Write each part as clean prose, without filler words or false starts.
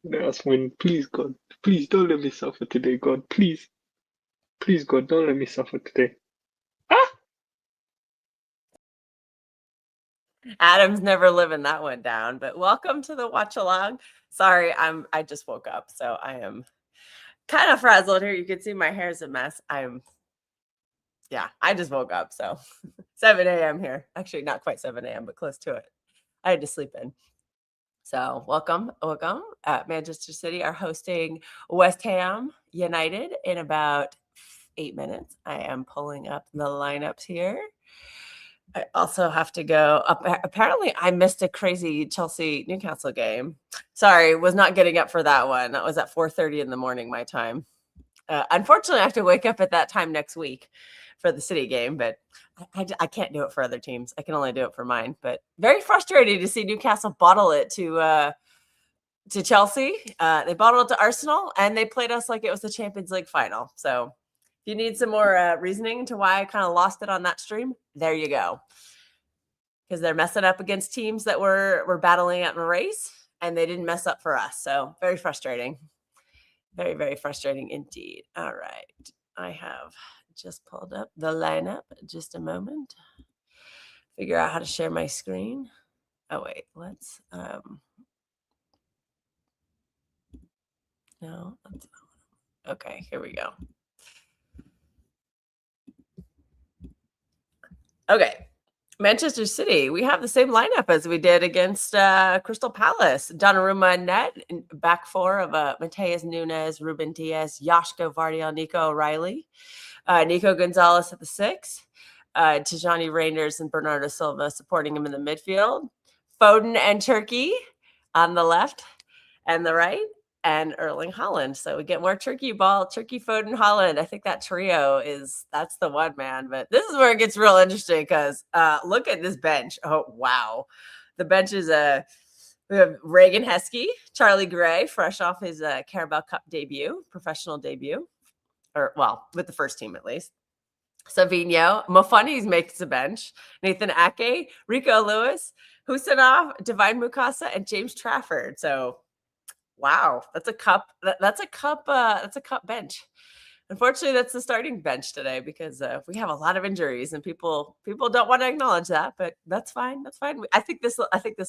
Let us win. Please, God. Please don't let me suffer today, God. Please. Please, God, don't let me suffer today. Ah! Adam's never living that one down, but welcome to the watch along. Sorry, I just woke up, so I am kind of frazzled here. You can see my hair's a mess. I just woke up, so 7 a.m. here. Actually, not quite 7 a.m., but close to it. I had to sleep in. So welcome. Manchester City are hosting West Ham United in about 8 minutes. I am pulling up the lineups here. I also have to go. Apparently, I missed a crazy Chelsea Newcastle game. Sorry, was not getting up for that one. That was at 4:30 in the morning my time. Unfortunately, I have to wake up at that time next week for the City game, but I can't do it for other teams. I can only do it for mine. But very frustrating to see Newcastle bottle it to Chelsea. They bottled it to Arsenal, and they played us like it was the Champions League final. So if you need some more reasoning to why I kind of lost it on that stream, there you go. Because they're messing up against teams that were battling out in a race, and they didn't mess up for us. So very frustrating. Very, very frustrating indeed. All right. I have just pulled up the lineup. Just a moment. Figure out how to share my screen. Oh, wait. Let's no. Okay, here we go. Okay. Manchester City, we have the same lineup as we did against Crystal Palace. Donnarumma and net, back four of Mateus Nunes, Ruben Diaz, Joshko Vardiel, Nico O'Reilly. Nico Gonzalez at the six. Tijani Reinders and Bernardo Silva supporting him in the midfield. Foden and Turkey on the left and the right. And Erling Haaland. So we get more Turkey ball, Turkey, Foden, Haaland. I think that trio that's the one, man. But this is where it gets real interesting because look at this bench. Oh, wow. The bench is we have Reagan Heskey, Charlie Gray, fresh off his Carabao Cup debut, professional debut, or well, with the first team at least. Savinho, Mofuni's makes the bench. Nathan Ake, Rico Lewis, Husanov, Divine Mukasa, and James Trafford. So wow, that's a cup. That's a cup. That's a cup bench. Unfortunately, that's the starting bench today because we have a lot of injuries and people don't want to acknowledge that. But that's fine. That's fine. I think this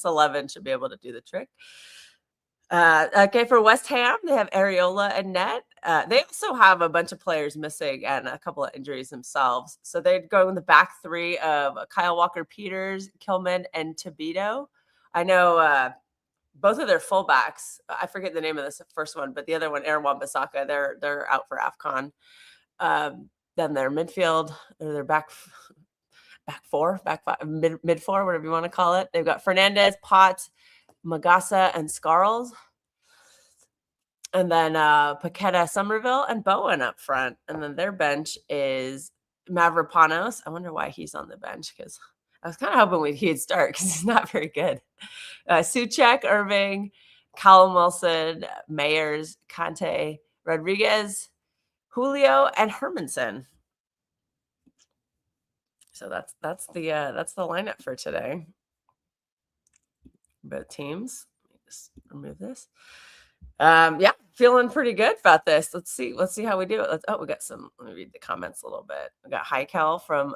11 should be able to do the trick. Okay, for West Ham, they have Areola and net. They also have a bunch of players missing and a couple of injuries themselves. So they'd go in the back three of Kyle Walker-Peters, Kilman, and Tobito. I know both of their fullbacks. I forget the name of this first one, but the other one, Aaron Wan-Bissaka, they're out for AFCON. Then their midfield, or their back four, back five, mid four, whatever you want to call it. They've got Fernandez, Potts, Magasa, and Scarles. And then Paqueta, Somerville, and Bowen up front. And then their bench is Mavropanos. I wonder why he's on the bench because I was kind of hoping he'd start because he's not very good. Suchek, Irving, Callum Wilson, Mayers, Conte, Rodriguez, Julio, and Hermanson. So that's the lineup for today. Both teams. Let me just remove this. Yeah, feeling pretty good about this. Let's see how we do it. We got some. Let me read the comments a little bit. We got Heikel from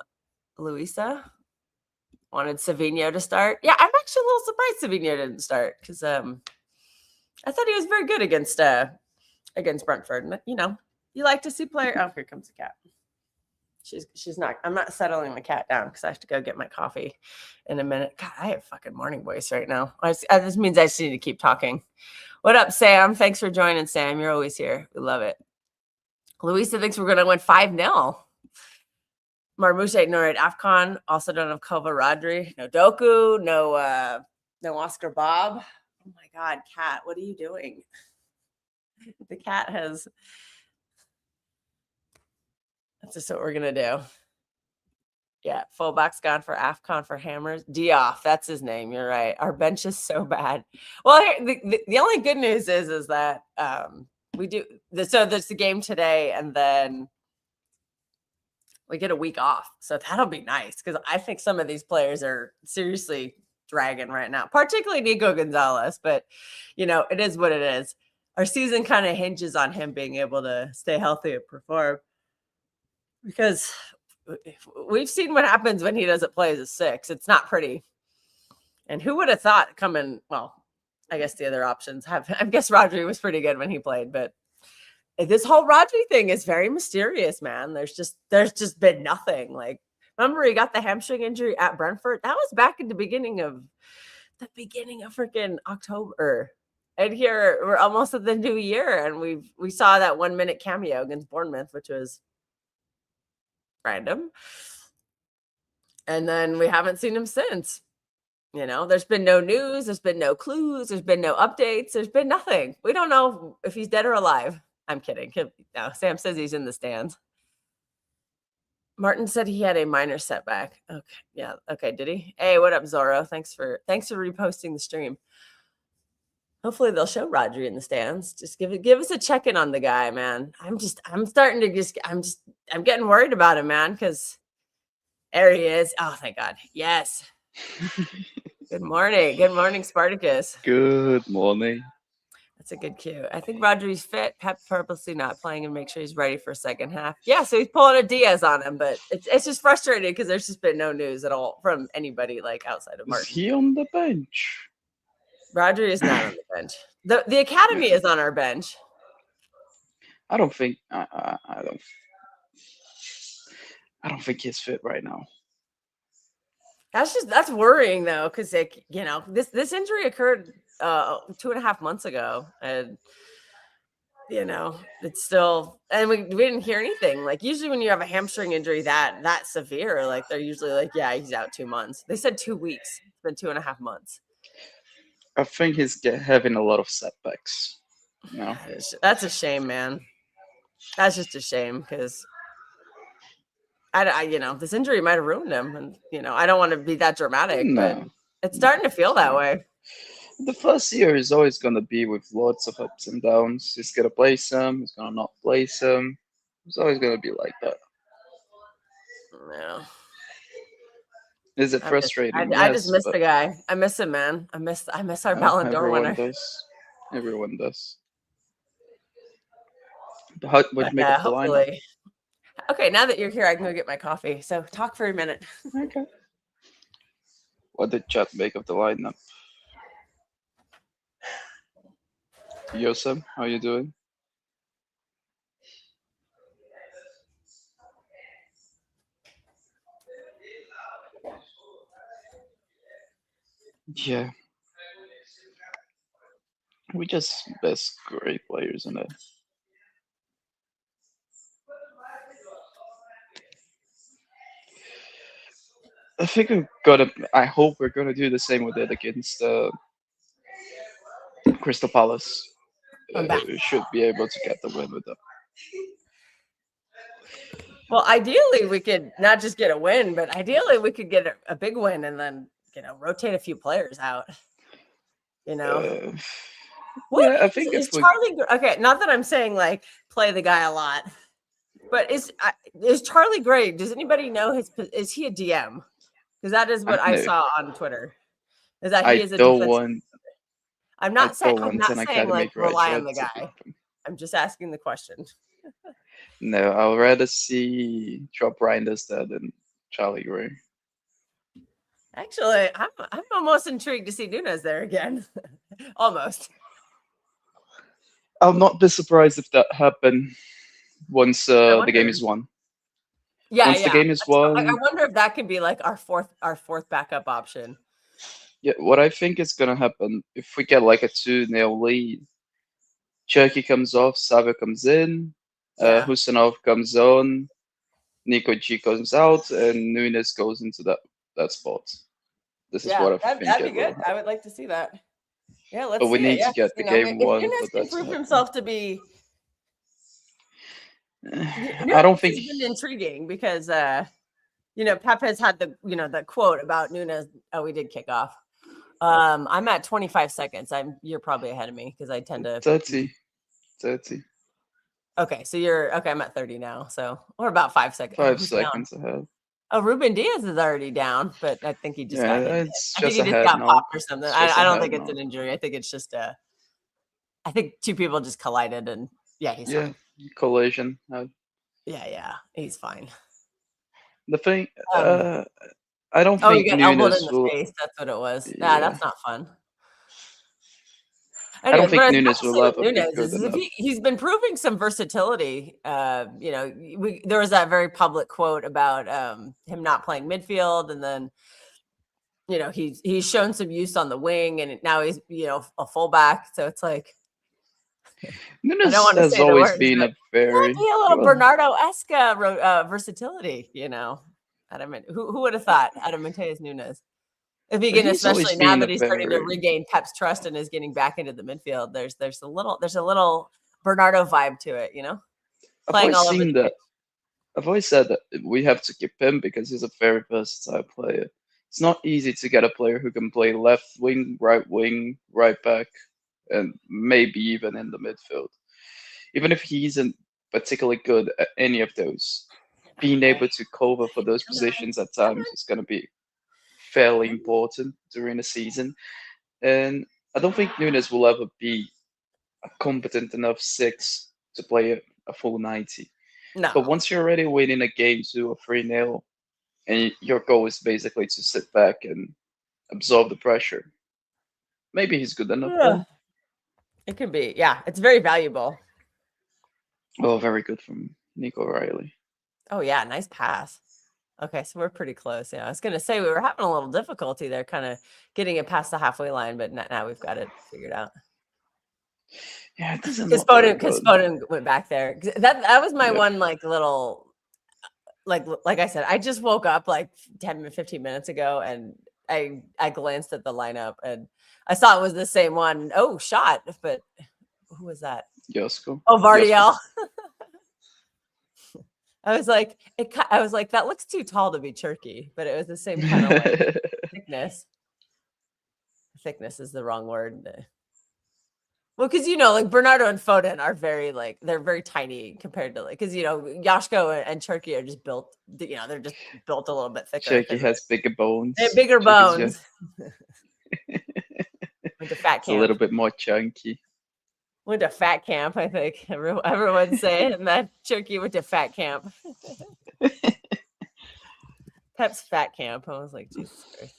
Louisa. Wanted Savinho to start. Yeah, I'm actually a little surprised Savinho didn't start because I thought he was very good against Brentford. You know, you like to see player. Oh, here comes the cat. She's not. I'm not settling the cat down because I have to go get my coffee in a minute. God, I have fucking morning voice right now. This means I just need to keep talking. What up, Sam? Thanks for joining, Sam. You're always here. We love it. Louisa thinks we're going to win 5-0. Marmouche ignored AFCON. Also don't have Kova Rodri. No Doku. No Oscar Bob. Oh my God, cat. What are you doing? The cat has... That's just what we're going to do. Yeah, fullback's gone for AFCON for Hammers. Dioff, that's his name. You're right. Our bench is so bad. Well, the only good news is that we do. So there's the game today, and then we get a week off. So that'll be nice because I think some of these players are seriously dragging right now, particularly Nico Gonzalez. But, you know, it is what it is. our season kind of hinges on him being able to stay healthy and perform. Because we've seen what happens when he doesn't play as a 6. It's not pretty. And who would have thought coming? Well, I guess the other options have. I guess Rodri was pretty good when he played, but this whole Rodri thing is very mysterious, man. There's just been nothing. Like, remember he got the hamstring injury at Brentford? That was back in the beginning of freaking October. And here we're almost at the new year, and we saw that 1 minute cameo against Bournemouth, which was random. And then we haven't seen him since. You know, there's been no news, there's been no clues, there's been no updates, there's been nothing. We don't know if he's dead or alive. I'm kidding. No, Sam says he's in the stands. Martin said he had a minor setback. Okay. Yeah. Okay. Did he? Hey, what up, Zorro? Thanks for reposting the stream. Hopefully they'll show Rodri in the stands. Just give us a check-in on the guy, man. I'm getting worried about him, man, because there he is. Oh, thank God. Yes. Good morning. Good morning, Spartacus. Good morning. That's a good cue. I think Rodri's fit. Pep purposely not playing and make sure he's ready for second half. Yeah, so he's pulling a Diaz on him, but it's just frustrating because there's just been no news at all from anybody like outside of Martin. Is he on the bench? Rodri is not on the bench. The academy is on our bench. I don't think I don't think he's fit right now. That's worrying though, because this injury occurred 2.5 months ago, and it's still, and we didn't hear anything. Like, usually when you have a hamstring injury that severe, like, they're usually like, yeah, he's out 2 months. They said 2 weeks. It's been 2.5 months. I think he's having a lot of setbacks. No, that's a shame, man. That's just a shame, because this injury might have ruined him, and I don't want to be that dramatic, but it's starting to feel that way. The first year is always going to be with lots of ups and downs. He's going to play some, he's going to not play some. It's always going to be like that. Yeah. Is it frustrating? I just miss the guy. I miss him, man. I miss our Ballon d'Or winner. Everyone does. What do you make of the lineup? Okay, now that you're here, I can go get my coffee. So talk for a minute. Okay. What did chat make of the lineup? Yosem, how you doing? Yeah. We just best great players in it. I think I hope we're gonna do the same with it against Crystal Palace. We should be able to get the win with them. Well, ideally, we could not just get a win, but ideally we could get a big win and then rotate a few players out. Yeah, I think is Charlie. Okay, not that I'm saying like play the guy a lot, but is Charlie Gray? Does anybody know is he a DM? Because that is what I saw on Twitter. Is that he is a defensive? I'm not saying like rely on the guy. I'm just asking the question. No, I'd rather see Drop Reinders than Charlie Gray. Actually, I'm almost intrigued to see Nunes there again. Almost. I'll not be surprised if that happened once the game is won. Yeah, once the game is won. I wonder if that can be like our fourth backup option. Yeah, what I think is gonna happen if we get like a 2-0 lead, Cherki comes off, Savio comes in, Husanov comes on, Nico G comes out, and Nunes goes into that spot. This is what I think. That'd be good. I would like to see that. Yeah, let's. But we need to get the game won. If Nunes can prove himself to be. I don't think it's been intriguing because Pep has had the quote about Nunes. Oh, we did kick off. I'm at 25 seconds. You're probably ahead of me because I tend to 30. Okay, so I'm at 30 now. So we're about 5 seconds. 5 seconds ahead. Oh, Ruben Diaz is already down, but I think he just got hit. It's just got popped or something. I don't think it's an injury. I think it's just I think two people just collided, and he's Yeah, fine. collision. Yeah, he's fine. The thing, Um, I don't Oh, you think got elbowed in Nunes the will. face. That's what it was. Nah, Yeah, that's not fun. I don't Anyways, what think I was about Nunes to will say with ever be Nunes good is if enough. he's been proving some versatility. There was that very public quote about him not playing midfield, and then he's shown some use on the wing, and now he's a fullback. So it's like I don't Nunes want to has say the always words, been but a there might very be a little well. Bernardo-esque versatility. Who would have thought out of Mateus Nunes? If he can, He's always especially now been that a he's starting to very. regain Pep's trust and is getting back into the midfield, there's a little Bernardo vibe to it, I've playing always all over seen the that. I've always said that we have to keep him because he's a very versatile player. It's not easy to get a player who can play left wing, right back, and maybe even in the midfield. Even if he isn't particularly good at any of those, being able to cover for those positions at times is going to be fairly important during the season. And I don't think Nunes will ever be a competent enough six to play a full 90. No, But once you're already winning a game 2 or 3-0, and your goal is basically to sit back and absorb the pressure, maybe he's good enough then. it could be. Yeah, it's very valuable. Oh, very good from Nico Riley. Oh yeah, nice pass. Okay, so we're pretty close. Yeah, I was gonna say we were having a little difficulty there, kind of getting it past the halfway line, but now we've got it figured out. Yeah, this is Because not very good. Foden went back there. That was my one little like I said, I just woke up like 10 15 minutes ago, and I glanced at the lineup and I saw it was the same one. Oh, shot, but who was that? Josko. Oh, Vardiel. I was like, that looks too tall to be Turkey, but it was the same kind of like thickness. Thickness is the wrong word. Well, because like Bernardo and Foden are they're very tiny compared to because Joško and Cherki are just built. They're just built a little bit thicker. Cherki has bigger bones. They have bigger bones. Went to fat It's a camp. little bit more chunky. Went to fat camp. I think everyone's saying that Cherki went to fat camp. Pep's fat camp. I was like, Jesus Christ.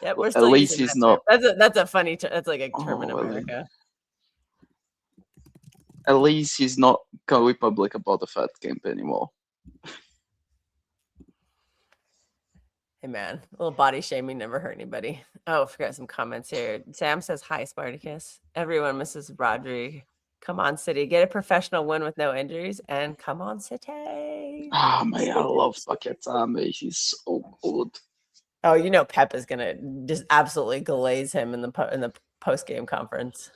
Yeah, we're still At least using he's that not. term. That's a funny. That's like a term in well, America. At least he's not going public about the fat camp anymore. Hey man, a little body shaming never hurt anybody. Oh, I forgot some comments here. Sam says, "Hi, Spartacus. Everyone misses Rodri. Come on, City. Get a professional win with no injuries, and come on, City." Ah, man, I love Paquetá. He's so good. Oh, Pep is gonna just absolutely glaze him in the post game conference,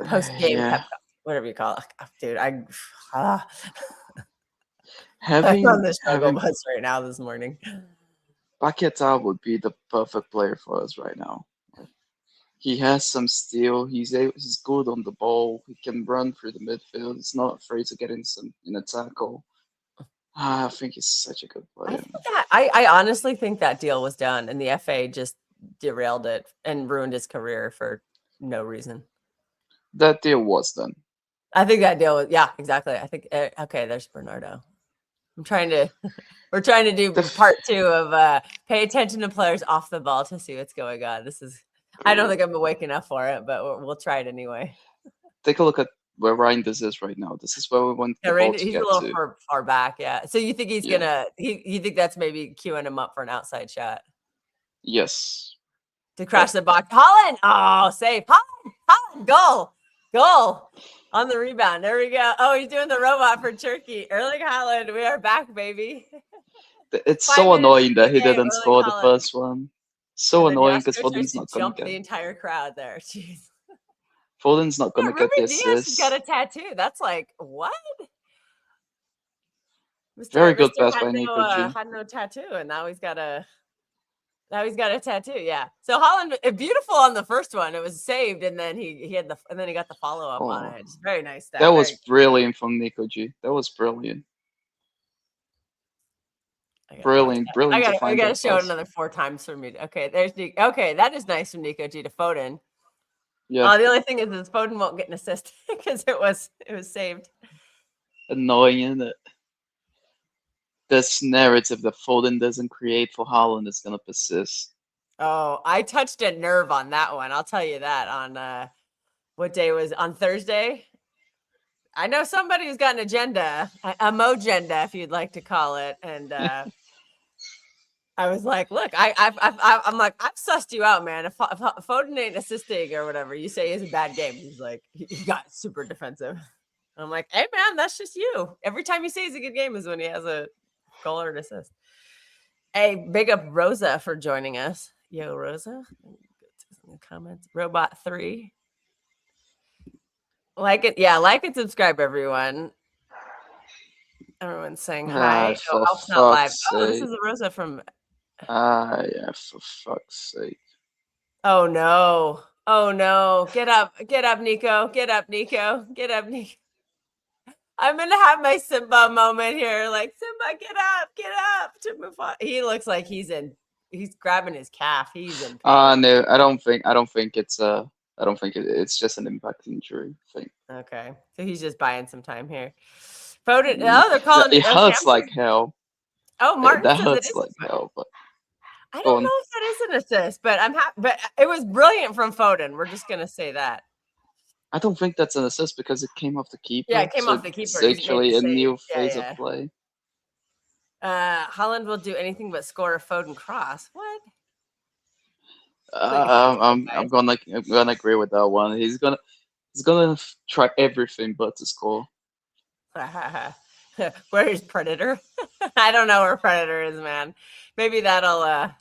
post game Pep, whatever you call it, dude. I'm on the struggle bus right now this morning. Paquetá would be the perfect player for us right now. He has some steel. He's good on the ball. He can run through the midfield. He's not afraid to get in a tackle. I think he's such a good player. I honestly think that deal was done, and the FA just derailed it and ruined his career for no reason. That deal was done. I think that deal was, yeah, exactly. I think okay. There's Bernardo. We're trying to do part 2 of pay attention to players off the ball to see what's going on. I don't think I'm awake enough for it, but we'll try it anyway. Take a look at where Reinders is right now. This is where we want the ball to he's get a little to. far back, yeah. So you think he's gonna? You think that's maybe queuing him up for an outside shot? Yes. To crash the box. Haaland! Oh, safe. Haaland! Goal! On the rebound. There we go. Oh, he's doing the robot for Turkey. Erling Haaland, we are back, baby. It's so annoying that he didn't score the first one. So annoying because Foden's not going to get the entire crowd there. Jeez. Foden's not going to get the Ruben Dias assist. got a tattoo. That's like, what? Very good pass by Nico G. Had no tattoo, and now he's got a tattoo. Yeah. So Haaland, beautiful on the first one. It was saved, and then he got the follow up on it. It's very nice. That was brilliant from Nico G. That was brilliant. Brilliant. I got to show it another 4 times for me. Okay, there's okay. That is nice from Nico G to Foden. Yeah, The only thing is Foden won't get an assist because it was saved. annoying, isn't it? This narrative that Foden doesn't create for Haaland is gonna persist. Oh, I touched a nerve on that one. I'll tell you that on what day was on Thursday. I know somebody who's got an agenda, a mojenda, if you'd like to call it, and I was like, "Look, I'm like, I've sussed you out, man. If Foden ain't assisting or whatever, you say is a bad game." He's like, he got super defensive. I'm like, "Hey, man, that's just you. Every time you say he's a good game is when he has a goal or an assist." Hey, big up Rosa for joining us. Yo, Rosa, in the comments. Robot 3. Like it, yeah, like and subscribe, everyone. Everyone's saying hi. For Alf's not live. fuck's Oh, this sake. is Rosa from. Yeah, for fuck's sake. Oh no! Oh no! Get up, Nico! Get up, Nico! Get up, Nico! I'm gonna have my Simba moment here. Like Simba, get up to move on. He looks like he's grabbing his calf. He's in pain. No, I don't think it's it's just an impact injury thing. Okay, so he's just buying some time here. Foden. Oh, they're calling it hurts like hell. Oh, Martin that says hurts it is like hell, but I don't know if that is an assist, but I'm happy. But it was brilliant from Foden. We're just gonna say that. I don't think that's an assist because it came off the keeper. Yeah, it came off the keeper. It's actually a new phase of play. Haaland will do anything but score a Foden cross. What? I'm gonna agree with that one. He's gonna try everything but to score. Where is Predator? I don't know where Predator is, man. Maybe that'll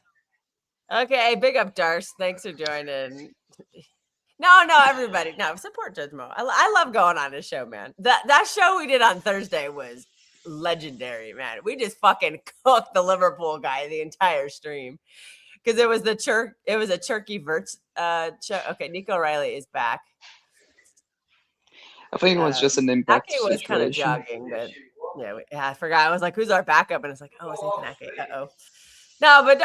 okay, big up Darce. Thanks for joining. No, everybody. No, support Judge Mo. I love going on his show, man. That show we did on Thursday was legendary, man. We just fucking cooked the Liverpool guy the entire stream. Because it was a Turkey Verts show. Okay, Nico Riley is back. I think it was just an impact Ake was kind of situation. jogging, but yeah, I forgot. I was like, "Who's our backup?" And it's like, "Oh, it's Nathan Ake." No, but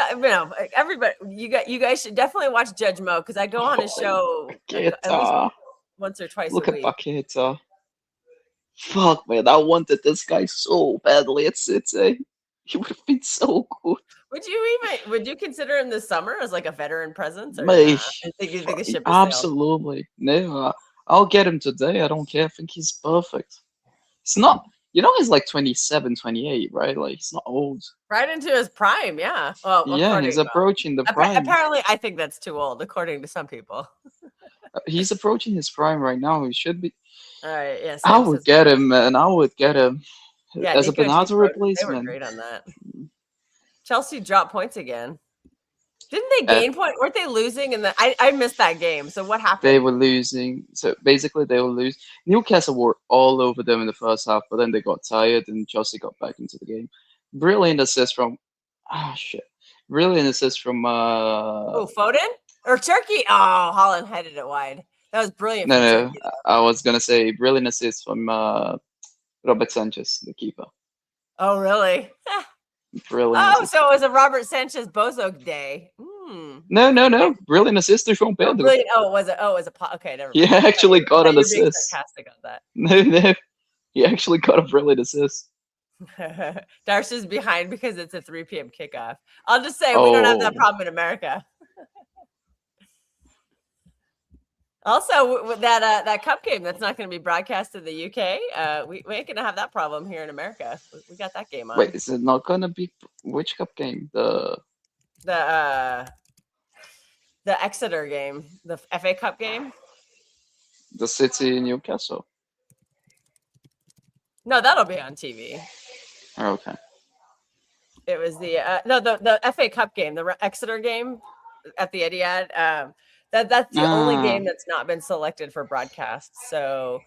everybody, you guys should definitely watch Judge Mo because I go on his show at least once or twice Look a week. at Paqueta. Fuck, man, I wanted this guy so badly at City. He would have been so good. Would you consider him this summer as like a veteran presence? Or Mate, you think the ship is absolutely. No, I'll get him today. I don't care. I think he's perfect. It's not. He's like 27, 28, right? Like, he's not old. Right into his prime, yeah. Well, yeah, he's approaching the prime. Apparently, I think that's too old, according to some people. He's approaching his prime right now. He should be. All right, yes. I would get him, man. I would get him. Yeah, as a Bernardo replacement. They were great on that. Chelsea dropped points again. Didn't they gain points? Weren't they losing? I missed that game. So what happened? They were losing. So basically, they will lose. Newcastle were all over them in the first half, but then they got tired and Chelsea got back into the game. Brilliant assist from. Brilliant assist from. Foden or Turkey? Oh, Haaland headed it wide. That was brilliant. No. I was gonna say brilliant assist from Robert Sanchez, the keeper. Oh, really? Brilliant. Oh, so it was a Robert Sanchez Bozo day. No. Brilliant assist from Pedro. Brilliant. Oh, it was a okay. Never mind. He actually got an assist. Sarcastic on that. No. He actually got a brilliant assist. Darcy's behind because it's a 3 p.m. kickoff. I'll just say we don't have that problem in America. Also, with that cup game that's not going to be broadcast in the UK, we ain't going to have that problem here in America. We got that game on. Wait, is it not going to be which cup game? The Exeter game, the FA Cup game. The City Newcastle. No, that'll be on TV. Oh, okay. It was the FA Cup game, the Exeter game at the Etihad. That's the only game that's not been selected for broadcast. So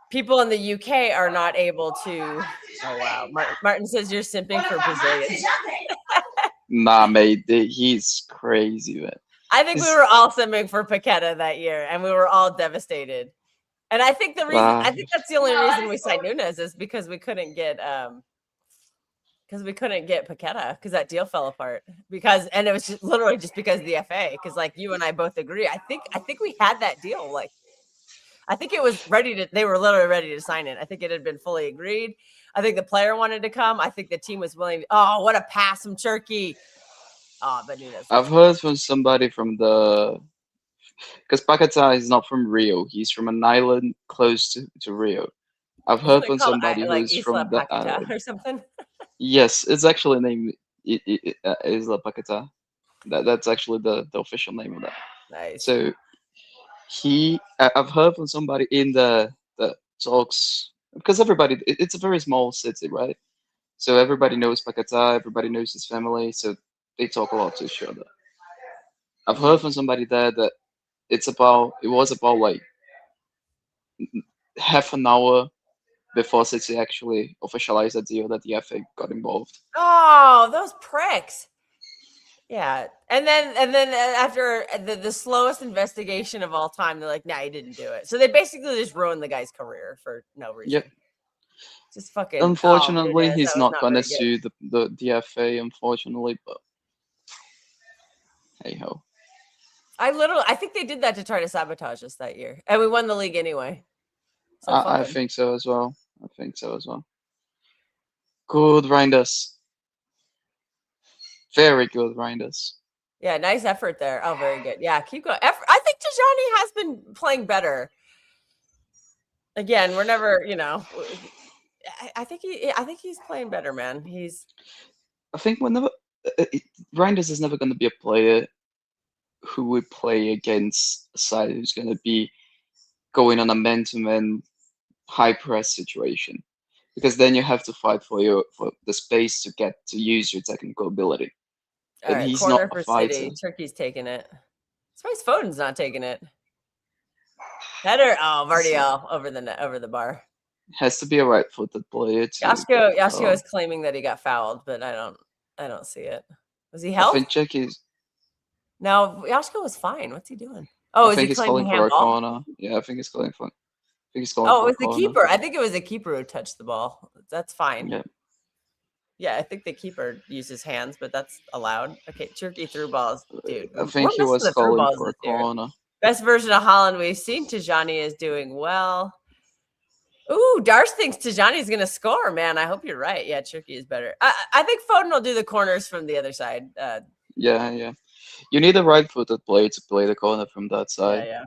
people in the UK are not able to. Oh wow! Martin says you're simping for Brazilians. Nah, mate, he's crazy, man. I think we were all simping for Paqueta that year, and we were all devastated. And I think I think that's the only reason we signed Nunes is because we couldn't get because we couldn't get Paqueta because that deal fell apart. And it was just literally just because of the FA. Because like you and I both agree, I think we had that deal. Like, I think it was they were literally ready to sign it. I think it had been fully agreed. I think the player wanted to come. I think the team was willing. Oh, what a pass from Turkey. Oh, but Nunes. I've heard from somebody from because Paquetá is not from Rio. He's from an island close to Rio. I've heard from somebody like who's Isla from the Paquetá island. or something. Yes, it's actually named Isla Paquetá. That's actually the official name of that. Nice. So I've heard from somebody in the talks, because it's a very small city, right? So everybody knows Paquetá, everybody knows his family, so they talk a lot to each other. I've heard from somebody there that it was about like half an hour before City actually officialized the deal that the FA got involved. Oh, those pricks. Yeah. And then after the slowest investigation of all time, they're like, nah, he didn't do it. So they basically just ruined the guy's career for no reason. Yep. Just fucking. Unfortunately, Nunes, he's not gonna very sue the FA, unfortunately, but hey ho. I think they did that to try to sabotage us that year. And we won the league anyway. So I think so as well. Good Reinders. Very good Reinders. Yeah, nice effort there. Oh, very good. Yeah, keep going. I think Tijani has been playing better. Again, we're never, I think he's playing better, man. I think Reinders is never going to be a player who would play against a side who's going to be going on a man-to-man high press situation, because then you have to fight for the space to use your technical ability. All and right, he's corner not for a fighter. City. Turkey's taking it. Suppose Foden's not taking it. Better. Oh, Vardiel over the bar. Has to be a right-footed player. Yashko is claiming that he got fouled, but I don't see it. Was he held? I think Czech No, Yashko was fine. What's he doing? Oh, I think he's calling for a corner. Yeah, I think he's calling for. Oh, it was the keeper. I think it was the keeper who touched the ball. That's fine. Yeah. Yeah, I think the keeper used his hands, but that's allowed. Okay, Turkey through balls, dude. I think he was calling for a corner. Best version of Holland we've seen. Tijani is doing well. Ooh, Darce thinks Tijani is going to score, man. I hope you're right. Yeah, Turkey is better. I think Foden will do the corners from the other side. Yeah. You need a right-footed player to play the corner from that side. Yeah.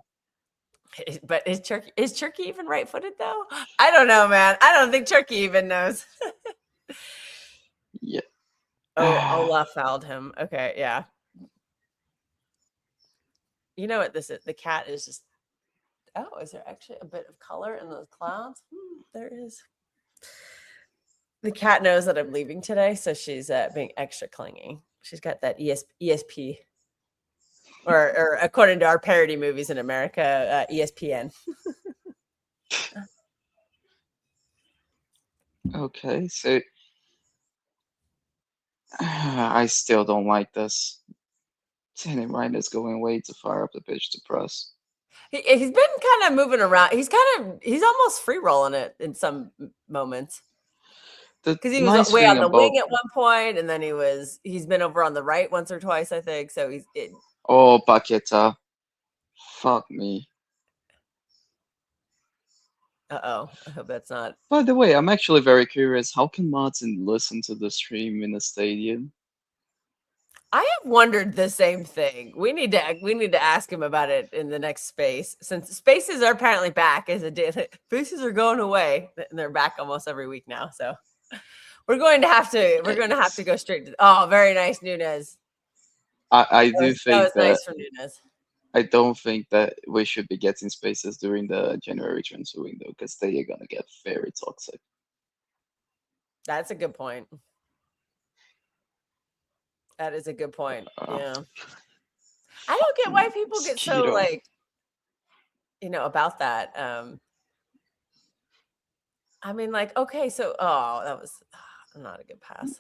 But is Turkey even right-footed though? I don't know, man. I don't think Turkey even knows. Yeah. Oh, Olaf fouled him. Okay, yeah. You know what this is? The cat is just. Oh, is there actually a bit of color in those clouds? There is. The cat knows that I'm leaving today, so she's being extra clingy. She's got that ESP, or according to our parody movies in America, ESPN. Okay, so I still don't like this. Danny Reinders going way too far up the pitch to press. He's been kind of moving around. He's almost free rolling it in some moments. Because he was way on the wing at one point, and then he's been over on the right once or twice, I think. So Oh, Paqueta. Fuck me. Uh-oh. I hope that's not. By the way, I'm actually very curious. How can Martin listen to the stream in the stadium? I have wondered the same thing. We need to ask him about it in the next space, since spaces are apparently back as a day. Spaces are going away, and they're back almost every week now. So we're going to have to go straight to. Oh, very nice, Nunes. I do think that was nice from Nunes. I don't think that we should be getting spaces during the January transfer window, because they are gonna get very toxic. That's a good point. That is a good point. Yeah. I don't get why people get so about that. I mean, okay, so that was not a good pass.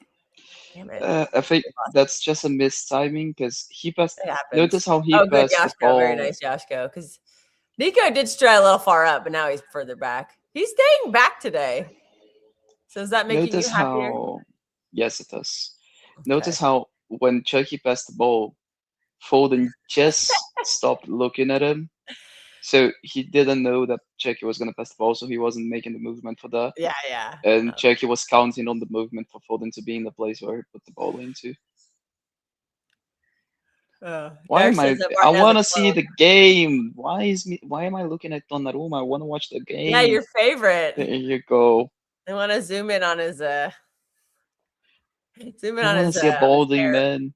Damn it. I think that's just a missed timing, because he passed. Notice how he passed good, Yashko, the ball. Very nice, Yashko. Because Nico did stray a little far up, but now he's further back. He's staying back today. So is that making you happier? Yes, it does. Okay. Notice how when Chucky passed the ball, Foden just stopped looking at him. So he didn't know that Chucky was going to pass the ball, so he wasn't making the movement for that. Yeah, yeah. And Chucky was counting on the movement for Foden to be in the place where he put the ball into. Why Derek am I? says that I Martin has want a to see clone. the game. Why am I looking at Donnarumma? I want to watch the game. Yeah, your favorite. There you go. I want to zoom in on his I want to see a his balding hair. man.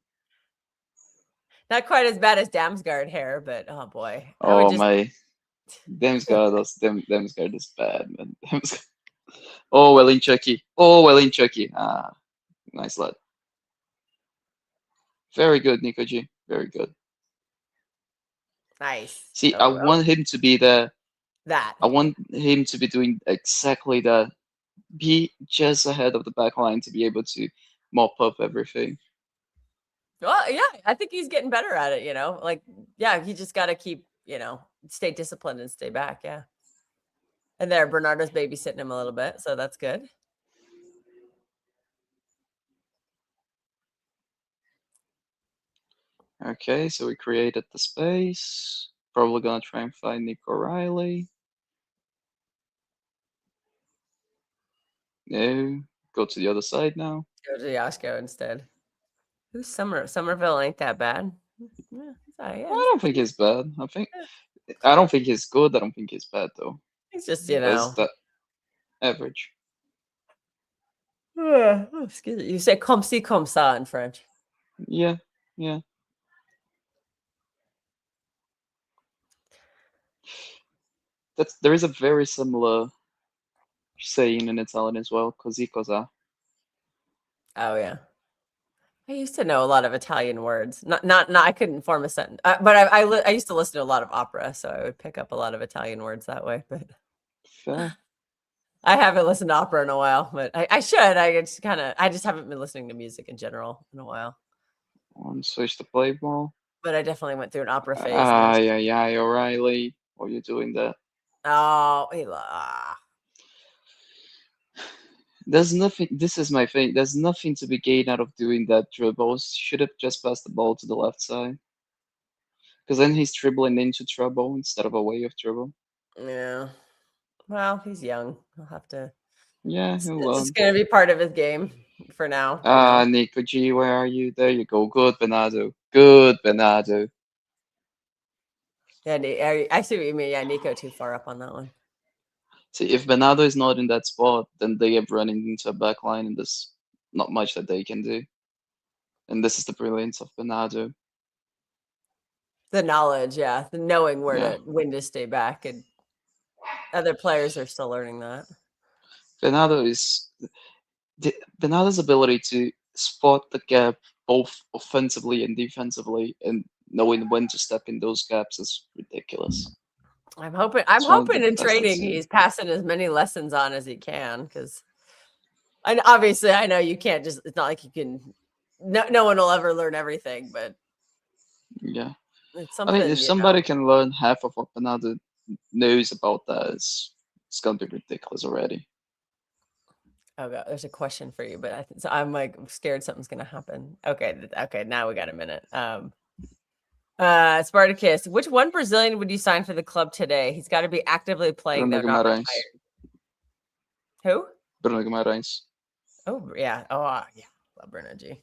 Not quite as bad as Damsgaard hair, but oh boy. Oh my, Damsgaard is bad, man. Oh well in Chucky. Oh well in Chucky. Ah, nice lad. Very good, Nico G. Very good. Nice. See, I want him to be there. That. I want him to be doing exactly that. Be just ahead of the back line to be able to mop up everything. Well, yeah, I think he's getting better at it, Like, yeah, he just got to keep, stay disciplined and stay back. Yeah. And there, Bernardo's babysitting him a little bit. So that's good. Okay, so we created the space. Probably gonna try and find Nico Riley. No, go to the other side now. Go to Yoshko instead. Who's Somerville ain't that bad. Yeah, I don't think he's bad. I don't think he's good. I don't think he's bad though. He's just, That's the average. Oh, excuse me. You say comme ci, comme ça in French. Yeah. There is a very similar saying in Italian as well, così cosa. Oh yeah. I used to know a lot of Italian words. Not I couldn't form a sentence. But I used to listen to a lot of opera, so I would pick up a lot of Italian words that way, but Fair. I haven't listened to opera in a while, but I should. I just haven't been listening to music in general in a while. Switch to play ball. But I definitely went through an opera phase. Yeah, O'Reilly. What are you doing there? Oh, There's nothing. This is my thing. There's nothing to be gained out of doing that dribble. Should have just passed the ball to the left side. Because then he's dribbling into trouble instead of away of trouble. Yeah. Well, he's young. He'll have to. Yeah, it's just going to be part of his game for now. Nico G, where are you? There you go. Good, Bernardo. Good, Bernardo. Yeah, I see what you mean. Yeah, Nico too far up on that one. See, if Bernardo is not in that spot, then they are running into a back line, and there's not much that they can do. And this is the brilliance of Bernardo. The knowledge, yeah. The knowing when to stay back. And other players are still learning that. Bernardo's ability to spot the gap both offensively and defensively and knowing when to step in those gaps is ridiculous. I'm hoping in training he's passing as many lessons on as he can, because obviously I know you can't just, it's not like you can, no one will ever learn everything, but yeah, it's something. If somebody can learn half of what Bernardo knows about that, it's gonna be ridiculous already. Oh god, there's a question for you, but I'm like scared something's gonna happen. Okay, now we got a minute. Spartacus, which one Brazilian would you sign for the club today? He's got to be actively playing. Though, not retired. Who? Bruno Guimarães. Oh yeah. Oh yeah. Love Bruno G.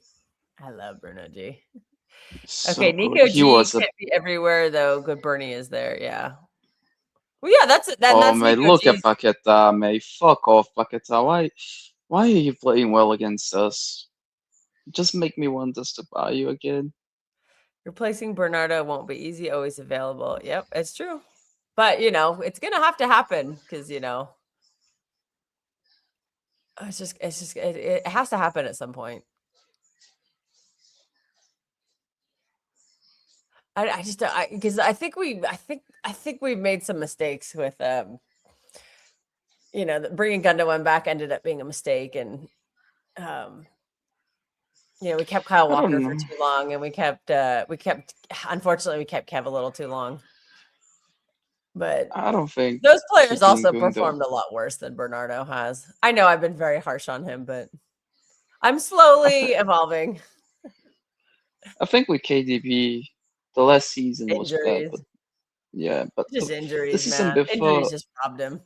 I love Bruno G. So okay, Nico G can't be everywhere though. Good Bernie is there. Yeah. Well, yeah, that's it. Oh man, look at Paquetá, mate. Fuck off, Paquetá. Why are you playing well against us? Just make me want us to buy you again. Replacing Bernardo won't be easy, always available. Yep, it's true. But, it's going to have to happen because, it has to happen at some point. Because I think we've made some mistakes with, bringing Gundogan back ended up being a mistake. And, we kept Kyle Walker for too long, and unfortunately, we kept Kev a little too long. But I don't think those players also performed a lot worse than Bernardo has. I know I've been very harsh on him, but I'm slowly evolving. I think with KDB, the last season was bad, Injuries. but yeah, but Just the injuries, season man. before, Injuries just robbed him.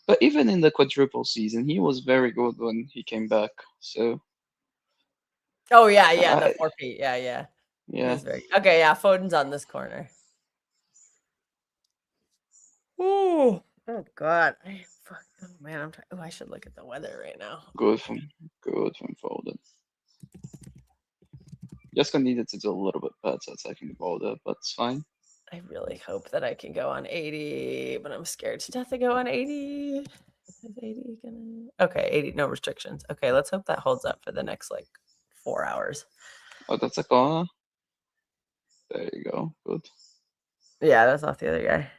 but even in the quadruple season, he was very good when he came back. So Oh yeah, yeah, the I, 4-peat. Yeah. He yeah, was very okay. Yeah, Foden's on this corner. Ooh. Oh God. Oh man, I'm trying. Oh, I should look at the weather right now. good from Foden. Jasko needed to do a little bit better attacking the ball there, but it's fine. I really hope that I can go on 80, but I'm scared to death to go on 80. Is 80 gonna? Okay, 80, no restrictions. Okay, let's hope that holds up for the next like 4 hours. Oh, that's a corner. There you go. Good. Yeah, that's not the other guy.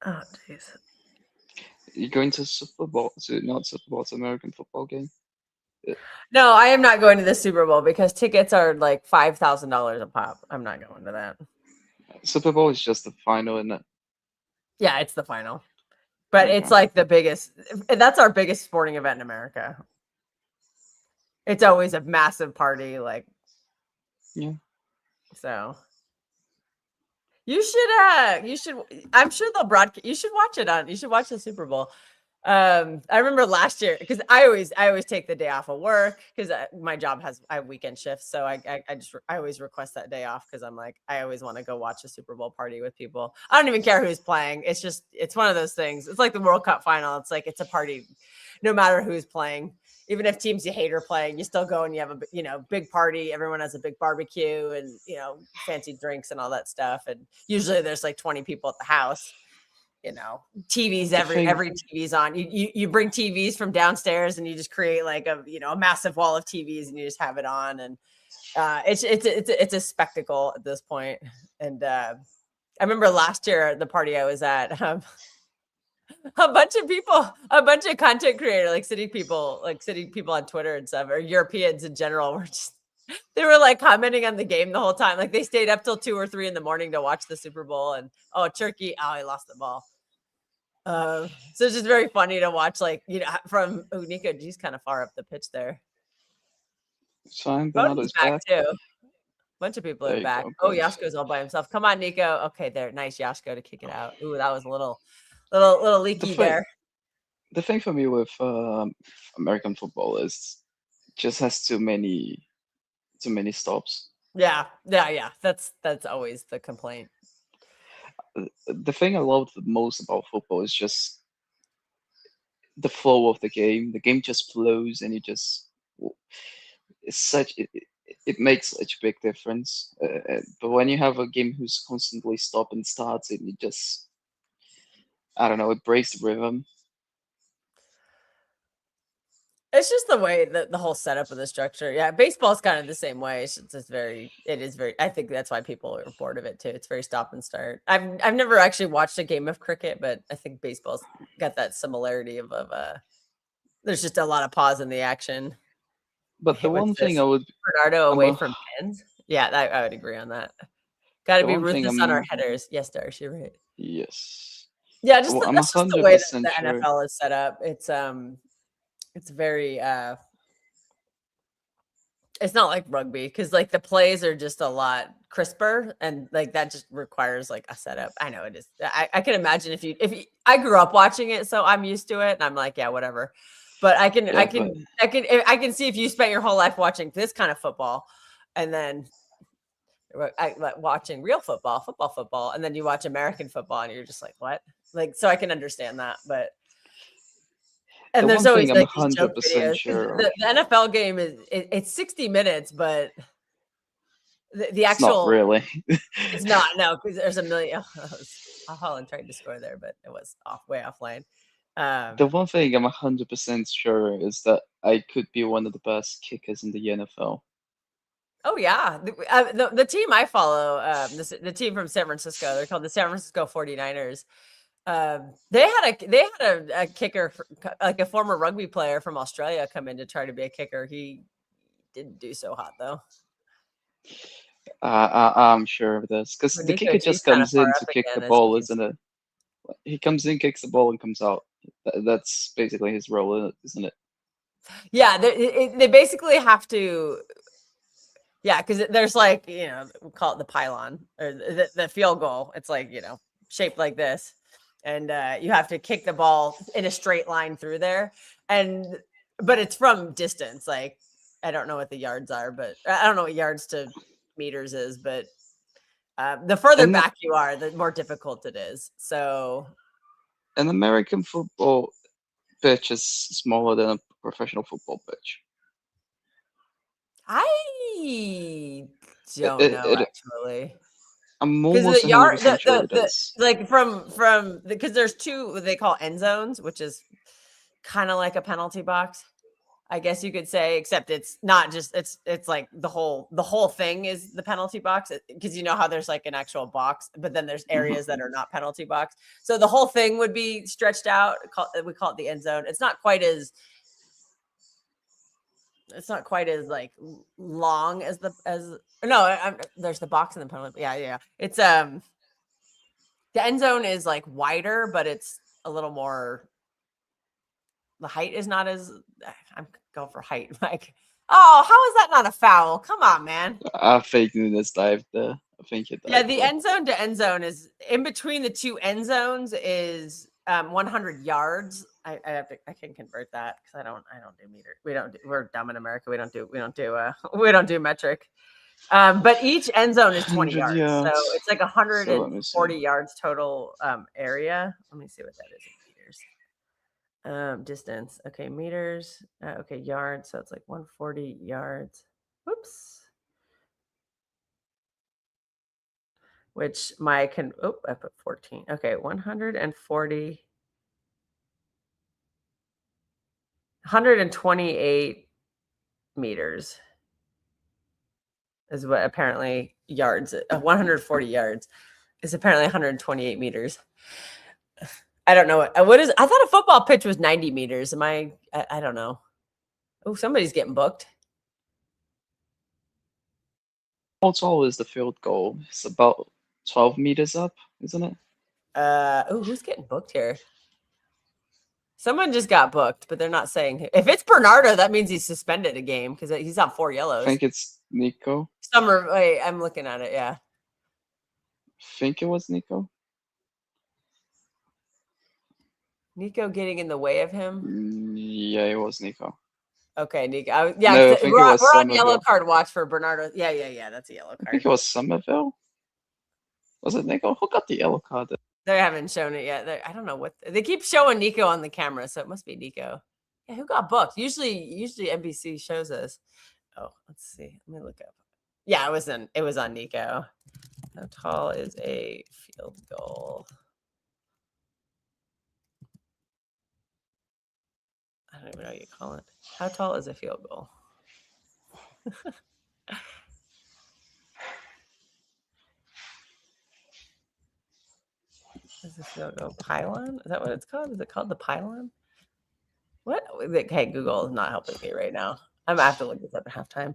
Oh, jeez. You're going to Super Bowl, so not Super Bowl, it's American football game. No, I am not going to the Super Bowl because tickets are like $5,000 a pop. I'm not going to that. Super Bowl is just the final, isn't it? Yeah, it's the final. But it's Okay. like the biggest, that's our biggest sporting event in America. It's always a massive party, like. Yeah. So you should, I'm sure they'll broadcast, you should watch the Super Bowl. I remember last year because I always take the day off of work because my job I have weekend shifts, so I always request that day off because I'm like I always want to go watch a Super Bowl party with people. I don't even care who's playing. It's one of those things. It's like the World Cup final. It's like it's a party, no matter who's playing. Even if teams you hate are playing, you still go and you have a big party. Everyone has a big barbecue and fancy drinks and all that stuff. And usually there's like 20 people at the house. TVs, every TV's on. You bring TVs from downstairs and you just create like a massive wall of TVs and you just have it on, and it's a spectacle at this point. And I remember last year at the party I was at, a bunch of content creators, like city people on Twitter and stuff, or Europeans in general, were just they were like commenting on the game the whole time. Like they stayed up till 2 or 3 in the morning to watch the Super Bowl. And Turkey, he lost the ball. So it's just very funny to watch, like, from Nico G's kind of far up the pitch there. It's fine. Foden's back too. A bunch of people are back. Go, Yashko's all by himself. Come on, Nico. Okay, there. Nice Yashko to kick it out. Ooh, that was a little leaky there. The thing for me with American football is it just has too many stops. Yeah. That's always the complaint. The thing I love the most about football is just the flow of the game. The game just flows, and it makes such a big difference. But when you have a game who's constantly stop and starts, it just, I don't know, it breaks the rhythm. It's just the way that the whole setup of the structure. Yeah, baseball's kind of the same way. It is very. I think that's why people are bored of it too. It's very stop and start. I've never actually watched a game of cricket, but I think baseball's got that similarity of there's just a lot of pause in the action. But the one thing I would Bernardo away from pins. Yeah, I would agree on that. Got to be ruthless on our headers. Yes, Darsh, you're right. Yes. Yeah, that's just the way that the NFL is set up. It's very it's not like rugby because like the plays are just a lot crisper, and like that just requires like a setup. I know it is. I can imagine if I grew up watching it, so I'm used to it, and I'm like, yeah, whatever. But I can see if you spent your whole life watching this kind of football, and then watching real football, and then you watch American football, and you're just like, what? Like, so I can understand that, but. And there's always like these joke videos. Sure. The NFL game it's 60 minutes, but the actual not really. It's not, no, because there's a million. Holland tried to score there, but it was way offline. The one thing I'm 100% sure is that I could be one of the best kickers in the NFL. Oh yeah, the team I follow, the team from San Francisco, they're called the San Francisco 49ers. They had a kicker, like a former rugby player from Australia, come in to try to be a kicker. He didn't do so hot though. I'm sure of this because the kicker just comes in to kick the ball, isn't it? He comes in, kicks the ball, and comes out. That's basically his role, isn't it? Yeah, they basically have to. Yeah, because there's like, we call it the pylon or the field goal. It's like, shaped like this. And you have to kick the ball in a straight line through there. But it's from distance. Like, I don't know what the yards are, but I don't know what yards to meters is, but the further And back you are, the more difficult it is. So an American football pitch is smaller than a professional football pitch. I don't It- know, it- actually. I'm Because almost the yard, 100% sure it is. like from because there's two what they call end zones, which is kind of like a penalty box, I guess you could say, except it's not just it's like the whole thing is the penalty box, because you know how there's like an actual box, but then there's areas that are not penalty box. So the whole thing would be stretched out. We call it the end zone. It's not quite as like long as there's the box and the penalty. Yeah. It's the end zone is like wider, but it's a little more. The height is not as. I'm going for height, Mike. Oh, how is that not a foul? Come on, man. I think Nunes dived there. I think it dived Yeah, the there. end zone to end zone is in between the two end zones is 100 yards. I can convert that because I don't do meter. We're dumb in America. We don't do metric. But each end zone is 20 100 yards. So yards. it's like So let me 140 see. yards total area. Let me see what that is in meters. Distance. Okay, meters. Okay, yards. So it's like 140 yards. Whoops. Which I put 14. Okay, 128 meters is what apparently yards. 140 yards is apparently 128 meters. I don't know what is. I thought a football pitch was 90 meters. I don't know. Oh, somebody's getting booked. How tall is the field goal? It's about 12 meters up, isn't it? Who's getting booked here? Someone just got booked, but they're not saying. If it's Bernardo, that means he's suspended a game because he's on 4 I yellows. think it's Nico. Wait, I'm looking at it. Yeah. I think it was Nico. Nico getting in the way of him. Yeah, it was Nico. Okay, Nico. No, I think it we're was on yellow Somerville. card watch for Bernardo. Yeah. That's a yellow I card. think it was Somerville. Was it Nico? Who got the yellow card? They haven't shown it yet. I don't know what they keep showing Nico on the camera, so it must be Nico. Yeah, who got booked? Usually NBC shows us. Oh, let's see. Let me look up. Yeah, it was on Nico. How tall is a field goal? I don't even know what you call it. How tall is a field goal? Is a field goal pylon? Is that what it's called? Is it called the pylon? What? Okay, Google is not helping me right now. I'm gonna have to look this up at halftime.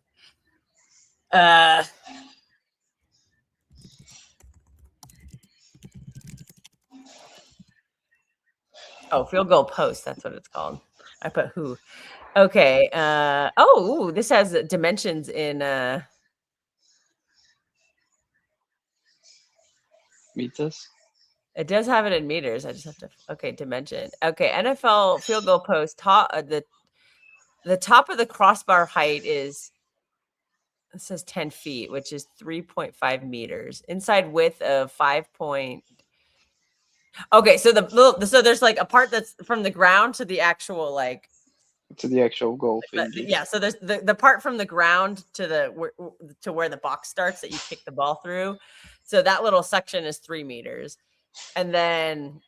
Oh, field goal post. That's what it's called. I put who. Okay. This has dimensions in Meters? it does have it in meters. I just have to dimension. Okay, NFL field goal post the top of the crossbar height is, it says 10 feet, which is 3.5 meters. Inside width of 5. Okay, so so there's like a part that's from the ground to the actual like To the actual goal thingy. yeah, so there's the part from the ground to where the box starts that you kick the ball through. So that little section is 3 meters. And then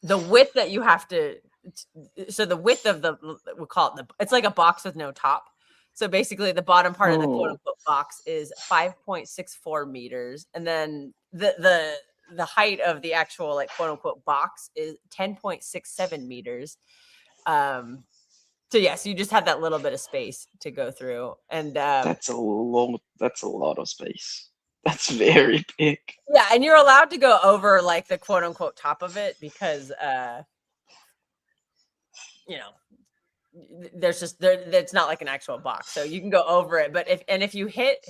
the width that you have to, so the width of we'll call it it's like a box with no top. So basically the bottom part of the quote unquote box is 5.64 meters. And then the height of the actual like quote unquote box is 10.67 meters. So yes, you just have that little bit of space to go through. And that's a lot of space. That's very big. Yeah, and you're allowed to go over like the quote unquote top of it because there's just there. It's not like an actual box, so you can go over it. But if you hit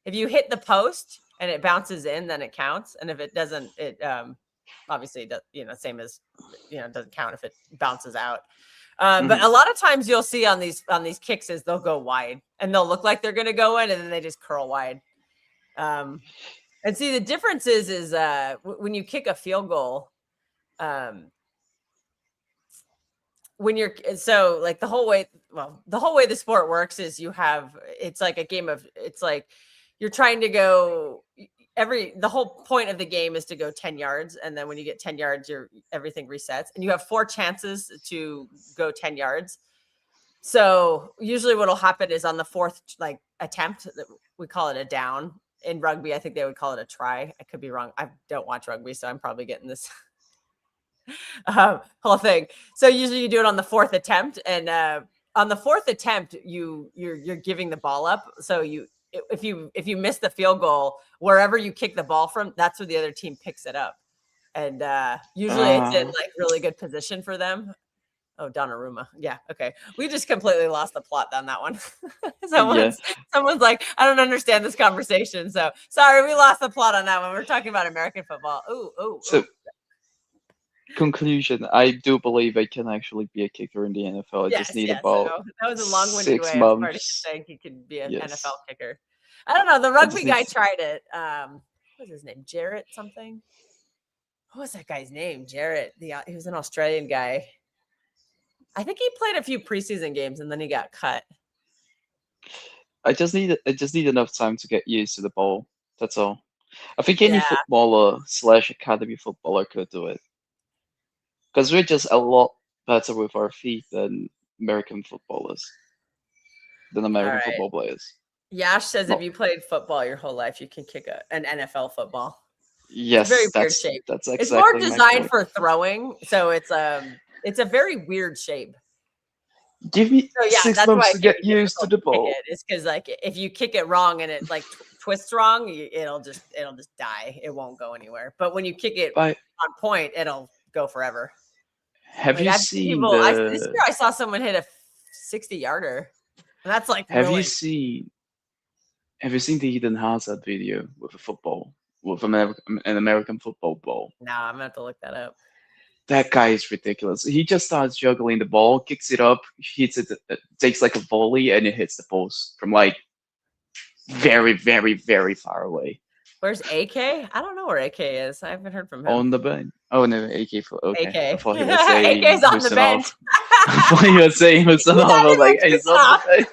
the post and it bounces in, then it counts. And if it doesn't, it obviously does. Same as it doesn't count if it bounces out. But a lot of times you'll see on these kicks is they'll go wide and they'll look like they're going to go in, and then they just curl wide. And see, the difference is when you kick a field goal. When you're like the whole way the sport works is it's like a game of, it's like you're trying to go the whole point of the game is to go 10 yards. And then when you get 10 yards, everything resets, and you have 4 chances to go 10 yards. So usually what'll happen is on the 4th, like, attempt, we call it a down. In rugby, I think they would call it a try. I could be wrong. I don't watch rugby, so I'm probably getting this whole thing. So usually you do it on the 4th attempt, and on the 4th attempt, you're giving the ball up. So if you miss the field goal, wherever you kick the ball from, that's where the other team picks it up, and usually it's in like really good position for them. Oh, Donnarumma. Yeah. Okay. We just completely lost the plot on that one. Someone's like, I don't understand this conversation. So sorry, we lost the plot on that one. We're talking about American football. So, conclusion, I do believe I can actually be a kicker in the NFL. I just need about so that was a long-winded 6 way months. of saying he could be an NFL kicker. I don't know. The rugby guy tried it. What was his name? Jarrett something? What was that guy's name? Jarrett. He was an Australian guy. I think he played a few preseason games and then he got cut. I just need enough time to get used to the ball. That's all. I think any footballer / academy footballer could do it. Because we're just a lot better with our feet than American footballers. Football players. Yash says if you played football your whole life, you can kick an NFL football. Yes, it's a very weird shape. That's exactly. It's more designed for throwing, so it's a very weird shape. Give me 6 months to get used to the ball. It's because like if you kick it wrong and it like twists wrong, it'll just die. It won't go anywhere. But when you kick it on point, it'll go forever. Have you seen this year I saw someone hit a 60-yarder. And that's like Have you seen the Eden Hazard video with a football, with an American football ball? No, I'm gonna have to look that up. That guy is ridiculous. He just starts juggling the ball, kicks it up, hits it, takes like a volley, and it hits the post from like very, very, very far away. Where's AK? I don't know where AK is. I haven't heard from him. On the bench. Oh no, AK for okay. AK. I thought he was saying AK's on the bench. I thought he was saying Hussein off. I was like, hey, he's on the bench.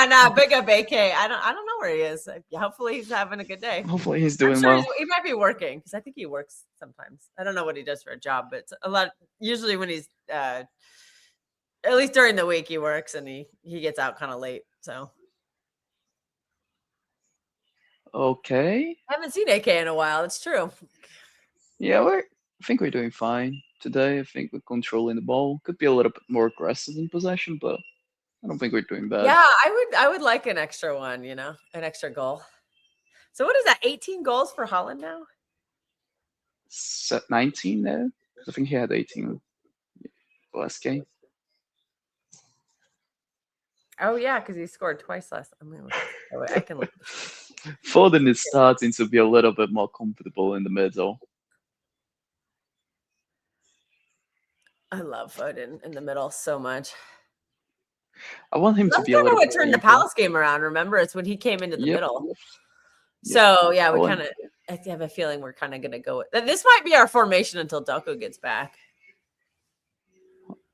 Nah, big up AK. I don't know where he is. Hopefully he's having a good day. Hopefully he's doing well. He might be working because I think he works sometimes. I don't know what he does for a job, but it's a lot. Usually when he's at least during the week he works and he gets out kind of late. So okay. I haven't seen AK in a while. It's true. Yeah, I think we're doing fine today. I think we're controlling the ball. Could be a little bit more aggressive in possession, but I don't think we're doing bad. Yeah, I would like an extra one, an extra goal. So what is that? 18 goals for Holland now? 19 now? I think he had 18 last game. Oh yeah, because he scored twice last. I can look. Foden is starting to be a little bit more comfortable in the middle. I love Foden in the middle so much. I want him to be a little bit. That's what turned the Palace game around. Remember, it's when he came into the middle. Yep. So yeah, I have a feeling we're kind of going to go with this. Might be our formation until Doku gets back.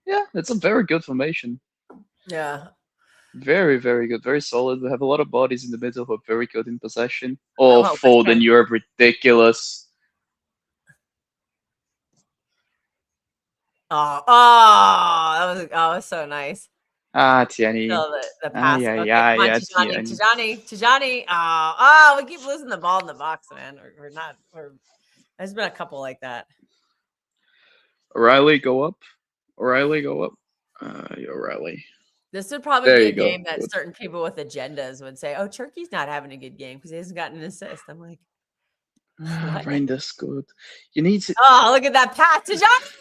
Yeah, it's a very good formation. Yeah, very, very good, very solid. We have a lot of bodies in the middle who are very good in possession. Oh, Foden, you're ridiculous. Oh, that was so nice. Tierney. The pass. Tijani. Oh, we keep losing the ball in the box, man. There's been a couple like that. O'Reilly, go up. O'Reilly. This would probably be a game that certain people with agendas would say, "Oh, Turkey's not having a good game because he hasn't gotten an assist." I'm like, Reinder's good. You need to. Oh, look at that pass, Tijani.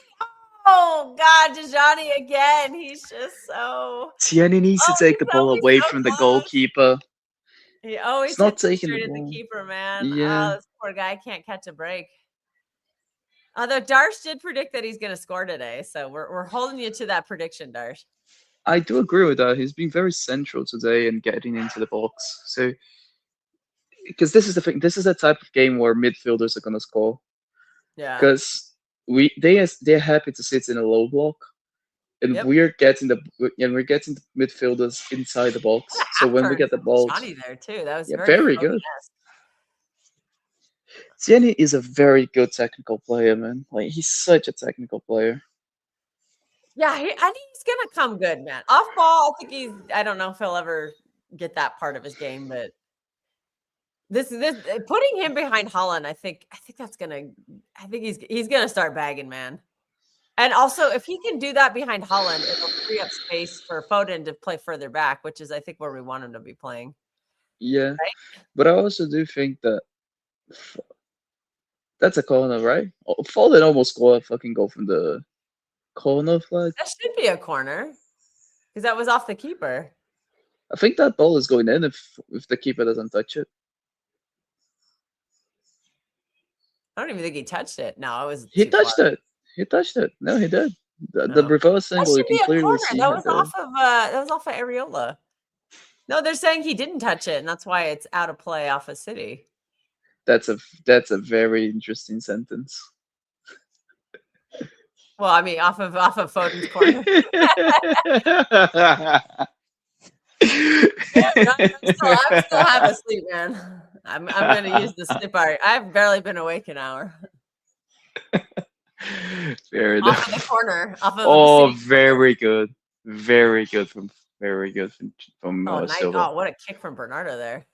Oh God, Tajani again. He's just so. Tierney needs to take the ball always away so from the close. goalkeeper. He always He's not hits it taking straight the at the ball. keeper, man. Yeah. Oh, this poor guy can't catch a break. Although Darsh did predict that he's going to score today, so we're holding you to that prediction, Darsh. I do agree with that. He's been very central today in getting into the box. So, because this is the thing, this is the type of game where midfielders are gonna score. Yeah. Because they're happy to sit in a low block, and Yep. we're getting the midfielders inside the box. So when we get the ball, Johnny there too. That was yeah, very very good. Foden-esque. Tierney is a very good technical player, man. Like he's such a technical player. Yeah, I think he's gonna come good, man. Off ball, I think I don't know if he'll ever get that part of his game, but this putting him behind Holland, I think that's gonna. I think he's gonna start bagging, man. And also, if he can do that behind Holland, it'll free up space for Foden to play further back, which is I think where we want him to be playing. Yeah, right? but I also do think that that's a corner, right? Foden almost scored a fucking goal from the corner flag. That should be a corner because that was off the keeper. I think that ball is going in if the keeper doesn't touch it. I don't even think he touched it. No, it was. He touched it. He touched it. No, he did. The reverse angle, you can clearly see. That was off of Areola. No, they're saying he didn't touch it, and that's why it's out of play off of City. That's a very interesting sentence. Well, I mean, off of Foden's corner. I'm still half asleep, man. I'm gonna use the snip art. I've barely been awake an hour. Fair off enough. of the corner. Off of Oh, the City very good. Very good from nice. Silva. Oh, what a kick from Bernardo there.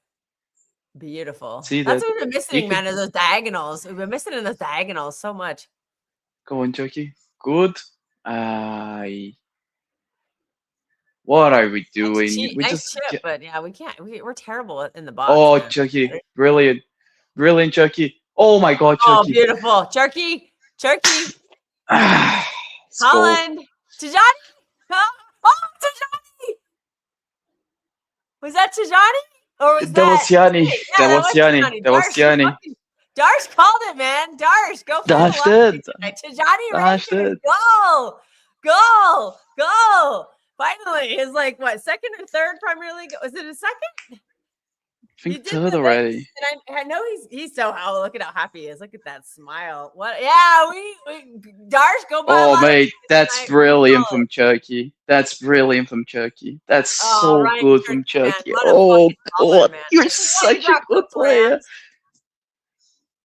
Beautiful. See That's that? what we've been missing, man, is those diagonals. We've been missing in those diagonals so much. Go on, Chucky. Good. What are we doing? Nice chip, but yeah, we can't. We're terrible in the box. Oh, man. Chucky. Brilliant. Brilliant, Chucky. Oh my God, Chucky. Oh, beautiful. Turkey. Holland. Tajani. Oh, Tajani. Was that Tajani? Or was that was Tierney. Yeah, that was Tierney. That was Tierney. Darsh called it, man. Darsh, go for Dash it. did. Tajani Dash did. Go. Finally, his second or third Premier League? Was it his second? I think third already. And I know he's so look at how happy he is. Look at that smile. What? Yeah, we Darsh go by. Oh mate, that's brilliant from Chucky. That's brilliant from Chucky. That's so good from Chucky. Oh God, you're such a good player.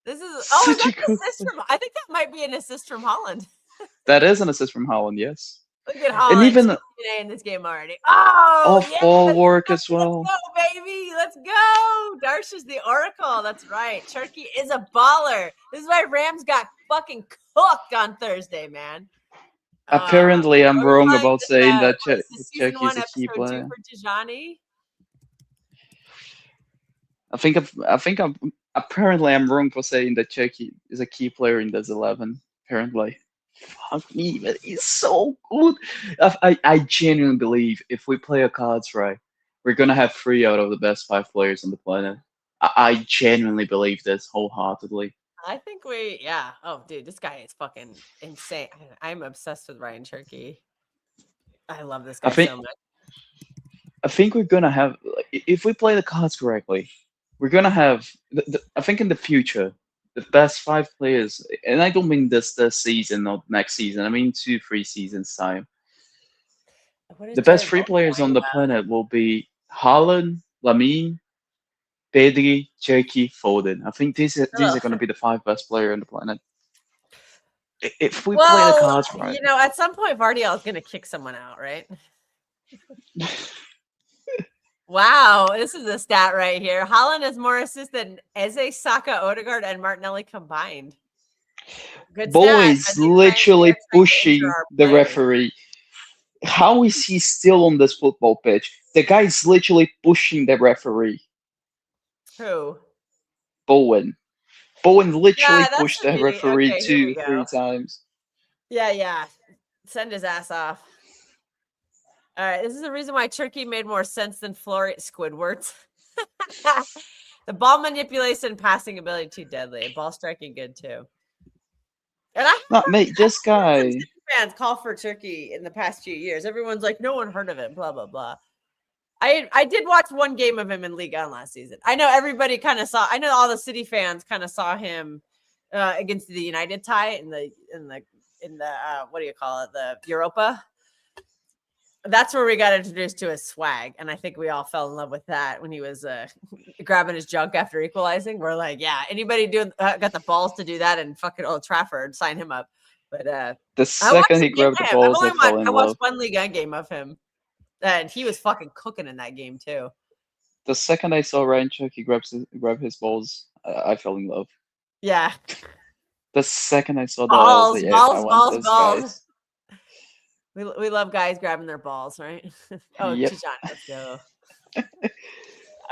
This is such a good assist from. I think that might be an assist from Holland. That is an assist from Holland, yes. Look at Holland. And even in this game already. Oh, ball work as well. Let's go, baby. Let's go. Darsh is the oracle. That's right. Turkey is a baller. This is why Rams got fucking cooked on Thursday, man. Apparently, I'm wrong about saying that Turkey's a key player. I think I'm wrong for saying that Turkey is a key player in this 11. Apparently. Fuck me, man. He's so good. I genuinely believe if we play our cards right, we're going to have 3 out of the best 5 players on the planet. I genuinely believe this wholeheartedly. I think Oh, dude, this guy is fucking insane. I'm obsessed with Ryan Turkey. I love this guy so much. I think we're going to have, if we play the cards correctly, we're going to have, I think in the future, the best 5 players, and I don't mean this season or next season. I mean 2-3 seasons time. The best 3 players on the planet will be Haaland, Lamine, Pedri, Cherki, Foden. I think these are going to be the 5 best players on the planet. If we play the cards right, at some point Vardiel is going to kick someone out, right? Wow, this is a stat right here. Haaland has more assists than Eze, Saka, Odegaard, and Martinelli combined. Good boys, literally pushing the referee. How is he still on this football pitch? The guy's literally pushing the referee. Who? Bowen. Bowen literally pushed the referee 2-3 times. Yeah. Send his ass off. All right, this is the reason why Turkey made more sense than Squidward. The ball manipulation, passing ability too deadly. Ball striking good too. And Not mate, this guy. Fans call for Turkey in the past few years. Everyone's like, no one heard of it. Blah blah blah. I did watch one game of him in Ligue 1 last season. I know everybody kind of saw. I know all the City fans kind of saw him against the United tie in the what do you call it, the Europa. That's where we got introduced to his swag, and I think we all fell in love with that when he was grabbing his junk after equalizing. We're like, yeah, anybody doing got the balls to do that in fucking Old Trafford, sign him up. But the second he grabbed the balls, I watched one Ligue 1 game of him, and he was fucking cooking in that game too. The second I saw Ryan Cherky grab his balls, I fell in love. Yeah. The second I saw that, I was like, balls. We love guys grabbing their balls, right? Oh, yep. Tijani, let's go.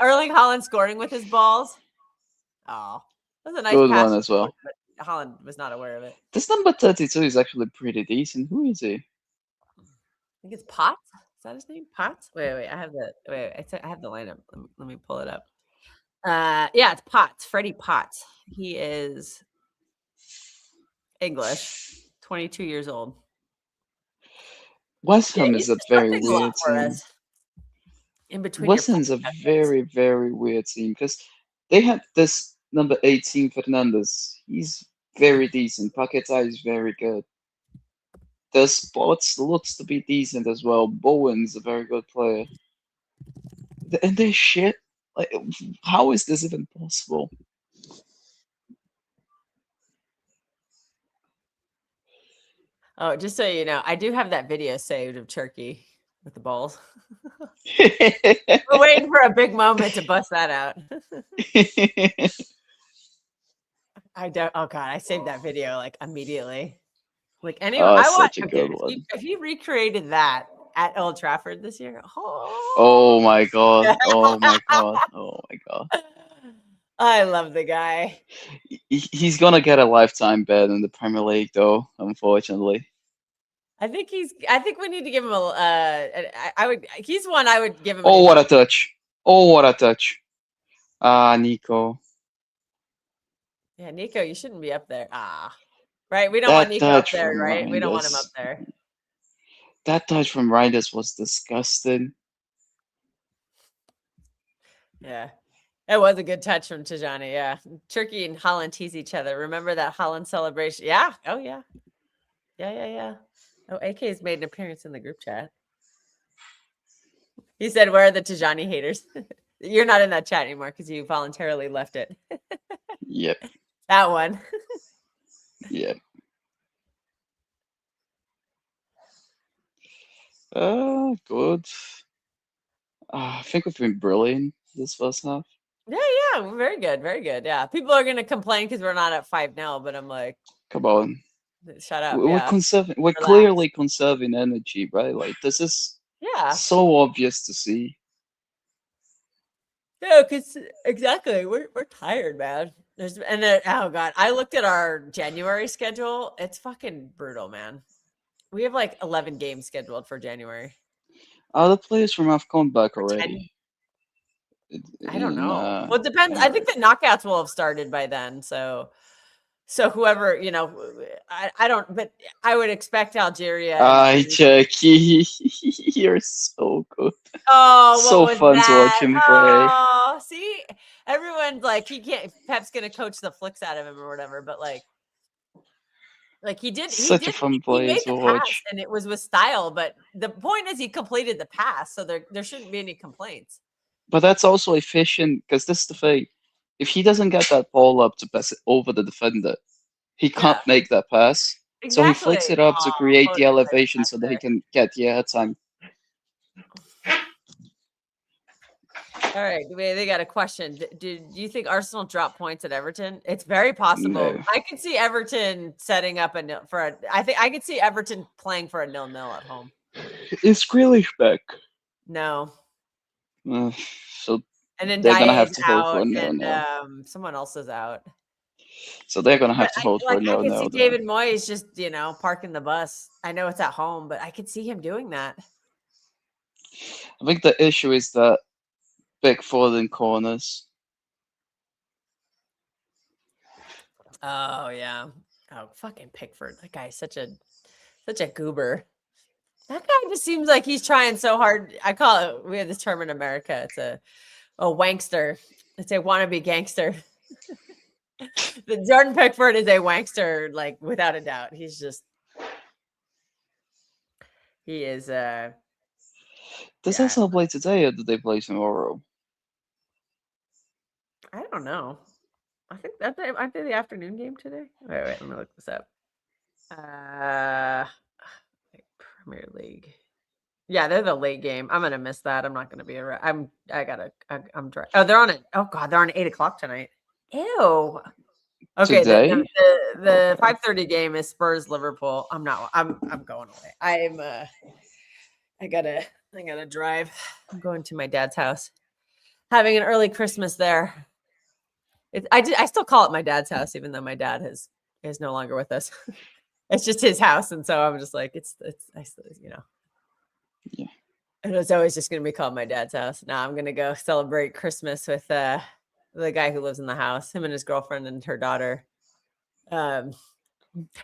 Erling Haaland scoring with his balls. Oh, that was a nice good pass one as well. But Haaland was not aware of it. This number 32 is actually pretty decent. Who is he? I think it's Potts. Is that his name? Potts? Wait. I have the lineup. Let me pull it up. Yeah, it's Potts. Freddie Potts. He is English, 22 years old. West Ham is a very weird team. In between, West Ham's a very, very weird team because they have this number 18 Fernandez. He's very decent. Paquetá is very good. The Spots looks to be decent as well. Bowen's a very good player. And they're shit. Like, how is this even possible? Oh, just so you know, I do have that video saved of Turkey with the balls. We're waiting for a big moment to bust that out. I don't. Oh God, I saved that video like immediately. Like anyway, I watched if he recreated that at Old Trafford this year. Oh my God! Oh my God! Oh my God! I love the guy. He's gonna get a lifetime ban in the Premier League, though. Unfortunately, I think we need to give him he's one I would give him. Oh, what a touch! Oh, what a touch! Nico. Yeah, Nico, you shouldn't be up there. Right. We don't want Nico up there, right? We don't want him up there. That touch from Reinders was disgusting. Yeah. It was a good touch from Tijani, yeah. Turkey and Haaland tease each other. Remember that Haaland celebration? Yeah. Oh, yeah. Yeah. Oh, AK's made an appearance in the group chat. He said, where are the Tijani haters? You're not in that chat anymore because you voluntarily left it. Yep. That one. Yep. Good. I think we've been brilliant this first half. Yeah, very good, very good. Yeah, people are gonna complain because we're not at 5-0, but I'm like, come on, shut up. We're conserving. We're clearly conserving energy, right? Like this is so obvious to see. Yeah, because exactly, we're tired, man. Oh God, I looked at our January schedule. It's fucking brutal, man. We have like 11 games scheduled for January. Are the players from AFCON back already? I don't know. Well, it depends. I think the knockouts will have started by then. So whoever, I don't, but I would expect Algeria. Turkey, you're so good. Oh, so fun to watch him play. Oh, see, everyone's like, Pep's gonna coach the flicks out of him or whatever, but like he did. Such a fun play to watch, and it was with style. But the point is, he completed the pass, so there shouldn't be any complaints. But that's also efficient because this is the thing. If he doesn't get that ball up to pass it over the defender, he can't make that pass. Exactly. So he flicks it up to create the elevation so that he can get the airtime. All right, they got a question. Do you think Arsenal drop points at Everton? It's very possible. No. I could see Everton setting up I think I could see Everton playing for a 0-0 at home. Is Grealish back? No. So and then they're gonna Diaz have to hold out, for a 0-0. and someone else is out. So they're gonna But have to hold for I no could see no. David Moyes just, parking the bus. I know it's at home, but I could see him doing that. I think the issue is that Pickford in corners. Oh yeah. Oh, fucking Pickford. That guy's such a goober. That guy just seems like he's trying so hard. I call it, we have this term in America. It's a wankster. It's a wannabe gangster. The Jordan Pickford is a wankster, like without a doubt. He is Does Yeah. Arsenal play today or do they play tomorrow? I don't know. I think aren't they the afternoon game today? Wait, let me look this up. Premier League. Yeah, they're the late game. I'm gonna miss that. I'm not gonna be around. I'm dry. Oh, they're on it. Oh god, they're on 8:00 tonight. Ew. Okay, Today? the 5:30 game is Spurs Liverpool. I'm going away. I gotta drive. I'm going to my dad's house. Having an early Christmas there. I still call it my dad's house, even though my dad is no longer with us. It's just his house, and so I'm just like it's Yeah. And it's always just gonna be called my dad's house. Now I'm gonna go celebrate Christmas with the guy who lives in the house, him and his girlfriend and her daughter. We call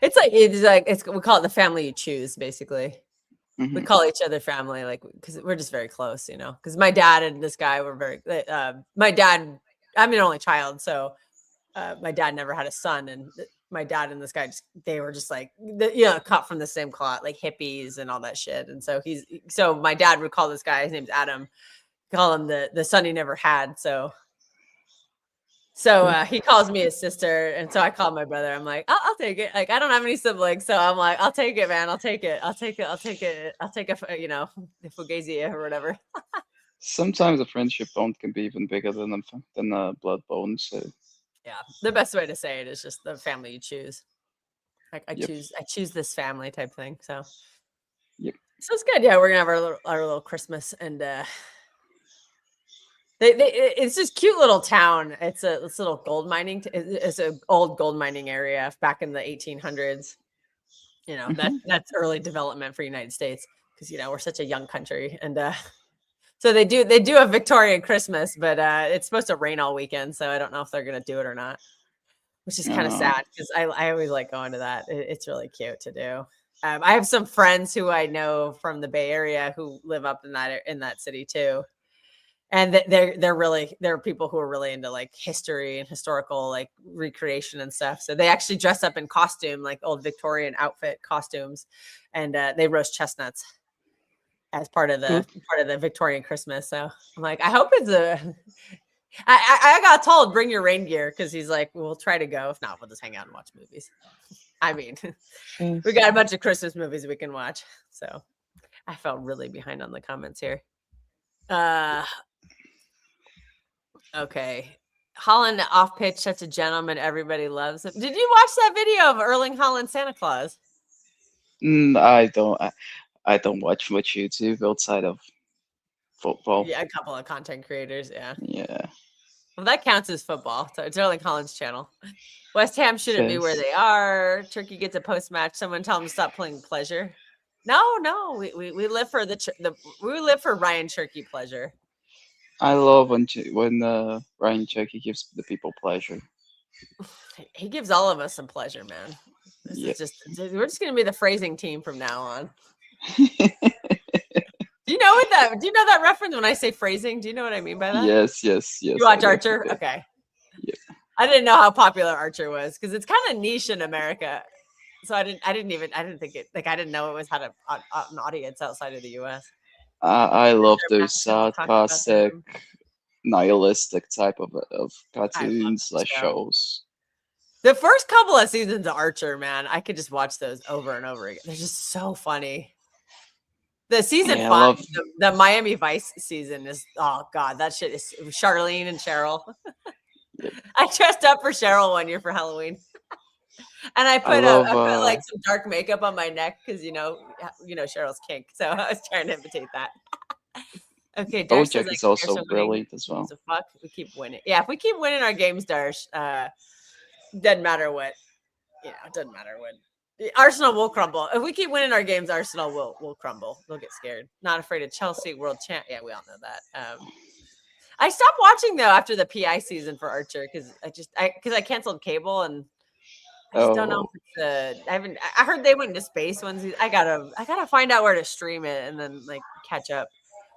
it the family you choose, basically. Mhm. We call each other family, like, because we're just very close, because my dad and this guy were very my dad, I'm an only child, so my dad never had a son, and my dad and this guy they were just like cut from the same cloth, like hippies and all that shit. And so my dad would call this guy, his name's Adam, call him the son he never had. So he calls me his sister, and so I call my brother. I'm like, I'll take it. Like, I don't have any siblings, so I'm like, I'll take it, man. I'll take it. The Fugazi or whatever. Sometimes a friendship bond can be even bigger than a blood bond. So Yeah, the best way to say it is just the family you choose. Like I Yep. choose this family type thing. So Yep. So it's good. Yeah, we're gonna have our little Christmas, and it's this cute little town. It's this little gold mining. It's an old gold mining area back in the 1800s. That's early development for United States, because we're such a young country, and so they do a Victorian Christmas, but it's supposed to rain all weekend, so I don't know if they're gonna do it or not, which is kind of sad, because I always like going to that. It's really cute to do. I have some friends who I know from the Bay Area who live up in that city too, and they're people who are really into like history and historical like recreation and stuff. So they actually dress up in costume, like old Victorian outfit costumes, and they roast chestnuts as part of the Victorian Christmas. So I'm like, I hope it's I got told bring your rain gear, because he's like, we'll try to go. If not, we'll just hang out and watch movies. I mean, we got a bunch of Christmas movies we can watch. So I felt really behind on the comments here. Okay. Holland off pitch, such a gentleman. Everybody loves him. Did you watch that video of Erling Haaland Santa Claus? I don't watch much YouTube outside of football. Yeah, a couple of content creators. Yeah. Yeah. Well, that counts as football. So it's Erling Haaland's channel. West Ham shouldn't be where they are. Turkey gets a post match. Someone tell them to stop playing pleasure. No, we live for we live for Ryan Cherky pleasure. I love when Ryan Cherky gives the people pleasure. He gives all of us some pleasure, man. We're just gonna be the phrasing team from now on. Do you know that reference when I say phrasing? Do you know what I mean by that? Yes. You watch Archer? Okay. Yeah. I didn't know how popular Archer was, because it's kind of niche in America. So I didn't think it, like, I didn't know it was had an audience outside of the US. I love those sarcastic, nihilistic type of cartoons / shows. The first couple of seasons of Archer, man, I could just watch those over and over again. They're just so funny. The season 5, the Miami Vice season is, oh god, that shit is Charlene and Cheryl. Yep. I dressed up for Cheryl one year for Halloween, and I put like some dark makeup on my neck, because Cheryl's kink, so I was trying to imitate that. Okay, BoJack is also brilliant as well. So fuck, we keep winning. Yeah, if we keep winning our games, Darsh, doesn't matter what. It doesn't matter what. Arsenal will crumble. If we keep winning our games, Arsenal will crumble. They'll get scared. Not afraid of Chelsea, world champ. Yeah, we all know that. I stopped watching though after the PI season for Archer because I canceled cable and I just don't know if it's I heard they went into space one season. I gotta find out where to stream it and then like catch up.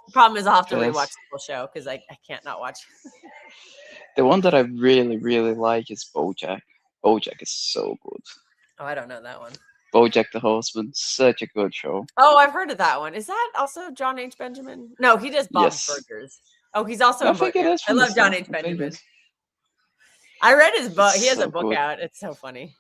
The problem is I'll have to rewatch the whole show because I can't not watch. The one that I really, really like is BoJack. BoJack is so good. Oh, I don't know that one. BoJack the Horseman, such a good show. Oh, I've heard of that one. Is that also John H. Benjamin? No, he does Bob's Burgers. Oh, he's also a book. I love John H. Benjamin. I read his book. He has a book out. It's so funny.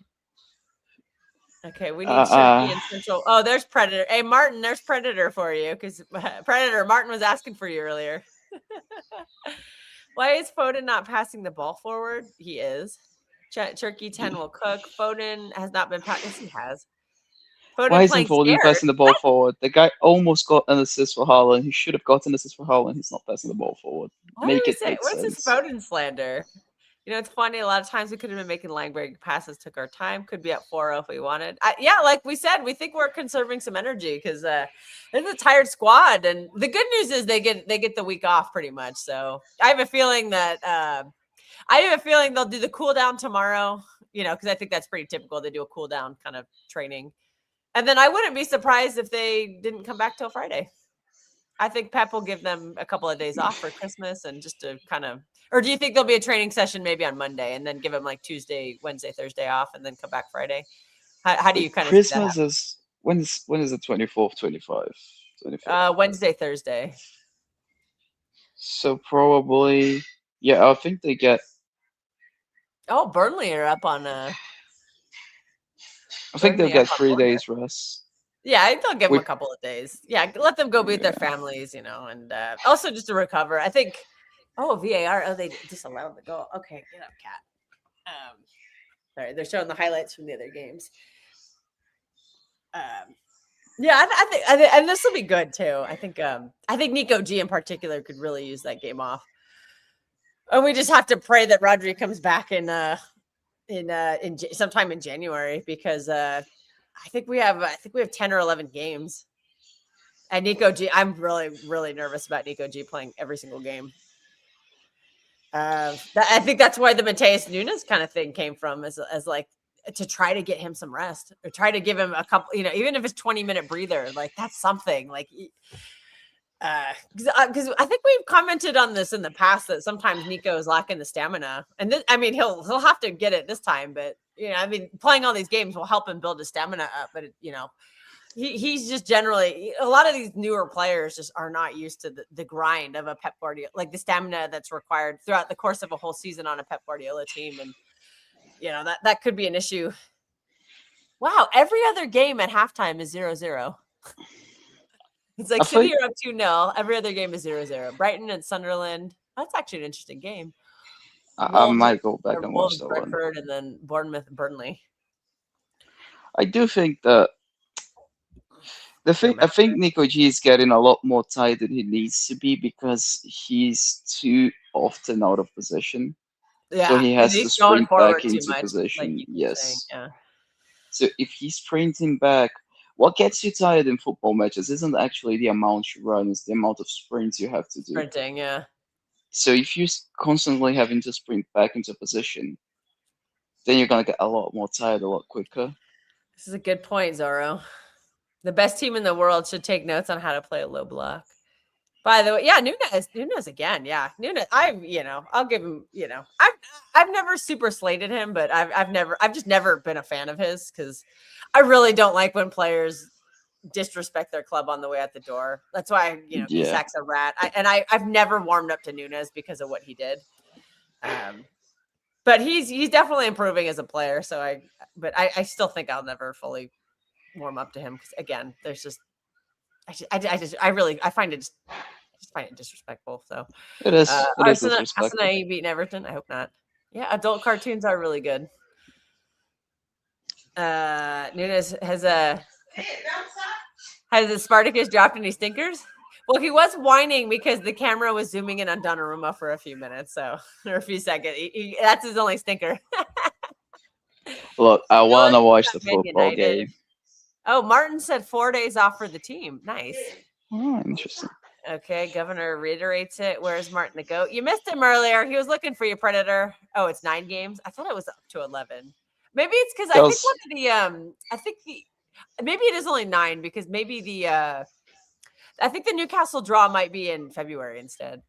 Okay, we need Turkey and Central. Oh, there's Predator. Hey, Martin, there's Predator for you because Predator, Martin was asking for you earlier. Why is Foden not passing the ball forward? He is. Turkey 10 will cook. Foden has not been passing. Yes, he has. Why isn't Foden passing the ball forward? The guy almost got an assist for Haaland. He should have gotten an assist for Haaland. He's not passing the ball forward. What's this Foden slander? It's funny. A lot of times we could have been making line break passes. Took our time. Could be at 4-0 if we wanted. Like we said, we think we're conserving some energy because it's a tired squad. And the good news is they get the week off pretty much. So I have a feeling that they'll do the cool down tomorrow. Because I think that's pretty typical. They do a cool down kind of training. And then I wouldn't be surprised if they didn't come back till Friday. I think Pep will give them a couple of days off for Christmas and just to kind of, or do you think there'll be a training session maybe on Monday and then give them like Tuesday, Wednesday, Thursday off and then come back Friday? How do you kind of Christmas is when is the 24th, 25th? Wednesday, Thursday. So probably, I think they get. Oh, Burnley are up on I think they'll get 3 days rest. Yeah, I think they'll give them a couple of days. Yeah, let them go be with their families, and also just to recover. I think. Oh, VAR. Oh, they just allowed the goal. Okay, get up, Cat. Sorry, they're showing the highlights from the other games. I think, and this will be good too. I think Nico G in particular could really use that game off. And we just have to pray that Rodri comes back in sometime in January because I think we have 10 or 11 games. And Nico G, I'm really, really nervous about Nico G playing every single game. I think that's why the Mateus Nunes kind of thing came from as like to try to get him some rest or try to give him a couple, even if it's 20-minute breather, like that's something like, because I think we've commented on this in the past that sometimes Nico is lacking the stamina, and he'll have to get it this time. But playing all these games will help him build his stamina up. But he's just generally a lot of these newer players just are not used to the grind of a Pep Guardiola, like the stamina that's required throughout the course of a whole season on a Pep Guardiola team, and that could be an issue. Wow, every other game at halftime is 0-0. It's like City are up 2-0. Every other game is 0-0. Brighton and Sunderland. That's actually an interesting game. I might go back and watch that one. And then Bournemouth, Burnley. I do think that I think Nico G is getting a lot more tired than he needs to be because he's too often out of position. Yeah, so he has to sprint back into position. Like yes. Yeah. So if he's sprinting back, what gets you tired in football matches isn't actually the amount you run, it's the amount of sprints you have to do. Sprinting, yeah. So if you're constantly having to sprint back into position, then you're going to get a lot more tired a lot quicker. This is a good point, Zorro. The best team in the world should take notes on how to play a low block. By the way, yeah, Nunes again. Yeah, Nunes. I'll give him. I've never super slated him, but I've just never been a fan of his because I really don't like when players disrespect their club on the way out the door. That's why Isak's a rat. I've never warmed up to Nunes because of what he did. But he's definitely improving as a player. So I still think I'll never fully warm up to him because again, there's just. I find it disrespectful. So it is. Arsenal beating Everton. I hope not. Yeah, adult cartoons are really good. Nunes has Spartacus dropped any stinkers? Well, he was whining because the camera was zooming in on Donnarumma for a few minutes, or a few seconds. That's his only stinker. Look, I want to Dylan watch the Man football United. game. Oh, Martin said 4 days off for the team. Nice. Oh, interesting. Okay, Governor reiterates it. Where's Martin the goat? You missed him earlier. He was looking for you, Predator. Oh, it's 9 games. I thought it was up to 11. Maybe it's because I think Because- one of the maybe it is only 9 because maybe I think the Newcastle draw might be in February instead.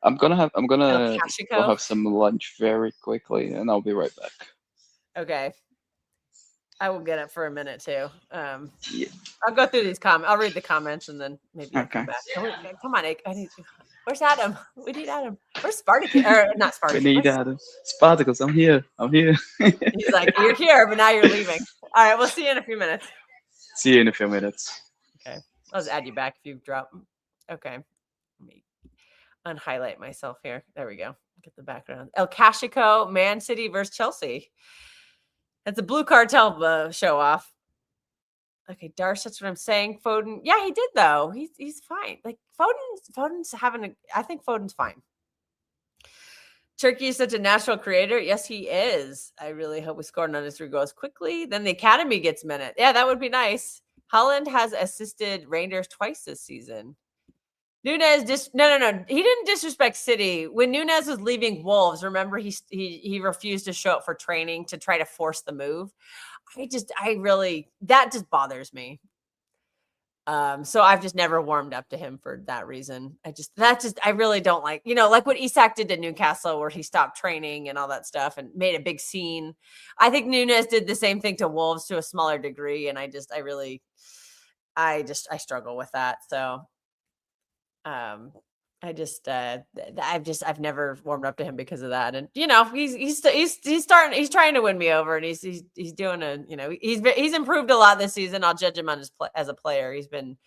I'm gonna El go Cachico? have some lunch very quickly, and I'll be right back. Okay. I will get it for a minute too. Yeah. I'll go through these comments. I'll read the comments and then maybe I'll come Okay. back. Come on, where's Adam? We need Adam. Where's Spartacus? Or not We Spartacus. need Adam. Spartacus, I'm here. He's like, you're here, but now you're leaving. All right, we'll see you in a few minutes. See you in a few minutes. Okay. I'll just add you back if you drop. Okay. Let me unhighlight myself here. There we go. Get the background. El Cachico, Man City versus Chelsea. That's a Blue Cartel show off. Okay, Darsh, that's what I'm saying. Foden, yeah, he did though. He's fine. Like Foden's having I think Foden's fine. Turkey is such a natural creator. Yes, he is. I really hope we score another 3 goals quickly. Then the academy gets minute. Yeah, that would be nice. Holland has assisted Rangers twice this season. Nunez no. He didn't disrespect City. When Nunez was leaving Wolves, remember he refused to show up for training to try to force the move. That just bothers me. So I've just never warmed up to him for that reason. I really don't like, like what Isak did to Newcastle where he stopped training and all that stuff and made a big scene. I think Nunez did the same thing to Wolves to a smaller degree. And I struggle with that. So, I've never warmed up to him because of that. And, he's trying to win me over and he's doing he's improved a lot this season. I'll judge him on as a player. He's been